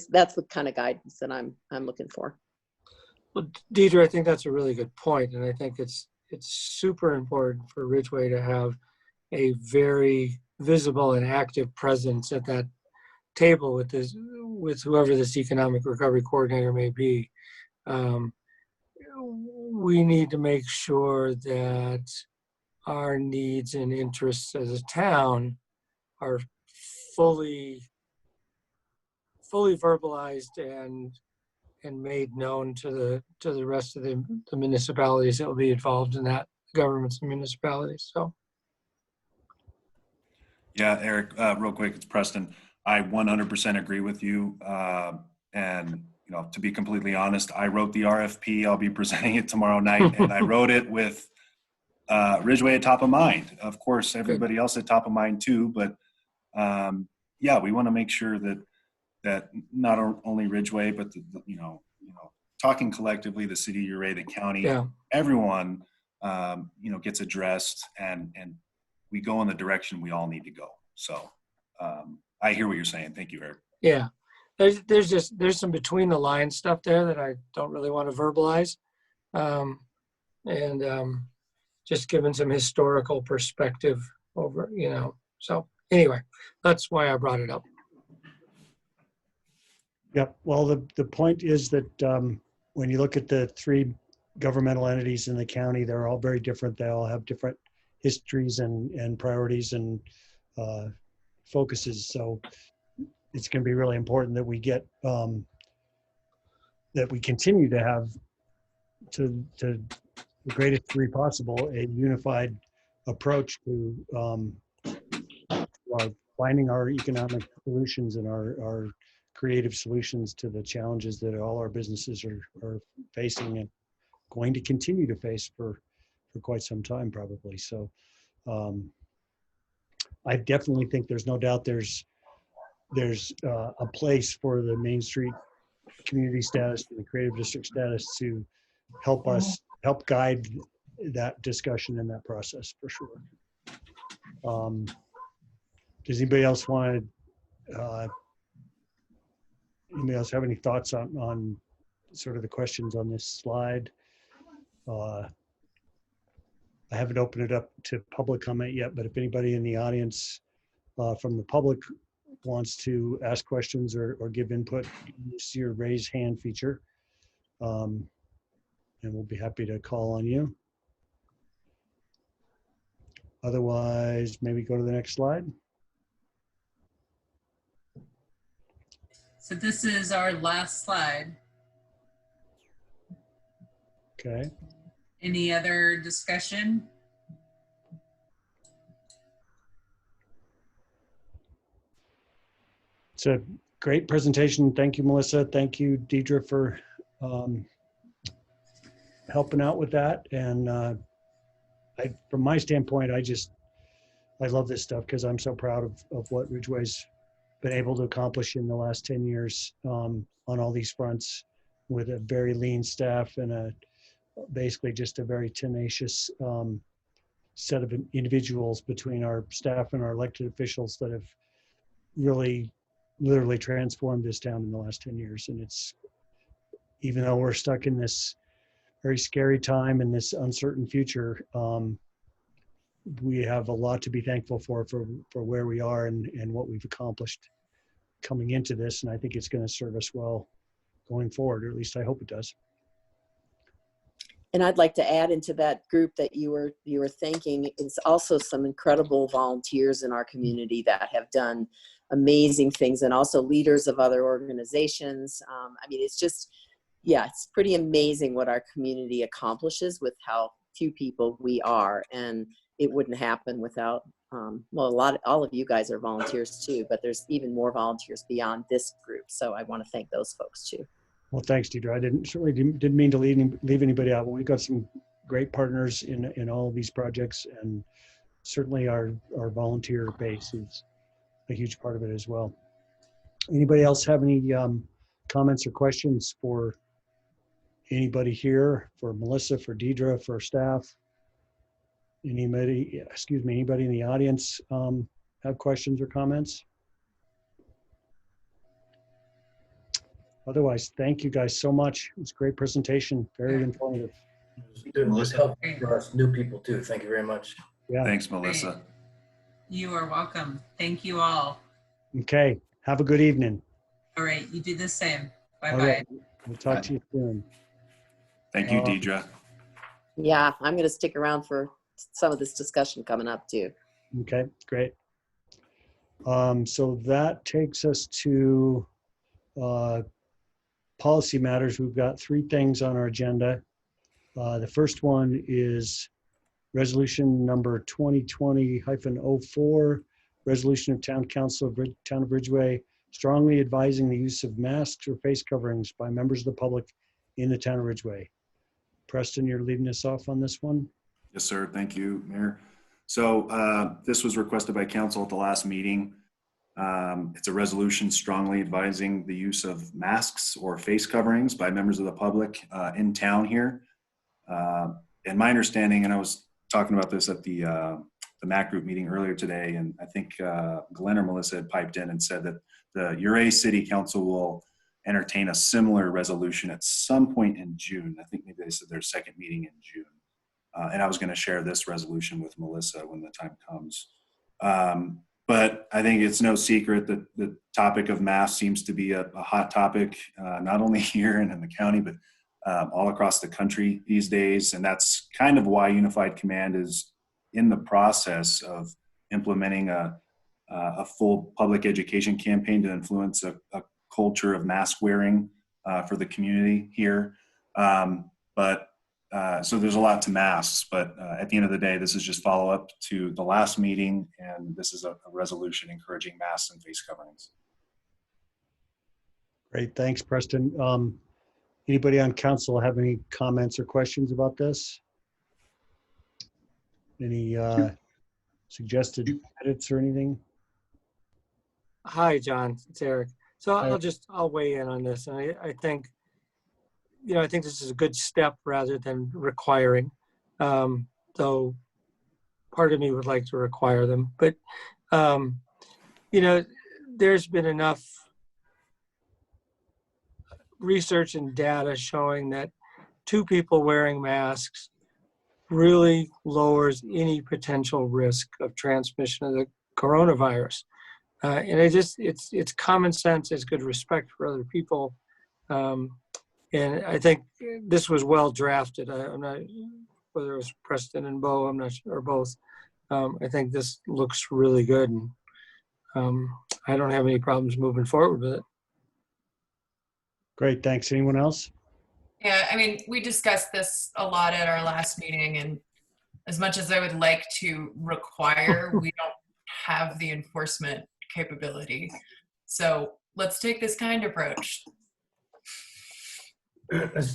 that's the kind of guidance that I'm looking for. Well, Deidre, I think that's a really good point. And I think it's super important for Ridgway to have, a very visible and active presence at that table with whoever this economic recovery coordinator may be. We need to make sure that our needs and interests as a town are fully verbalized and made known to the rest of the municipalities that will be involved in that, governments and municipalities. So Yeah, Eric, real quick, it's Preston. I 100% agree with you. And, to be completely honest, I wrote the RFP. I'll be presenting it tomorrow night, and I wrote it with Ridgway at top of mind. Of course, everybody else at top of mind too, but yeah, we want to make sure that not only Ridgway, but talking collectively, the city of Ouray, the county, everyone, gets addressed, and we go in the direction we all need to go. So I hear what you're saying. Thank you, Eric. Yeah, there's some between the lines stuff there that I don't really want to verbalize, and just giving some historical perspective over, So anyway, that's why I brought it up. Yeah, well, the point is that when you look at the three governmental entities in the county, they're all very different. They all have different histories and priorities and focuses. So it's going to be really important that we get that we continue to have to the greatest degree possible a unified approach to finding our economic solutions and our creative solutions to the challenges that all our businesses are facing and going to continue to face for quite some time probably. So I definitely think there's no doubt there's a place for the Main Street community status and the creative district status to help guide that discussion in that process for sure. Does anybody else want to anybody else have any thoughts on sort of the questions on this slide? I haven't opened it up to public comment yet, but if anybody in the audience from the public wants to ask questions or give input, use your raise hand feature, and we'll be happy to call on you. Otherwise, maybe go to the next slide. So this is our last slide. Okay. Any other discussion? It's a great presentation. Thank you, Melissa. Thank you, Deidre, for helping out with that. And from my standpoint, I love this stuff because I'm so proud of what Ridgway's been able to accomplish in the last 10 years on all these fronts with a very lean staff and basically just a very tenacious set of individuals between our staff and our elected officials that have really literally transformed this town in the last 10 years. And it's, even though we're stuck in this very scary time and this uncertain future, we have a lot to be thankful for where we are and what we've accomplished coming into this. And I think it's going to serve us well going forward, or at least I hope it does. And I'd like to add into that group that you were thanking is also some incredible volunteers in our community that have done amazing things, and also leaders of other organizations. I mean, it's just, yeah, it's pretty amazing what our community accomplishes with how few people we are. And it wouldn't happen without, well, all of you guys are volunteers too, but there's even more volunteers beyond this group. So I want to thank those folks too. Well, thanks, Deidre. I certainly didn't mean to leave anybody out, but we've got some great partners in all of these projects, and certainly our volunteer base is a huge part of it as well. Anybody else have any comments or questions for anybody here, for Melissa, for Deidre, for staff? Anybody in the audience have questions or comments? Otherwise, thank you guys so much. It's a great presentation, very informative. It was helpful for us new people too. Thank you very much. Yeah. Thanks, Melissa. You are welcome. Thank you all. Okay. Have a good evening. All right, you do the same. Bye All bye. right. We'll talk to you soon. Thank you, Deidre. Yeah, I'm going to stick around for some of this discussion coming up too. Okay, great. So that takes us to policy matters. We've got 3 things on our agenda. The first one is resolution number 2020-04, resolution of Town Council of Town of Ridgway, strongly advising the use of masks or face coverings by members of the public in the Town of Ridgway. Preston, you're leading us off on this one. Yes, sir. Thank you, Mayor. So this was requested by council at the last meeting. It's a resolution strongly advising the use of masks or face coverings by members of the public in town here. And my understanding, and I was talking about this at the MAC group meeting earlier today, and I think Glenn or Melissa had piped in and said that the Uray City Council will entertain a similar resolution at some point in June. I think maybe they said their second meeting in June. And I was going to share this resolution with Melissa when the time comes. But I think it's no secret that the topic of masks seems to be a hot topic, not only here and in the county, but all across the country these days. And that's kind of why Unified Command is in the process of implementing a full public education campaign to influence a culture of mask wearing for the community here. So there's a lot to masks, but at the end of the day, this is just follow up to the last meeting, and this is a resolution encouraging masks and face coverings. Great, thanks, Preston. Anybody on council have any comments or questions about this? Any suggested edits or anything? Hi, John, it's Eric. So Hi. I'll weigh in on this. And I think, I think this is a good step rather than requiring. Though part of me would like to require them, but there's been enough research and data showing that 2 people wearing masks really lowers any potential risk of transmission of the coronavirus. And it's common sense, it's good respect for other people. And I think this was well drafted. I'm not, whether it was Preston and Bo, I'm not sure, or both. I think this looks really good, and I don't have any problems moving forward with it. Great, thanks. Anyone else? Yeah, I mean, we discussed this a lot at our last meeting, and as much as I would like to require, we don't have the enforcement capability. So let's take this kind approach.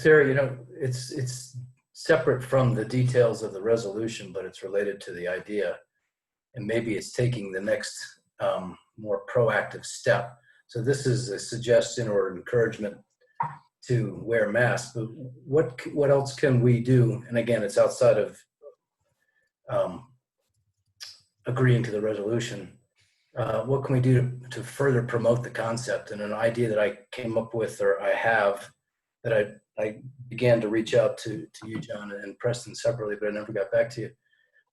Terry, it's separate from the details of the resolution, but it's related to the idea. And maybe it's taking the next more proactive step. So this is a suggestion or encouragement to wear masks, but what else can we do? And again, it's outside of agreeing to the resolution. What can we do to further promote the concept? And an idea that I came up with, or I have, that I began to reach out to you, John, and Preston separately, but I never got back to you.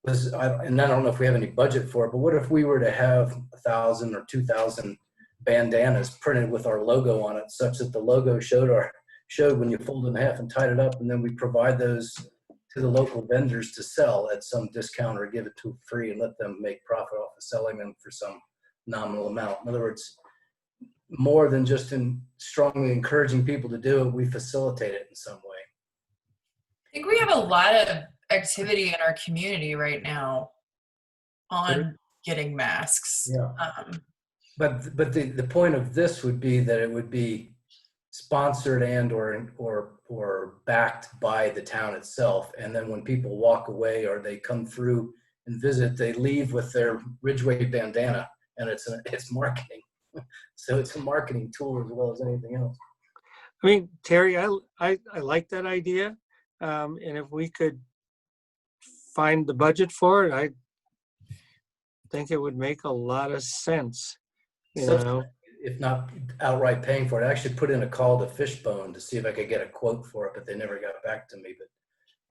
And I don't know if we have any budget for it, but what if we were to have 1,000 or 2,000 bandanas printed with our logo on it, such that the logo showed when you fold it in half and tied it up, and then we provide those to the local vendors to sell at some discount or give it to free and let them make profit off of selling them for some nominal amount. In other words, more than just in strongly encouraging people to do it, we facilitate it in some way. I think we have a lot of activity in our community right now on getting masks. Yeah. But the point of this would be that it would be sponsored and or backed by the town itself. And then when people walk away or they come through and visit, they leave with their Ridgway bandana, and it's marketing. So it's a marketing tool as well as anything else. I mean, Terry, I like that idea. And if we could find the budget for it, I think it would make a lot of sense. If not outright paying for it, I actually put in a call to Fishbone to see if I could get a quote for it, but they never got back to me. But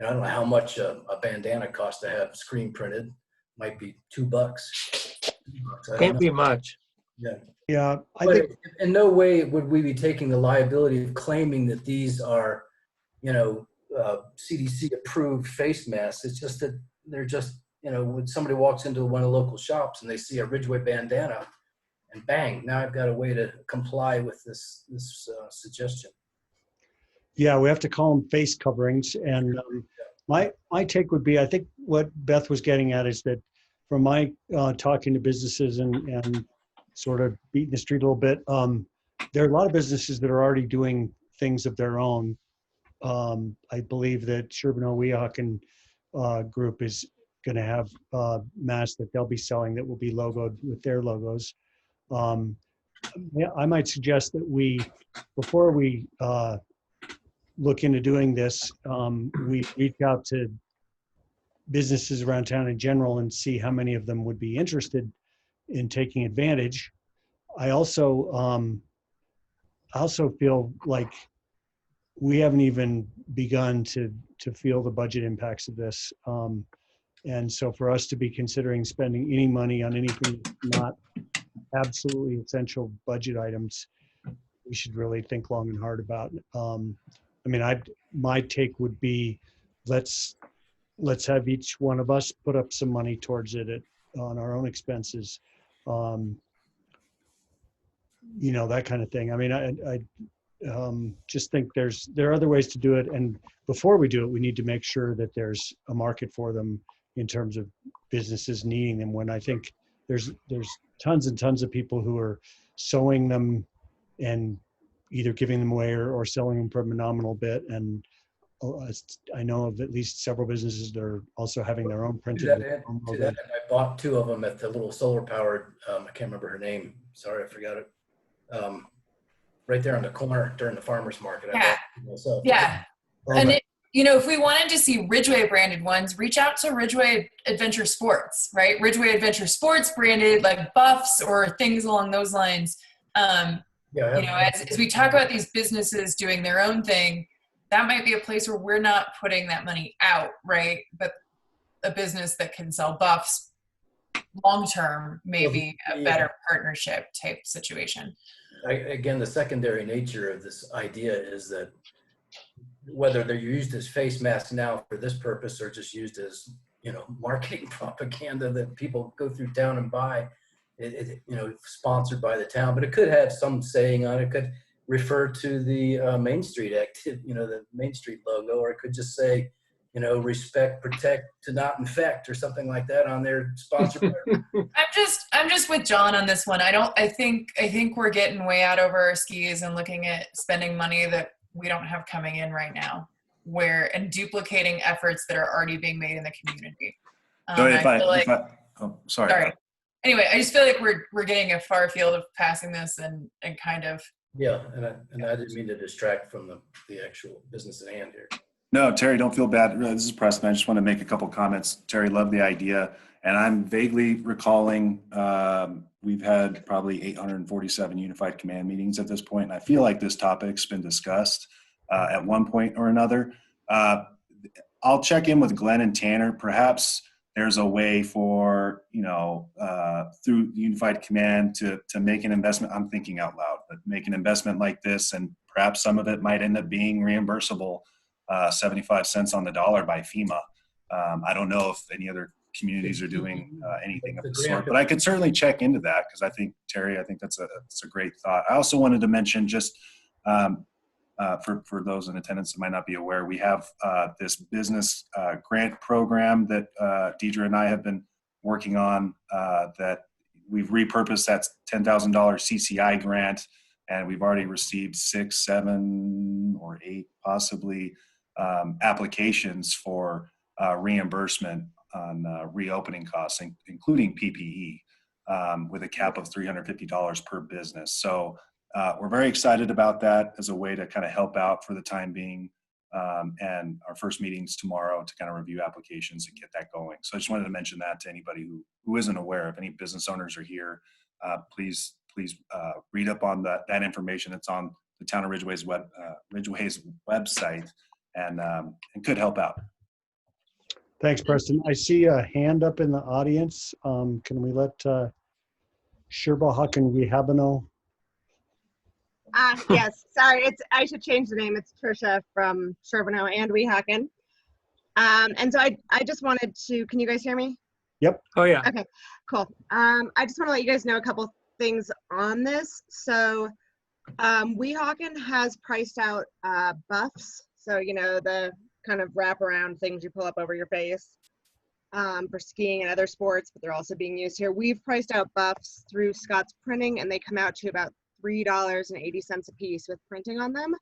I don't know how much a bandana costs to have screen printed. Might be $2. I don't Can't know. be much. Yeah. Yeah, I But think, in no way would we be taking the liability of claiming that these are, CDC approved face masks. It's just that they're just, when somebody walks into one of the local shops and they see a Ridgway bandana, and bang, now I've got a way to comply with this suggestion. yeah, we have to call them face coverings. And my take would be, I think what Beth was getting at is that from my talking to businesses and sort of beating the street a little bit, there are a lot of businesses that are already doing things of their own. I believe that Sherburne-Weehawken group is going to have masks that they'll be selling that will be logoed with their logos. Yeah, I might suggest that before we look into doing this, we reach out to businesses around town in general and see how many of them would be interested in taking advantage. I also feel like we haven't even begun to feel the budget impacts of this. And so for us to be considering spending any money on anything not absolutely essential budget items, we should really think long and hard about. I mean, my take would be, let's have each one of us put up some money towards it on our own expenses. That kind of thing. I mean, I just think there are other ways to do it. And before we do it, we need to make sure that there's a market for them in terms of businesses needing them. When I think there's tons and tons of people who are sewing them and either giving them away or selling them for a nominal bit. And I know of at least several businesses that are also having their own printed. To that end, I bought 2 of them at the little solar powered, I can't remember her name. Sorry, I forgot it. Right there on the corner during the farmer's market. Yeah. Yeah. And if we wanted to see Ridgway branded ones, reach out to Ridgway Adventure Sports, right? Ridgway Adventure Sports branded like buffs or things along those lines. As we talk about these businesses doing their own thing, that might be a place where we're not putting that money out, right? But a business that can sell buffs long-term, maybe a better partnership type situation. Again, the secondary nature of this idea is that whether they're used as face masks now for this purpose or just used as, marketing propaganda that people go through town and buy, sponsored by the town, but it could have some saying on it. It could refer to the Main Street the Main Street logo, or it could just say, respect, protect, to not infect, or something like that on their sponsor. I'm just with John on this one. I think we're getting way out over our skis and looking at spending money that we don't have coming in right now, and duplicating efforts that are already being made in the community. Sorry. Anyway, I just feel like we're getting a far field of passing this and kind of. Yeah, and I didn't mean to distract from the actual business at hand here. No, Terry, don't feel bad. This is Preston. I just want to make a couple comments. Terry, love the idea. And I'm vaguely recalling we've had probably 847 unified command meetings at this point. And I feel like this topic's been discussed at one point or another. I'll check in with Glenn and Tanner. Perhaps there's a way for, through unified command to make an investment. I'm thinking out loud, but make an investment like this, and perhaps some of it might end up being reimbursable 75 cents on the dollar by FEMA. I don't know if any other communities are doing anything of the sort, but I could certainly check into that, because I think, Terry, that's a great thought. I also wanted to mention, just for those in attendance that might not be aware, we have this business grant program that Deidre and I have been working on, that we've repurposed that $10,000 CCI grant, and we've already received 6, 7, or 8 possibly applications for reimbursement on reopening costs, including PPE, with a cap of $350 per business. So we're very excited about that as a way to kind of help out for the time being. And our first meeting's tomorrow to kind of review applications and get that going. So I just wanted to mention that to anybody who isn't aware. If any business owners are here, please read up on that information. It's on the Town of Ridgway's website, and could help out. Thanks, Preston. I see a hand up in the audience. Can we let Sherbahaken Wehabano. Yes, sorry, I should change the name. It's Trisha from Sherbino and Weehawken. And so I just wanted to, can you guys hear me? Yep. Oh, yeah. Okay, cool. I just want to let you guys know a couple things on this. So Weehawken has priced out buffs. So, you know, the kind of wraparound things you pull up over your face for skiing and other sports, but they're also being used here. We've priced out buffs through Scott's Printing, and they come out to about $3.80 a piece with printing on them,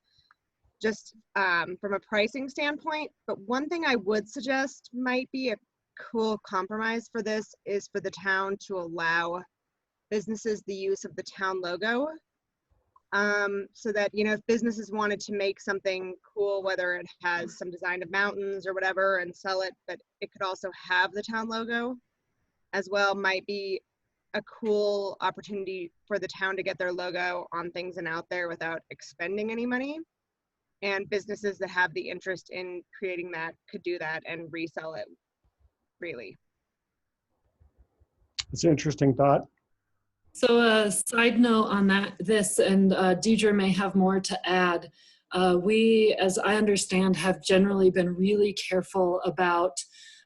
just from a pricing standpoint. But one thing I would suggest might be a cool compromise for this is for the town to allow businesses the use of the town logo, so that, you know, if businesses wanted to make something cool, whether it has some design of mountains or whatever, and sell it, but it could also have the town logo as well, might be a cool opportunity for the town to get their logo on things and out there without expending any money. And businesses that have the interest in creating that could do that and resell it freely. It's an interesting thought. So a side note on this, and Deidre may have more to add. We, as I understand, have generally been really careful about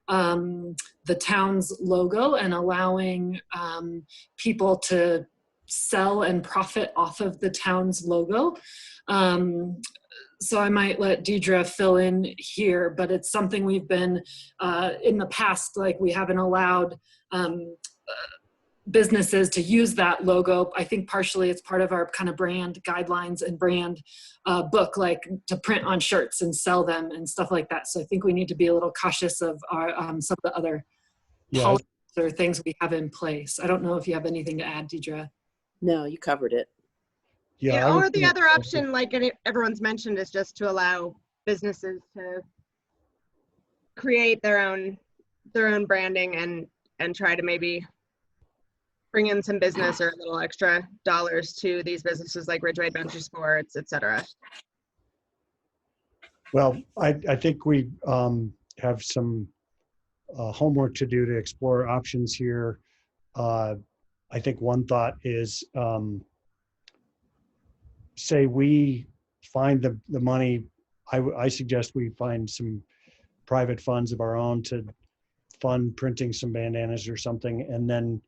the town's logo and allowing people to sell and profit off of the town's logo. So I might let Deidre fill in here, but it's something we've been in the past, like we haven't allowed businesses to use that logo. I think partially it's part of our kind of brand guidelines and brand book, like to print on shirts and sell them and stuff like that. So I think we need to be a little cautious of our some of the other policies or things we have in place. I don't know if you have anything to add, Deidre. No, you covered it. Yeah, or the other option, like everyone's mentioned, is just to allow businesses to create their own branding and try to maybe bring in some business or a little extra dollars to these businesses like Ridgway Adventure Sports, etc. Well, I think we have some homework to do to explore options here. I think one thought is, say we find the money, I suggest we find some private funds of our own to fund printing some bandanas or something, and then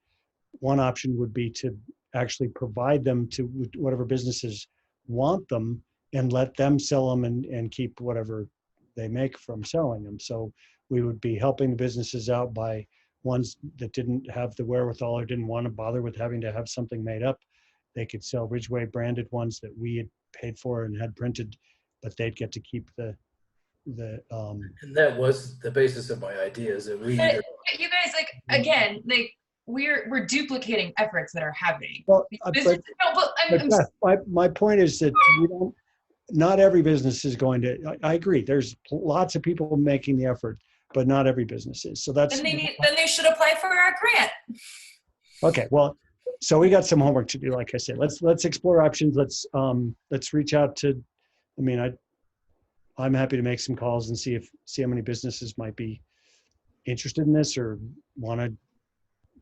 one option would be to actually provide them to whatever businesses want them and let them sell them and keep whatever they make from selling them. So we would be helping the businesses out by ones that didn't have the wherewithal or didn't want to bother with having to have something made up. They could sell Ridgway branded ones that we had paid for and had printed, but they'd get to keep the And that was the basis of my idea, is that we But you guys, like, again, like we're duplicating efforts that are happening. Well, I'm my point is that not every business is going to, I agree, there's lots of people making the effort, but not every business is. So that's, then they should apply for our grant. okay. Well, so we got some homework to do. Like I said, let's explore options. Let's reach out to, I mean, I'm happy to make some calls and see how many businesses might be interested in this or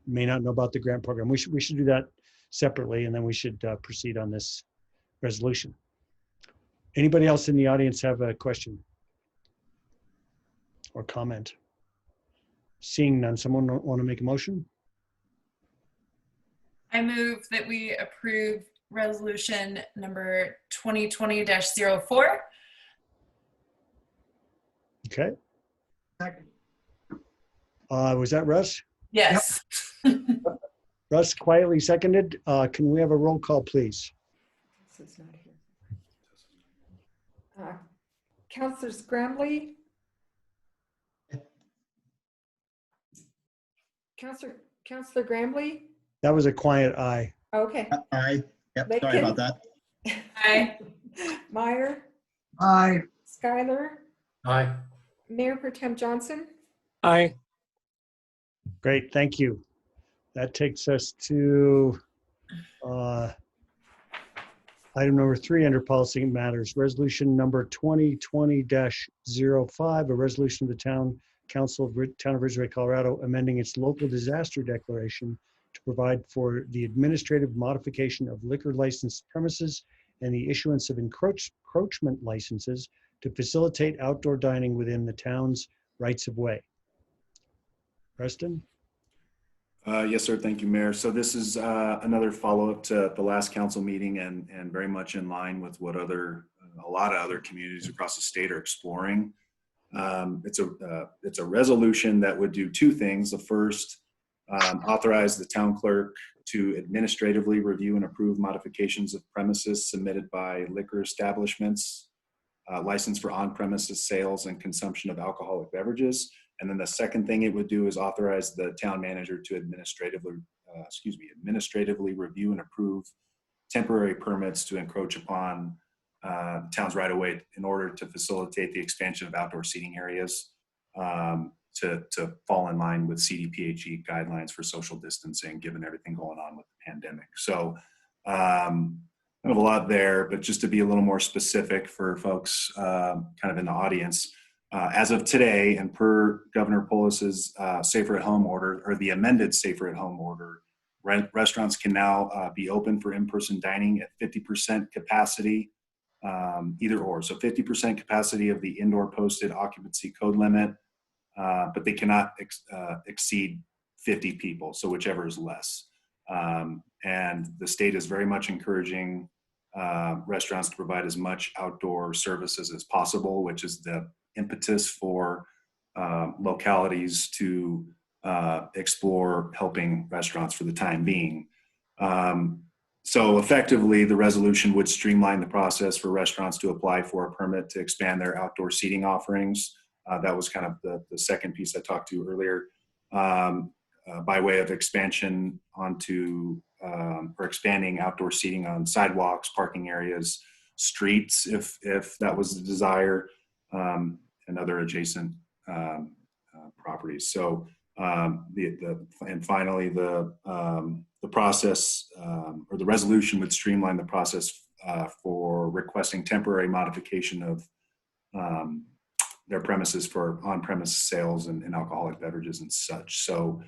may not know about the grant program. We should do that separately, and then we should proceed on this resolution. Anybody else in the audience have a question or comment? Seeing none, someone want to make a motion? I move that we approve resolution number 2020-04. Okay. Was that Russ? Yes. Russ quietly seconded. Can we have a roll call, please? This is not here. Councillor Scrambley? Councillor Grambley? That was a quiet aye. Okay. Aye. Yep, sorry about that. Aye. Meyer? Aye. Schuyler? Aye. Mayor Pro Tem Johnson? Aye. Great, thank you. That takes us to item number 3 under policy matters, resolution number 2020-05, a resolution of the Town Council of Town of Ridgway, Colorado, amending its local disaster declaration to provide for the administrative modification of liquor licensed premises and the issuance of encroachment licenses to facilitate outdoor dining within the town's rights of way. Preston? Yes, sir. Thank you, Mayor. So this is another follow-up to the last council meeting and very much in line with what a lot of other communities across the state are exploring. It's a resolution that would do two things. The first, authorize the town clerk to administratively review and approve modifications of premises submitted by liquor establishments, licensed for on-premises sales and consumption of alcoholic beverages. And then the second thing it would do is authorize the town manager to administratively review and approve temporary permits to encroach upon town's right of way in order to facilitate the expansion of outdoor seating areas to fall in line with CDPHE guidelines for social distancing, given everything going on with the pandemic. So kind of a lot there, but just to be a little more specific for folks kind of in the audience, as of today, and per Governor Polis's Safer at Home order, or the amended Safer at Home order, restaurants can now be open for in-person dining at 50% capacity, either or. So 50% capacity of the indoor posted occupancy code limit, but they cannot exceed 50 people, so whichever is less. And the state is very much encouraging restaurants to provide as much outdoor services as possible, which is the impetus for localities to explore helping restaurants for the time being. So effectively, the resolution would streamline the process for restaurants to apply for a permit to expand their outdoor seating offerings. That was kind of the second piece I talked to earlier, by way of expansion onto or expanding outdoor seating on sidewalks, parking areas, streets, if that was the desire, and other adjacent properties. So and finally, the process or the resolution would streamline the process for requesting temporary modification of their premises for on-premise sales and alcoholic beverages and such. So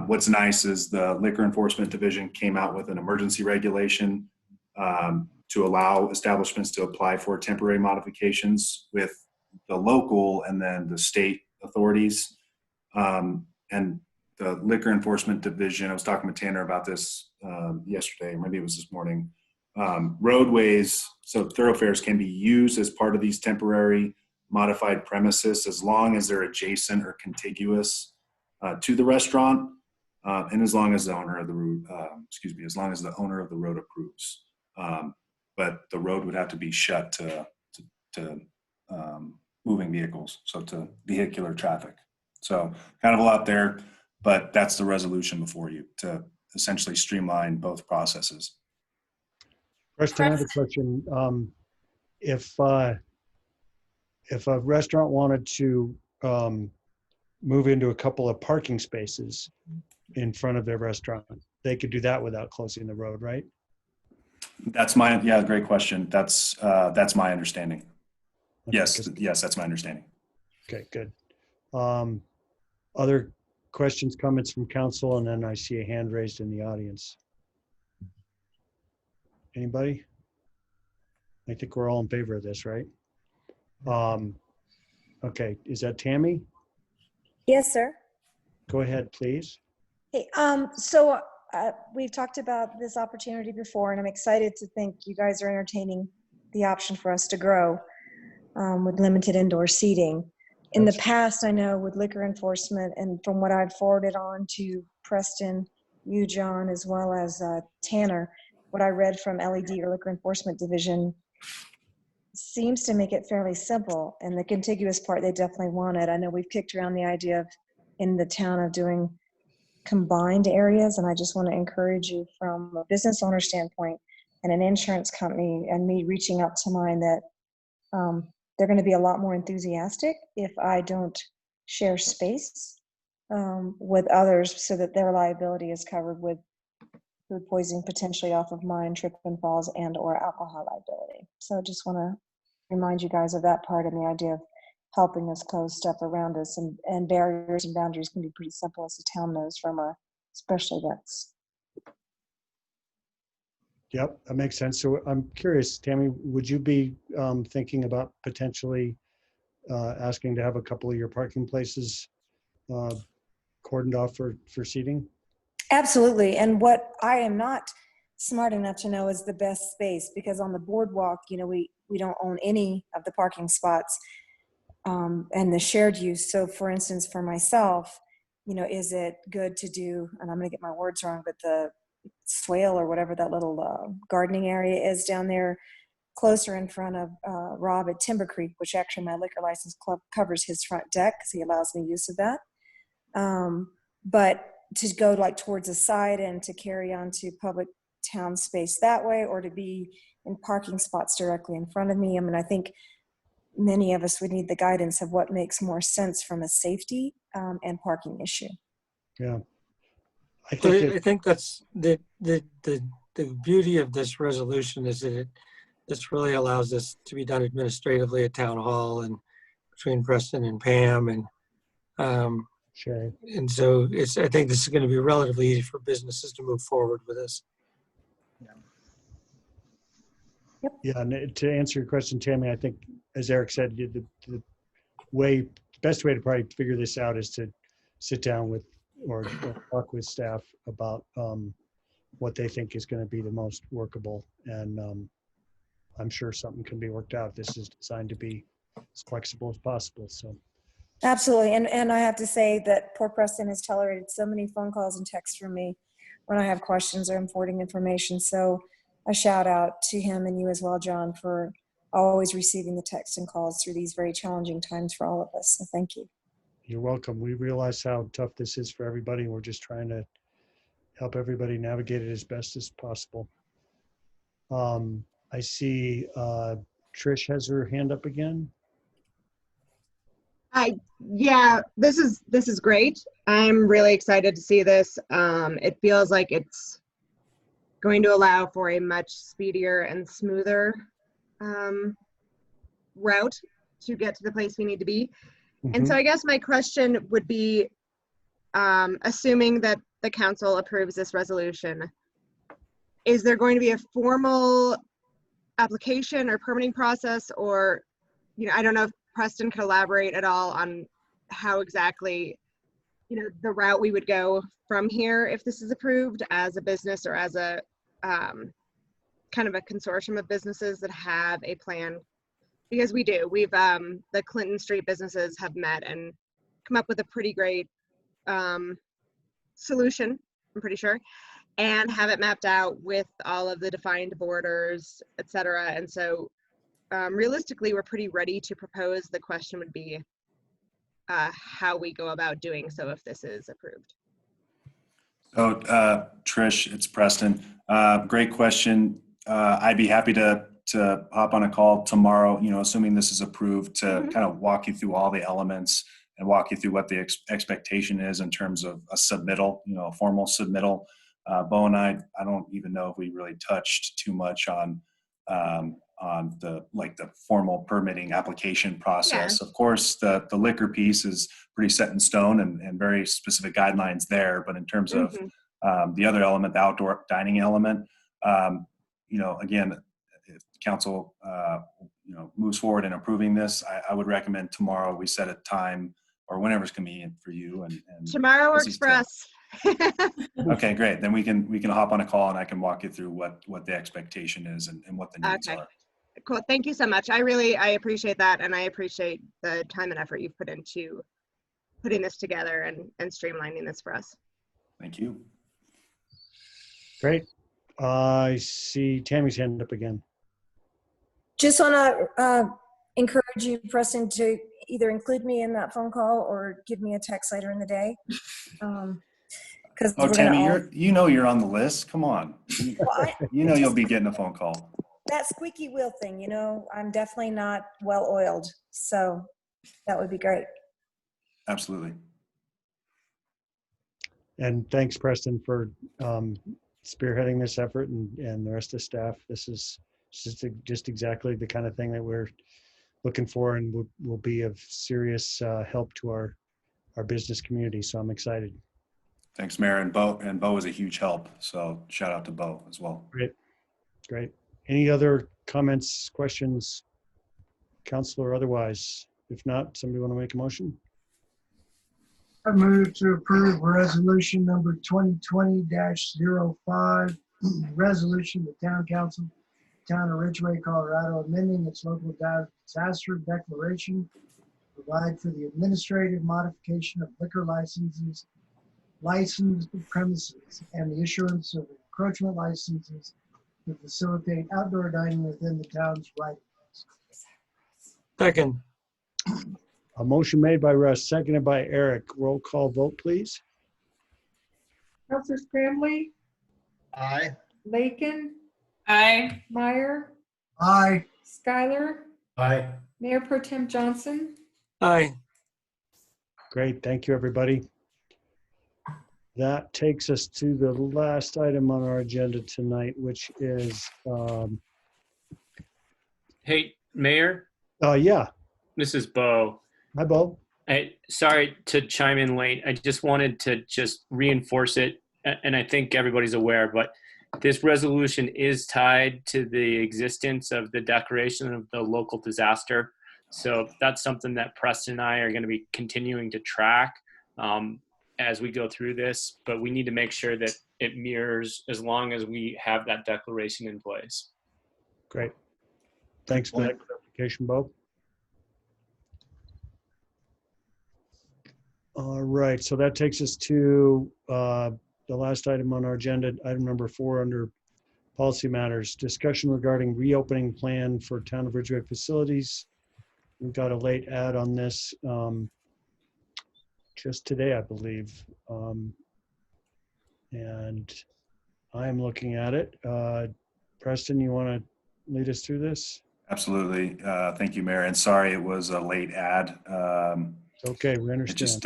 what's nice is the Liquor Enforcement Division came out with an emergency regulation to allow establishments to apply for temporary modifications with the local and then the state authorities. And the Liquor Enforcement Division, I was talking with Tanner about this yesterday, maybe it was this morning. Roadways, so thoroughfares can be used as part of these temporary modified premises as long as they're adjacent or contiguous to the restaurant, and as long as the owner of the road, as long as the owner of the road approves. But the road would have to be shut to moving vehicles, so to vehicular traffic. So kind of a lot there, but that's the resolution before you to essentially streamline both processes. Preston, I have a question. If a restaurant wanted to move into a couple of parking spaces in front of their restaurant, they could do that without closing the road, right? That's great question. That's my understanding. Okay, Yes, that's my understanding. Okay, good. Other questions, comments from council, and then I see a hand raised in the audience. Anybody? I think we're all in favor of this, right? Okay, is that Tammy? Yes, sir. Go ahead, please. Hey, we've talked about this opportunity before, and I'm excited to think you guys are entertaining the option for us to grow with limited indoor seating. In the past, I know with liquor enforcement, and from what I've forwarded on to Preston, you, John, as well as Tanner, what I read from LED or Liquor Enforcement Division seems to make it fairly simple. And the contiguous part, they definitely wanted. I know we've kicked around the idea of in the town of doing combined areas, and I just want to encourage you from a business owner standpoint and an insurance company and me reaching out to mine that they're going to be a lot more enthusiastic if I don't share space with others so that their liability is covered with food poisoning potentially off of mine, trip and falls, and or alcohol liability. So I just want to remind you guys of that part and the idea of helping us close stuff around us, and barriers and boundaries can be pretty simple, as the town knows, from especially that's Yep, that makes sense. So I'm curious, Tammy, would you be thinking about potentially asking to have a couple of your parking places cordoned off for seating? Absolutely. And what I am not smart enough to know is the best space, because on the boardwalk, we don't own any of the parking spots and the shared use. So for instance, for myself, is it good to do, and I'm going to get my words wrong, but the swale or whatever that little gardening area is down there closer in front of Rob at Timber Creek, which actually my liquor license club covers his front deck because he allows me use of that. But to go like towards the side and to carry on to public town space that way, or to be in parking spots directly in front of me. I mean, I think many of us would need the guidance of what makes more sense from a safety and parking issue. Yeah. I So think I think that's the beauty of this resolution is that this really allows this to be done administratively at town hall and between Preston and Pam Shay. and so I think this is going to be relatively easy for businesses to move forward with this. Yeah, and to answer your question, Tammy, I think, as Eric said, the best way to probably figure this out is to sit down with or talk with staff about what they think is going to be the most workable. And I'm sure something can be worked out. This is designed to be as flexible as possible. So Absolutely. And I have to say that poor Preston has tolerated so many phone calls and texts from me when I have questions or I'm forwarding information. So a shout out to him and you as well, John, for always receiving the texts and calls through these very challenging times for all of us. So thank you. you're welcome. We realize how tough this is for everybody. And we're just trying to help everybody navigate it as best as possible. I see Trish has her hand up again. Yeah, this is great. I'm really excited to see this. It feels like it's going to allow for a much speedier and smoother route to get to the place we need to be. And so I guess my question would be, assuming that the council approves this resolution, is there going to be a formal application or permitting process, or, I don't know if Preston could elaborate at all on how exactly, the route we would go from here if this is approved as a business or as a kind of a consortium of businesses that have a plan. Because we've the Clinton Street businesses have met and come up with a pretty great solution, I'm pretty sure, and have it mapped out with all of the defined borders, et cetera. And so realistically, we're pretty ready to propose. The question would be how we go about doing so if this is approved. So, Trish, it's Preston. Great question. I'd be happy to hop on a call tomorrow, assuming this is approved, to kind of walk you through all the elements and walk you through what the expectation is in terms of a submittal, a formal submittal. Bo and I don't even know if we really touched too much on the formal permitting application process. Yeah. Of course, the liquor piece is pretty set in stone and very specific guidelines there. But in terms of the other element, the outdoor dining element, again, if council moves forward in approving this, I would recommend tomorrow we set a time or whenever's convenient for you. And tomorrow works for us. Okay, great. Then we can hop on a call and I can walk you through what the expectation is and what the needs are. Cool. Thank you so much. I appreciate that. And I appreciate the time and effort you've put into putting this together and streamlining this for us. Thank you. Great. I see Tammy's hand up again. Just want to encourage you, Preston, to either include me in that phone call or give me a text later in the day. Tammy, you're on the list. Come on. You'll be getting a phone call. That squeaky wheel thing, I'm definitely not well oiled. So that would be great. Absolutely. And thanks, Preston, for spearheading this effort and the rest of the staff. This is just exactly the kind of thing that we're looking for and will be of serious help to our business community. So I'm excited. Thanks, Mayor. And Bo is a huge help. So shout out to Bo as well. Great. Great. Any other comments, questions, council or otherwise? If not, somebody want to make a motion? I move to approve resolution number 2020-05, resolution of the town council, town of Ridgway, Colorado, amending its local disaster declaration, provide for the administrative modification of liquor licenses, licensed premises, and the issuance of encroachment licenses to facilitate outdoor dining within the town's right. Second. A motion made by Russ, seconded by Eric. Roll call vote, please. Counselor Scrambley, Aye. Lakin, Aye. Meyer, Aye. Schuyler, Aye. Mayor Pro Tem Johnson. Aye. Great, thank you, everybody. That takes us to the last item on our agenda tonight, which is, Hey, Mayor, yeah, this is Bo. hi, Bo. Sorry to chime in late. I just wanted to just reinforce it, and I think everybody's aware, but this resolution is tied to the existence of the declaration of the local disaster. So that's something that Preston and I are going to be continuing to track as we go through this, but we need to make sure that it mirrors as long as we have that declaration in place. Great. Thanks for that clarification, Bo. All right, so that takes us to the last item on our agenda, item number 4 under policy matters, discussion regarding reopening plan for Town of Ridgway facilities. We got a late ad on this just today, I believe. And I am looking at it. Preston, you want to lead us through this? Absolutely. Thank you, Mayor. And sorry, it was a late ad. It's okay, we It understand. just,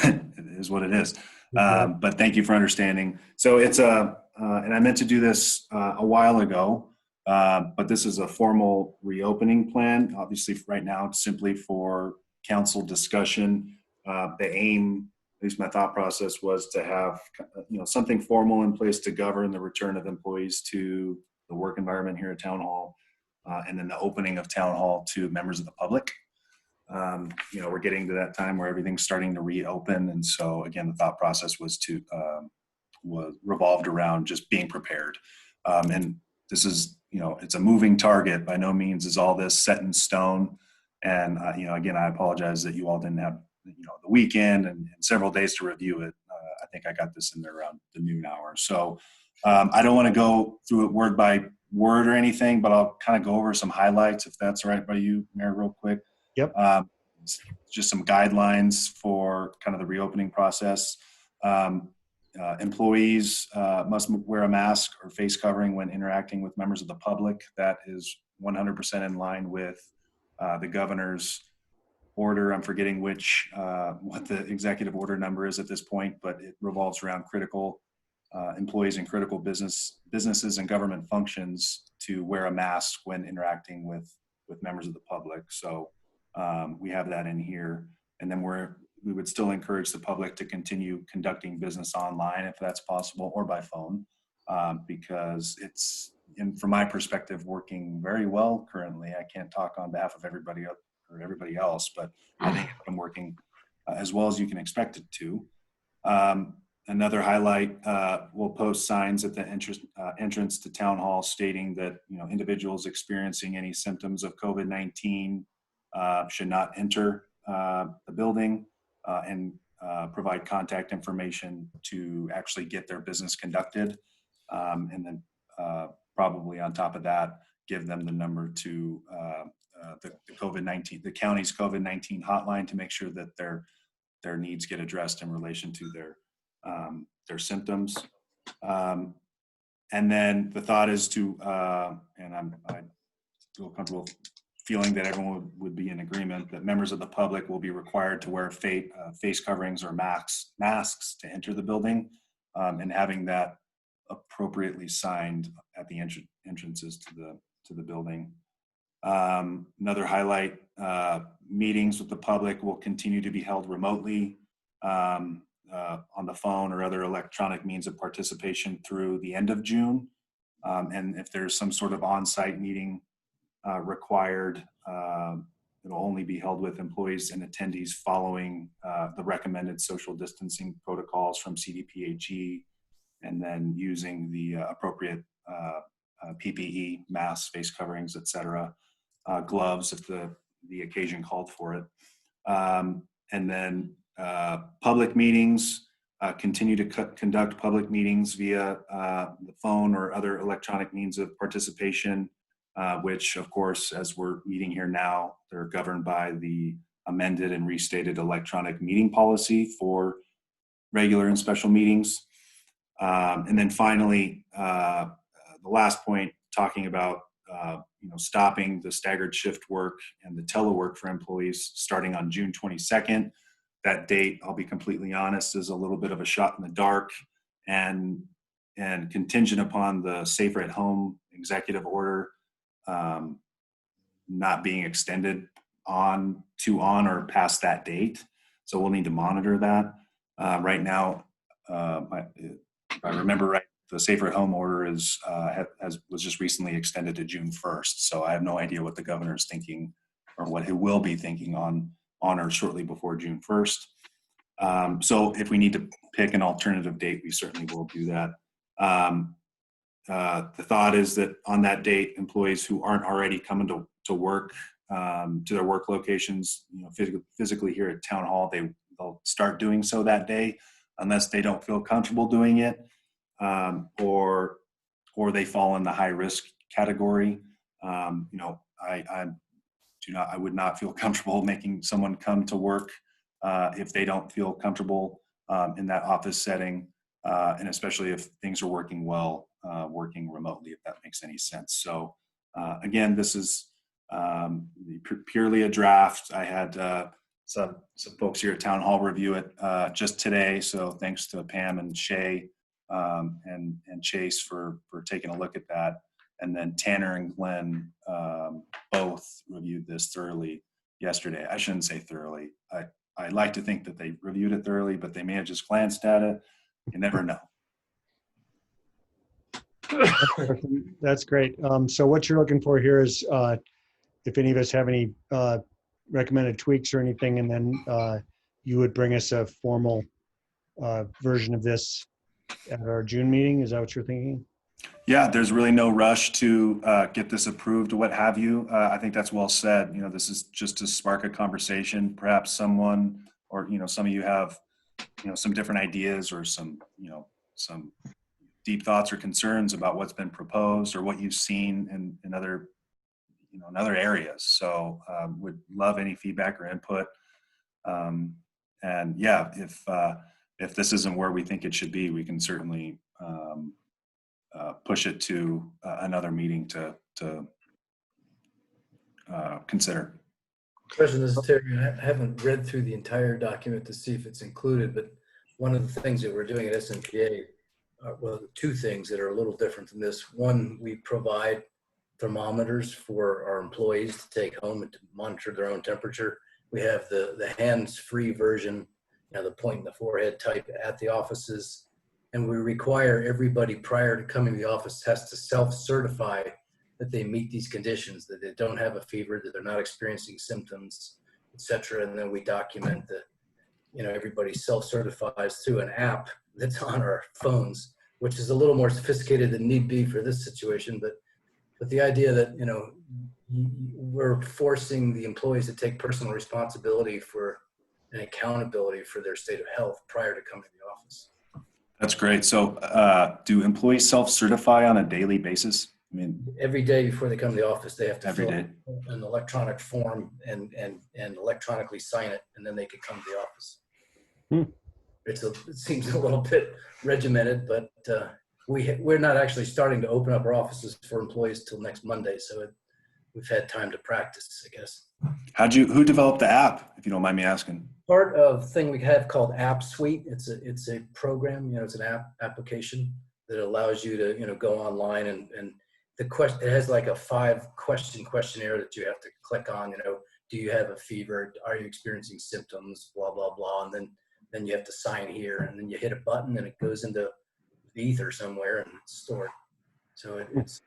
it is what it is. But thank you for understanding. So it's and I meant to do this a while ago, but this is a formal reopening plan. Obviously, right now, it's simply for council discussion. The aim, at least my thought process, was to have something formal in place to govern the return of employees to the work environment here at Town Hall, and then the opening of Town Hall to members of the public. We're getting to that time where everything's starting to reopen, and so again, the thought process was revolved around just being prepared. And this is, it's a moving target. By no means is all this set in stone. And again, I apologize that you all didn't have the weekend and several days to review it. I think I got this in there around the noon hour. So I don't want to go through it word by word or anything, but I'll kind of go over some highlights if that's all right by you, Mayor, real quick. Yep. Just some guidelines for kind of the reopening process. Employees must wear a mask or face covering when interacting with members of the public. That is 100% in line with the governor's order. I'm forgetting what the executive order number is at this point, but it revolves around critical employees in critical businesses and government functions to wear a mask when interacting with members of the public. So we have that in here. And then we would still encourage the public to continue conducting business online if that's possible, or by phone, because it's, from my perspective, working very well currently. I can't talk on behalf of everybody else, but I think it's been working as well as you can expect it to. Another highlight, we'll post signs at the entrance to Town Hall stating that individuals experiencing any symptoms of COVID-19 should not enter the building, and provide contact information to actually get their business conducted. And then probably on top of that, give them the number to the COVID-19, the county's COVID-19 hotline, to make sure that their needs get addressed in relation to their symptoms. And then the thought is to, and I feel comfortable feeling that everyone would be in agreement, that members of the public will be required to wear face coverings or masks to enter the building, and having that appropriately signed at the entrances to the building. Another highlight, meetings with the public will continue to be held remotely, on the phone or other electronic means of participation through the end of June. And if there's some sort of on-site meeting required, it'll only be held with employees and attendees following the recommended social distancing protocols from CDPHE, and then using the appropriate PPE, masks, face coverings, etc., gloves if the occasion called for it. And then public meetings, continue to conduct public meetings via the phone or other electronic means of participation, which of course, as we're meeting here now, they're governed by the amended and restated electronic meeting policy for regular and special meetings. And then finally, the last point, talking about stopping the staggered shift work and the telework for employees starting on June 22nd. That date, I'll be completely honest, is a little bit of a shot in the dark, and contingent upon the Safer at Home executive order not being extended on or past that date. So we'll need to monitor that. Right now, if I remember right, the Safer at Home order was just recently extended to June 1st. So I have no idea what the governor is thinking, or what he will be thinking on or shortly before June 1st. So if we need to pick an alternative date, we certainly will do that. The thought is that on that date, employees who aren't already coming to work, to their work locations, physically here at Town Hall, they'll start doing so that day, unless they don't feel comfortable doing it, or they fall in the high risk category. I would not feel comfortable making someone come to work if they don't feel comfortable in that office setting, and especially if things are working well, working remotely, if that makes any sense. So again, this is purely a draft. I had some folks here at Town Hall review it just today. So thanks to Pam and Shay and Chase for taking a look at that. And then Tanner and Glenn both reviewed this thoroughly yesterday. I shouldn't say thoroughly. I like to think that they reviewed it thoroughly, but they may have just glanced at it. You never know. That's great. So what you're looking for here is if any of us have any recommended tweaks or anything, and then you would bring us a formal version of this at our June meeting. Is that what you're thinking? Yeah, there's really no rush to get this approved or what have you. I think that's well said. This is just to spark a conversation. Perhaps someone, or some of you have, some different ideas or some deep thoughts or concerns about what's been proposed or what you've seen in other, in other areas. So would love any feedback or input. And yeah, if this isn't where we think it should be, we can certainly push it to another meeting to consider. Question is, Terry, I haven't read through the entire document to see if it's included, but one of the things that we're doing at SMPA, well, two things that are a little different than this. One, we provide thermometers for our employees to take home and to monitor their own temperature. We have the hands-free version, the point in the forehead type at the offices. And we require everybody prior to coming to the office has to self-certify that they meet these conditions, that they don't have a fever, that they're not experiencing symptoms, et cetera. And then we document that, everybody self-certifies through an app that's on our phones, which is a little more sophisticated than need be for this situation. But the idea that, we're forcing the employees to take personal responsibility for and accountability for their state of health prior to coming to the office. That's great. So do employees self-certify on a daily basis? I mean, every day before they come to the office, they have to every fill day an electronic form and electronically sign it, and then they could come to the office. It seems a little bit regimented, but we're not actually starting to open up our offices for employees till next Monday, so we've had time to practice, I guess. Who developed the app, if you don't mind me asking? Part of thing we have called App Suite. It's a program, it's an application that allows you to, go online and it has like a 5-question questionnaire that you have to click on, do you have a fever? Are you experiencing symptoms? Blah, blah, blah. And then you have to sign here, and then you hit a button and it goes into the ether somewhere and it's stored. So it's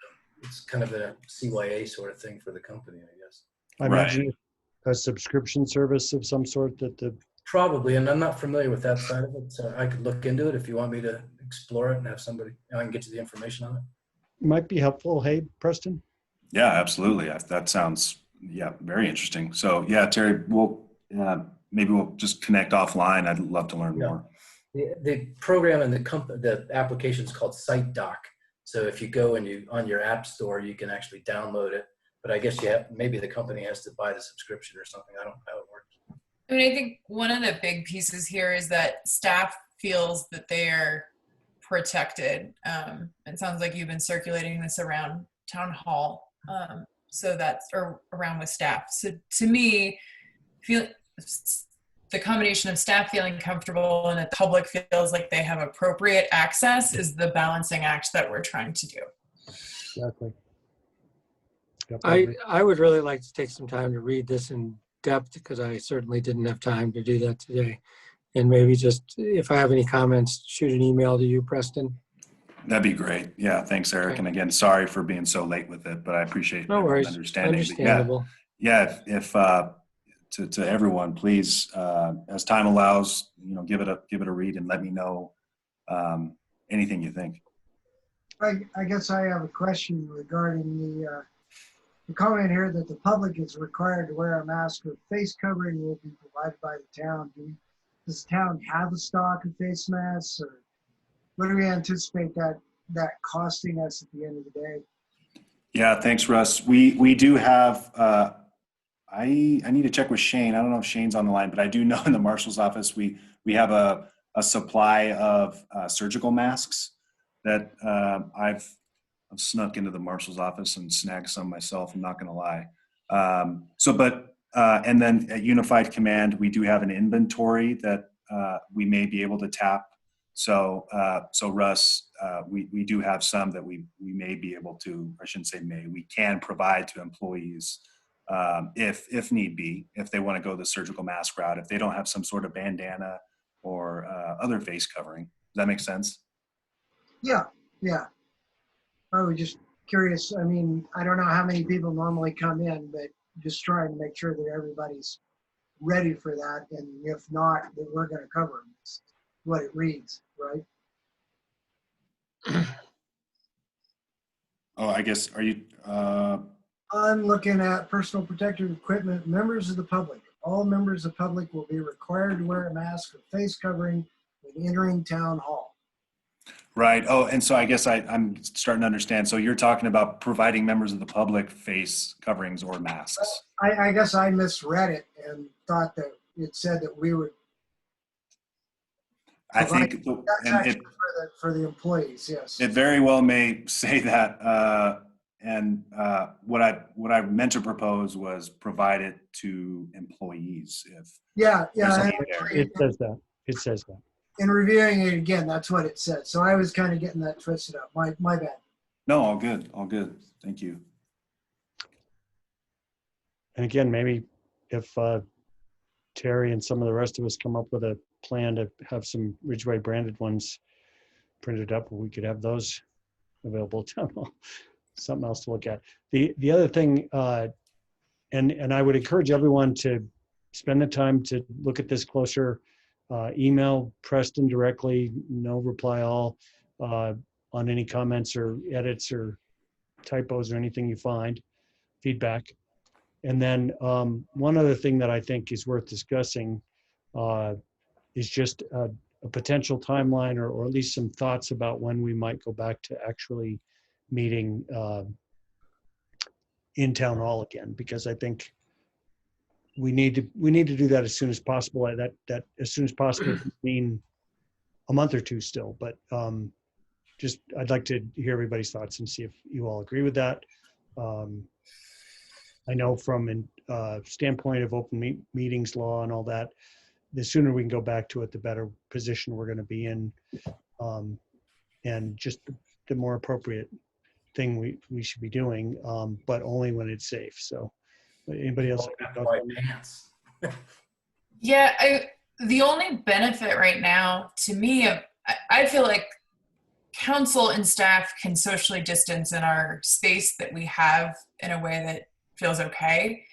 kind of a CYA sort of thing for the company, I guess. I imagine a subscription service of some sort that the Probably, and I'm not familiar with that side of it, so I could look into it if you want me to explore it and have somebody, I can get you the information on it. might be helpful. Hey, Preston? Yeah, absolutely. That sounds, yeah, very interesting. So yeah, Terry, maybe we'll just connect offline. I'd love to learn more. The program and the application is called SiteDoc. So if you go and on your app store, you can actually download it. But I guess maybe the company has to buy the subscription or something. I don't know how it works. I mean, I think one of the big pieces here is that staff feels that they are protected. It sounds like you've been circulating this around town hall, so that's or around with staff. So to me, the combination of staff feeling comfortable and the public feels like they have appropriate access is the balancing act that we're trying to do. Exactly. Yep, I would really like to take some time to read this in depth because I certainly didn't have time to do that today. And maybe just, if I have any comments, shoot an email to you, Preston. That'd be great. Yeah, thanks, Eric. Okay. And again, sorry for being so late with it, but I appreciate No worries. understanding. Understandable. If to everyone, please, as time allows, give it a read and let me know anything you think. I guess I have a question regarding the comment here that the public is required to wear a mask or face covering will be provided by the town. Does the town have a stock of face masks, or what do we anticipate that costing us at the end of the day? Yeah, thanks, Russ. We do have. I need to check with Shane. I don't know if Shane's on the line, but I do know in the marshal's office we have a supply of surgical masks that I've snuck into the marshal's office and snagged some myself. I'm not going to lie. And then at Unified Command, we do have an inventory that we may be able to tap. So Russ, we do have some that we may be able to, I shouldn't say may, we can provide to employees if need be, if they want to go the surgical mask route, if they don't have some sort of bandana or other face covering. Does that make sense? Yeah. I was just curious. I mean, I don't know how many people normally come in, but just trying to make sure that everybody's ready for that. And if not, that we're going to cover them. It's what it reads, right? Oh, I guess, are you? I'm looking at personal protective equipment. Members of the public. All members of the public will be required to wear a mask or face covering when entering town hall. Right. Oh, and so I guess I'm starting to understand. So you're talking about providing members of the public face coverings or masks. I guess I misread it and thought that it said that we would. I think for the employees, yes. It very well may say that. What I meant to propose was provide it to employees. It says that. It says that. In reviewing it again, that's what it said. So I was kind of getting that twisted up. My bad. No, all good. All good. Thank you. And again, maybe if Terry and some of the rest of us come up with a plan to have some Ridgway branded ones printed up, we could have those available to them. Something else to look at. The other thing, and I would encourage everyone to spend the time to look at this closer. Email Preston directly, no reply all on any comments or edits or typos or anything you find, feedback. And then one other thing that I think is worth discussing is just a potential timeline or at least some thoughts about when we might go back to actually meeting in town hall again, because I think we need to do that as soon as possible. That as soon as possible could mean a month or two still, but just I'd like to hear everybody's thoughts and see if you all agree with that. I know from a standpoint of open meetings law and all that, the sooner we can go back to it, the better position we're going to be in, and just the more appropriate thing we should be doing, but only when it's safe. So. Anybody else? Yeah, the only benefit right now to me, I feel like council and staff can socially distance in our space that we have in a way that feels okay.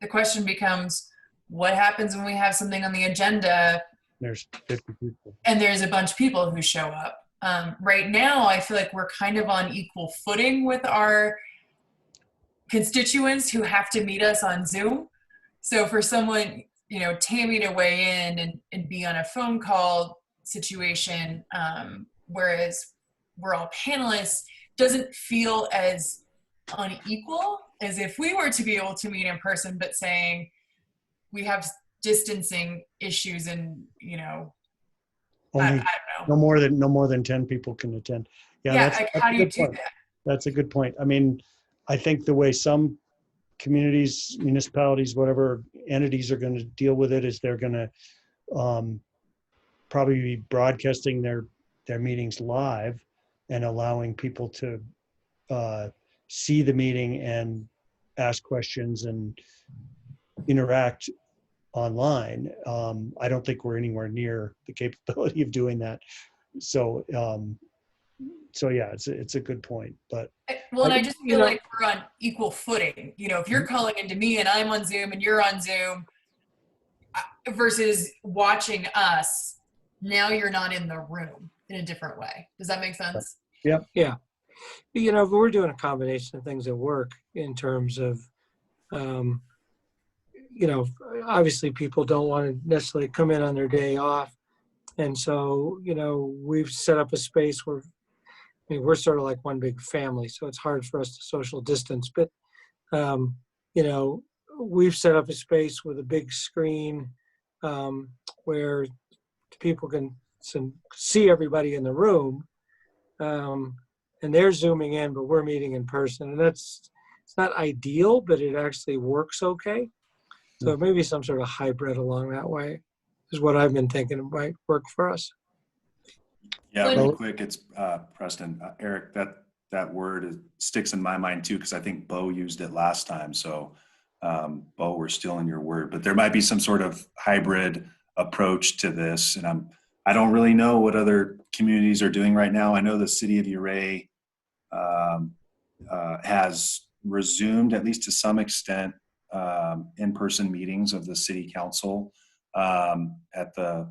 The question becomes, what happens when we have something on the agenda There's 50 people. and there's a bunch of people who show up? Right now, I feel like we're kind of on equal footing with our constituents who have to meet us on Zoom. So for someone, Tammy to weigh in and be on a phone call situation, whereas we're all panelists, doesn't feel as unequal as if we were to be able to meet in person, but saying we have distancing issues and, Only I don't know. no more than 10 people can attend. Yeah, Yeah, that's how a do you good do point. that? That's a good point. I mean, I think the way some communities, municipalities, whatever entities are going to deal with it is they're going to probably be broadcasting their meetings live and allowing people to see the meeting and ask questions and interact online. I don't think we're anywhere near the capability of doing that. So, yeah, it's a good point. But Well, and I just feel like we're on equal footing. If you're calling into me and I'm on Zoom and you're on Zoom versus watching us, now you're not in the room in a different way. Does that make sense? Yep. Yeah. But we're doing a combination of things at work in terms of, obviously people don't want to necessarily come in on their day off. And so, we've set up a space where, we're sort of like one big family, so it's hard for us to social distance. But, we've set up a space with a big screen where people can see everybody in the room. And they're zooming in, but we're meeting in person. And it's not ideal, but it actually works okay. So maybe some sort of hybrid along that way is what I've been thinking might work for us. Yeah, real quick, it's Preston. Eric, that word sticks in my mind too, because I think Bo used it last time. So Bo, we're still in your word, but there might be some sort of hybrid approach to this. And I don't really know what other communities are doing right now. I know the city of Ouray has resumed, at least to some extent, in-person meetings of the city council at the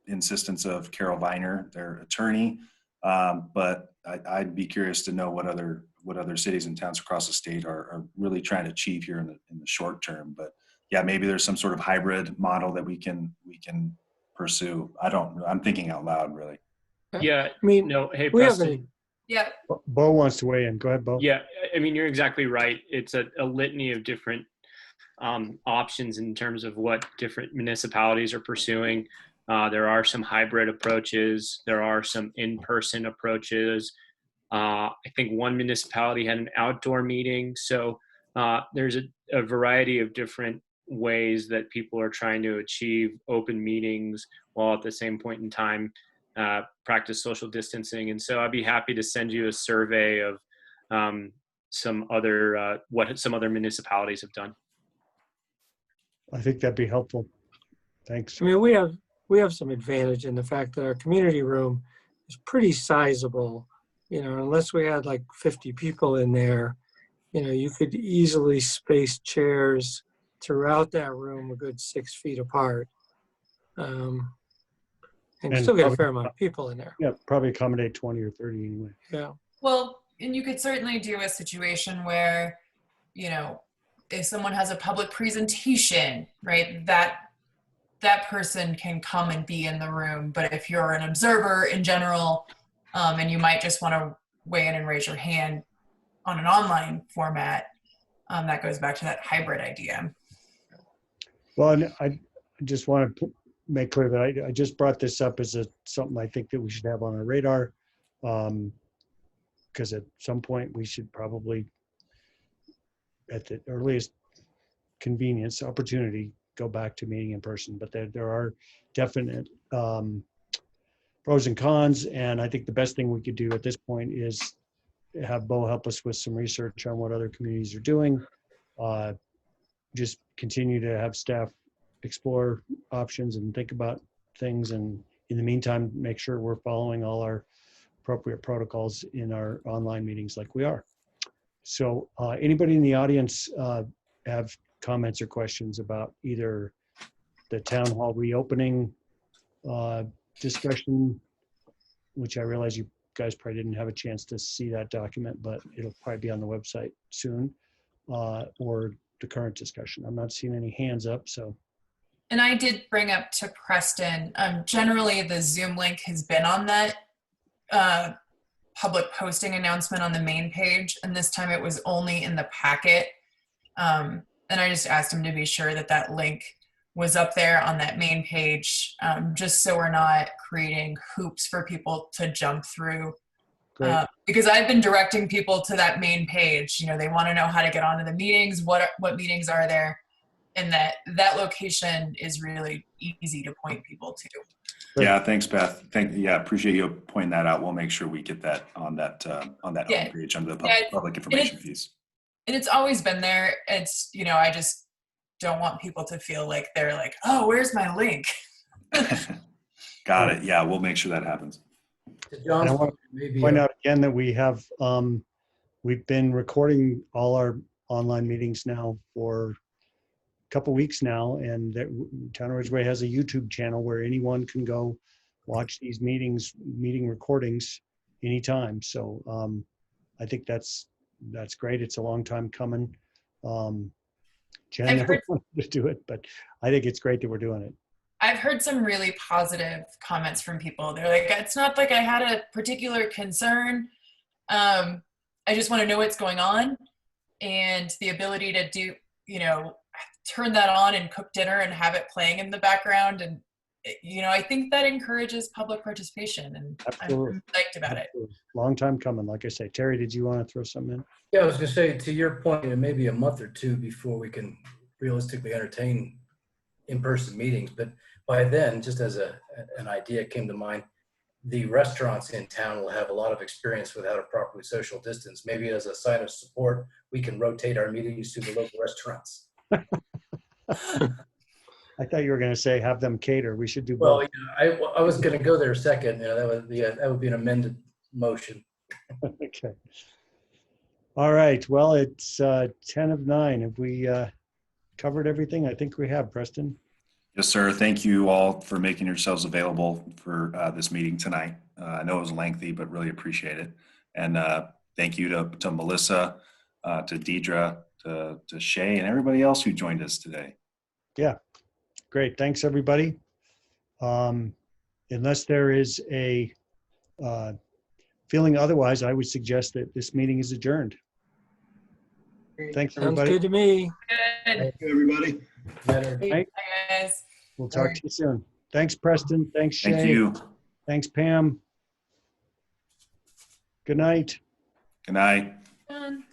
insistence of Carol Viner, their attorney. But I'd be curious to know what other cities and towns across the state are really trying to achieve here in the short term. But yeah, maybe there's some sort of hybrid model that we can pursue. I'm thinking out loud, really. Yeah. Hey, we Preston. Yeah. Bo wants to weigh in. Go ahead, Bo. Yeah, I mean, you're exactly right. It's a litany of different options in terms of what different municipalities are pursuing. There are some hybrid approaches. There are some in-person approaches. I think one municipality had an outdoor meeting. So there's a variety of different ways that people are trying to achieve open meetings while at the same point in time practice social distancing. And so I'd be happy to send you a survey of what some other municipalities have done. I think that'd be helpful. Thanks. I mean, we have some advantage in the fact that our community room is pretty sizable. Unless we had like 50 people in there, you could easily space chairs throughout that room a good 6 feet apart. And still get a fair amount of people in there. Yeah, probably accommodate 20 or 30 anyway. Yeah. Well, and you could certainly do a situation where, if someone has a public presentation, right, that person can come and be in the room. But if you're an observer in general, and you might just want to weigh in and raise your hand on an online format, that goes back to that hybrid idea. Well, and I just want to make clear that I just brought this up as something I think that we should have on our radar, because at some point we should probably, at the earliest convenience opportunity, go back to meeting in person. But there are definite pros and cons, and I think the best thing we could do at this point is have Bo help us with some research on what other communities are doing. Just continue to have staff explore options and think about things, and in the meantime make sure we're following all our appropriate protocols in our online meetings like we are. So anybody in the audience have comments or questions about either the town hall reopening discussion, which I realize you guys probably didn't have a chance to see that document, but it'll probably be on the website soon, or the current discussion. I'm not seeing any hands up, so. And I did bring up to Preston, generally the Zoom link has been on that public posting announcement on the main page, and this time it was only in the packet. And I just asked him to be sure that that link was up there on that main page, just so we're not creating hoops for people to jump through. Because I've been directing people to that main page. You know, they want to know how to get onto the meetings, what meetings are there, and that location is really easy to point people to. Yeah, thanks, Beth. Appreciate you pointing that out. We'll make sure we get that on that homepage under the public information piece. And it's always been there. It's, you know, I just don't want people to feel like they're like, oh, where's my link? Got it. Yeah, we'll make sure that happens. And I want to point out again that we have, we've been recording all our online meetings now for a couple weeks now, and that Town of Ridgway has a YouTube channel where anyone can go watch these meeting recordings anytime. So I think that's great. It's a long time coming. Jen never wanted to do it, but I think it's great that we're doing it. I've heard some really positive comments from people. They're like, it's not like I had a particular concern. I just want to know what's going on. And the ability to do, you know, turn that on and cook dinner and have it playing in the background. And, you know, I think that encourages public participation, and Absolutely. I'm psyched about it. Long time coming, like I say. Terry, did you want to throw something in? Yeah, I was going to say, to your point, it may be a month or two before we can realistically entertain in-person meetings. But by then, just as an idea came to mind, the restaurants in town will have a lot of experience with how to properly social distance. Maybe as a sign of support, we can rotate our meetings to the local restaurants. I thought you were going to say have them cater. We should do both. Well, I was going to go there second. You know, that would be an amended motion. Okay. All right. Well, it's 10 of 9. Have we covered everything? I think we have, Preston. Yes, sir. Thank you all for making yourselves available for this meeting tonight. I know it was lengthy, but really appreciate it. And thank you to Melissa, to Deidre, to Shay, and everybody else who joined us today. Yeah. Great. Thanks, everybody. Unless there is a feeling otherwise, I would suggest that this meeting is adjourned. Thanks, everybody. Sounds good to me. Good. Thank you, everybody. Bye, guys. We'll talk to you soon. Thanks, Preston. Thanks, Shay. Thank you. Thanks, Pam. Good night. Good night. Done.